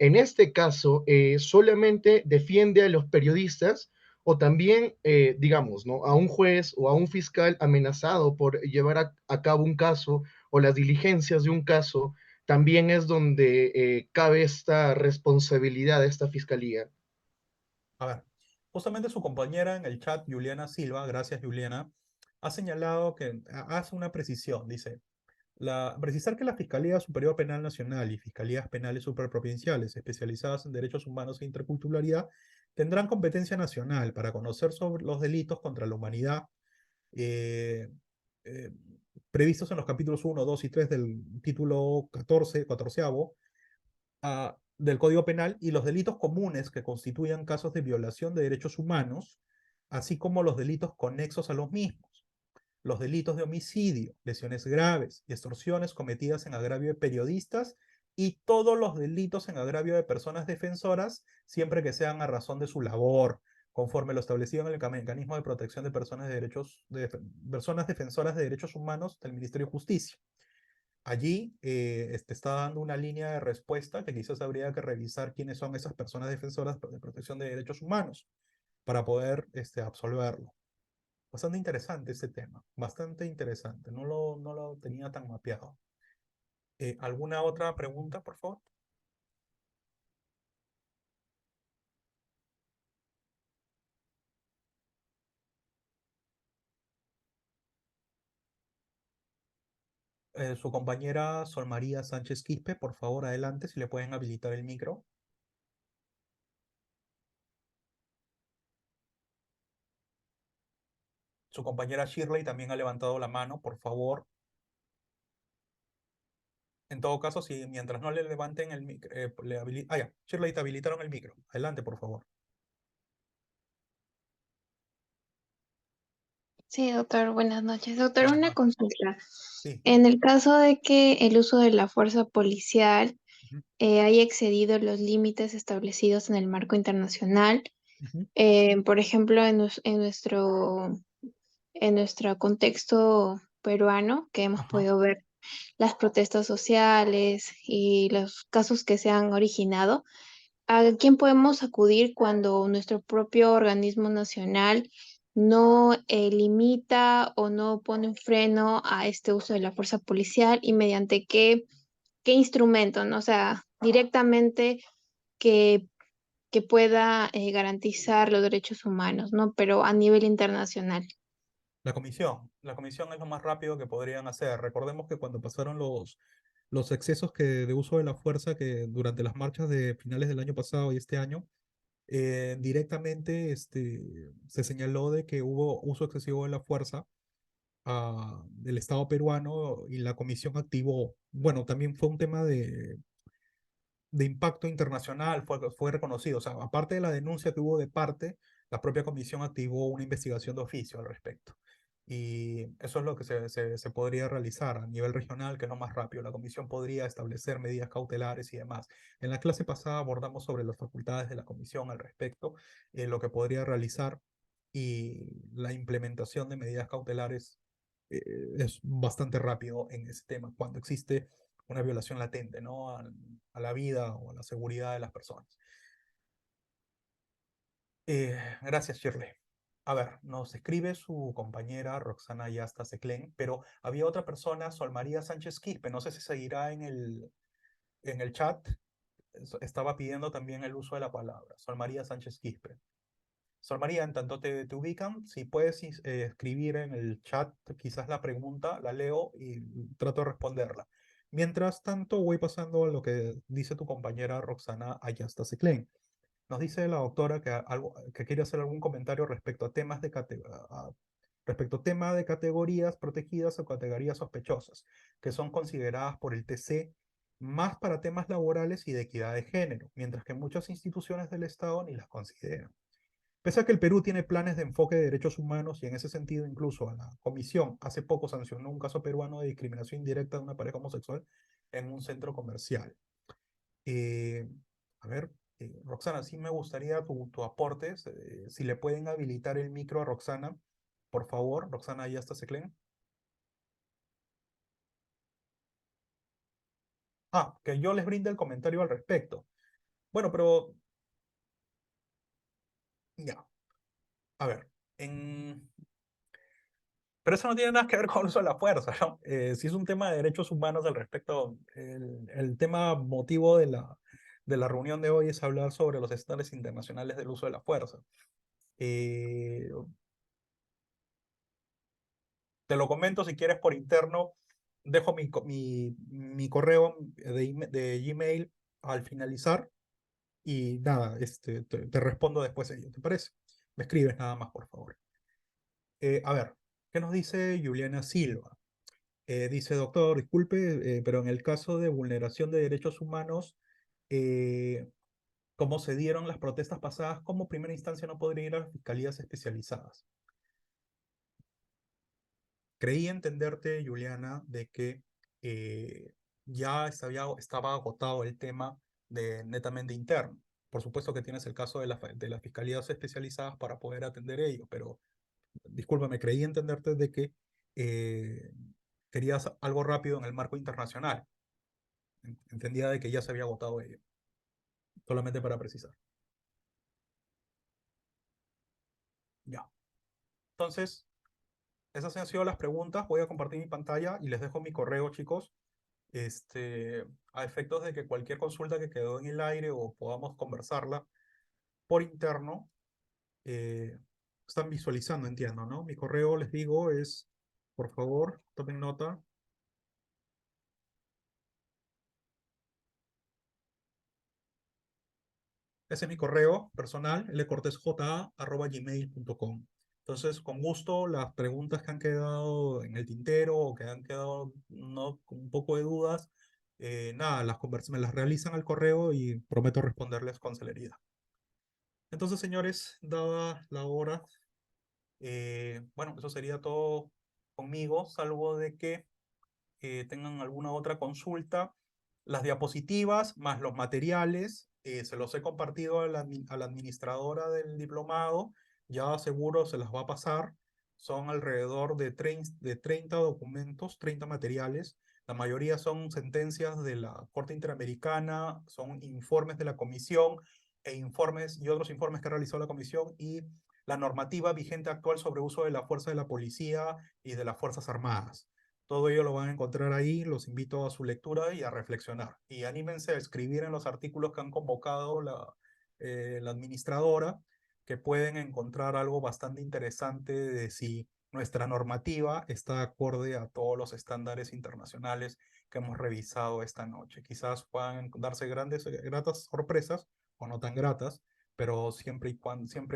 En este caso, solamente defiende a los periodistas o también, digamos, ¿no? A un juez o a un fiscal amenazado por llevar a cabo un caso o las diligencias de un caso, también es donde cabe esta responsabilidad de esta fiscalía. A ver, justamente su compañera en el chat, Juliana Silva, gracias Juliana, ha señalado que hace una precisión. Dice, precisar que la Fiscalía Superior Penal Nacional y Fiscalías Penales Superprovinciales especializadas en derechos humanos e interculturalidad tendrán competencia nacional para conocer sobre los delitos contra la humanidad eh, eh, previstos en los capítulos 1, 2 y 3 del título 14, 14 del Código Penal y los delitos comunes que constituyan casos de violación de derechos humanos, así como los delitos conexos a los mismos, los delitos de homicidio, lesiones graves y extorsiones cometidas en agravio de periodistas y todos los delitos en agravio de personas defensoras, siempre que sean a razón de su labor, conforme lo establecido en el mecanismo de protección de personas defensoras de derechos humanos del Ministerio de Justicia. Allí está dando una línea de respuesta que quizás habría que revisar quiénes son esas personas defensoras de protección de derechos humanos para poder absolverlo. Bastante interesante ese tema, bastante interesante. No lo tenía tan mapeado. ¿Alguna otra pregunta, por favor? Su compañera Sol María Sánchez Quispe, por favor, adelante, si le pueden habilitar el micro. Su compañera Shirley también ha levantado la mano, por favor. En todo caso, si mientras no le levanten el micro, ya, Shirley, te habilitaron el micro. Adelante, por favor. Sí, doctor, buenas noches. Doctor, Buenas una noches. consulta. Sí. En el caso de que el uso de la fuerza policial Ujú, haya excedido los límites establecidos en el marco internacional, ujú, por ejemplo, en nuestro contexto peruano, que hemos ajá. podido ver las protestas sociales y los casos que se han originado, ¿a quién podemos acudir cuando nuestro propio organismo nacional no limita o no pone un freno a este uso de la fuerza policial y mediante qué instrumento, ¿no? O sea, directamente que, que pueda garantizar los derechos humanos, ¿no? Pero a nivel internacional. La comisión es lo más rápido que podrían hacer. Recordemos que cuando pasaron los excesos de uso de la fuerza que durante las marchas de finales del año pasado y este año, directamente se señaló de que hubo uso excesivo de la fuerza del Estado peruano y la comisión activó. Bueno, también fue un tema de impacto internacional, fue reconocido. O sea, aparte de la denuncia que hubo de parte, la propia comisión activó una investigación de oficio al respecto. Y eso es lo que se podría realizar a nivel regional, que es lo más rápido. La comisión podría establecer medidas cautelares y demás. En la clase pasada abordamos sobre las facultades de la comisión al respecto, lo que podría realizar. y la implementación de medidas cautelares es bastante rápido en ese tema, cuando existe una violación latente, ¿no? A la vida o a la seguridad de las personas. Gracias, Shirley. A ver, nos escribe su compañera Roxana Yasta Seclen, pero había otra persona, Sol María Sánchez Quispe, no sé si seguirá en el chat, estaba pidiendo también el uso de la palabra, Sol María Sánchez Quispe. Sol María, en tanto te ubican, si puedes escribir en el chat quizás la pregunta, la leo y trato de responderla. Mientras tanto, voy pasando a lo que dice tu compañera Roxana Ayasta Seclen. Nos dice la doctora que quiere hacer algún comentario respecto a temas respecto a tema de categorías protegidas o categorías sospechosas, que son consideradas por el TC más para temas laborales y de equidad de género, mientras que muchas instituciones del Estado ni las consideran. Pese a que el Perú tiene planes de enfoque de derechos humanos y en ese sentido incluso a la Comisión hace poco sancionó un caso peruano de discriminación indirecta de una pareja homosexual en un centro comercial. Eh, a ver, Roxana, sí me gustaría tu aporte. Si le pueden habilitar el micro a Roxana, por favor. Roxana, ¿ya está Seclen? Ah, que yo les brinde el comentario al respecto. Bueno, pero ya, a ver, pero eso no tiene nada que ver con el uso de la fuerza, ¿no? Si es un tema de derechos humanos al respecto, el tema motivo de la reunión de hoy es hablar sobre los estándares internacionales del uso de la fuerza. Eh, Te lo comento si quieres por interno. Dejo mi correo de Gmail al finalizar y nada, te respondo después de ello, ¿te parece? Me escribes nada más, por favor. A ver, ¿qué nos dice Juliana Silva? Dice, doctor, disculpe, pero en el caso de vulneración de derechos humanos, como se dieron las protestas pasadas, como primera instancia no podría ir a las fiscalías especializadas. Creí entenderte, Juliana, de que ya estaba agotado el tema de netamente interno. Por supuesto que tienes el caso de las fiscalías especializadas para poder atender ello, pero discúlpame, creí entenderte de que eh, querías algo rápido en el marco internacional. Entendía de que ya se había agotado ello. Solamente para precisar. Ya. Entonces, esas han sido las preguntas. Voy a compartir mi pantalla y les dejo mi correo, chicos. A efectos de que cualquier consulta que quedó en el aire o podamos conversarla por interno, eh, están visualizando, entiendo, ¿no? Mi correo, les digo, es, por favor, tomen nota. Ese es mi correo personal, lcortesja@gmail.com. Entonces, con gusto, las preguntas que han quedado en el tintero o que han quedado no, con un poco de dudas, nada, me las realizan al correo y prometo responderles con celeridad. Entonces, señores, dada la hora, bueno, eso sería todo conmigo, salvo de que tengan alguna otra consulta. Las diapositivas más los materiales, se los he compartido a la administradora del diplomado, ya seguro se las va a pasar. Son alrededor de 30 documentos, 30 materiales. La mayoría son sentencias de la Corte Interamericana, son informes de la Comisión e informes y otros informes que ha realizado la Comisión y la normativa vigente actual sobre uso de la fuerza de la policía y de las Fuerzas Armadas. Todo ello lo van a encontrar ahí, los invito a su lectura y a reflexionar. Y anímense a escribir en los artículos que han convocado la administradora, que pueden encontrar algo bastante interesante de si nuestra normativa está acorde a todos los estándares internacionales que hemos revisado esta noche. Quizás puedan darse gratas sorpresas o no tan gratas, pero siempre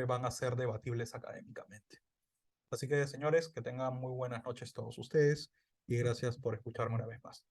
van a ser debatibles académicamente. Así que, señores, que tengan muy buenas noches todos ustedes y gracias por escucharme una vez más.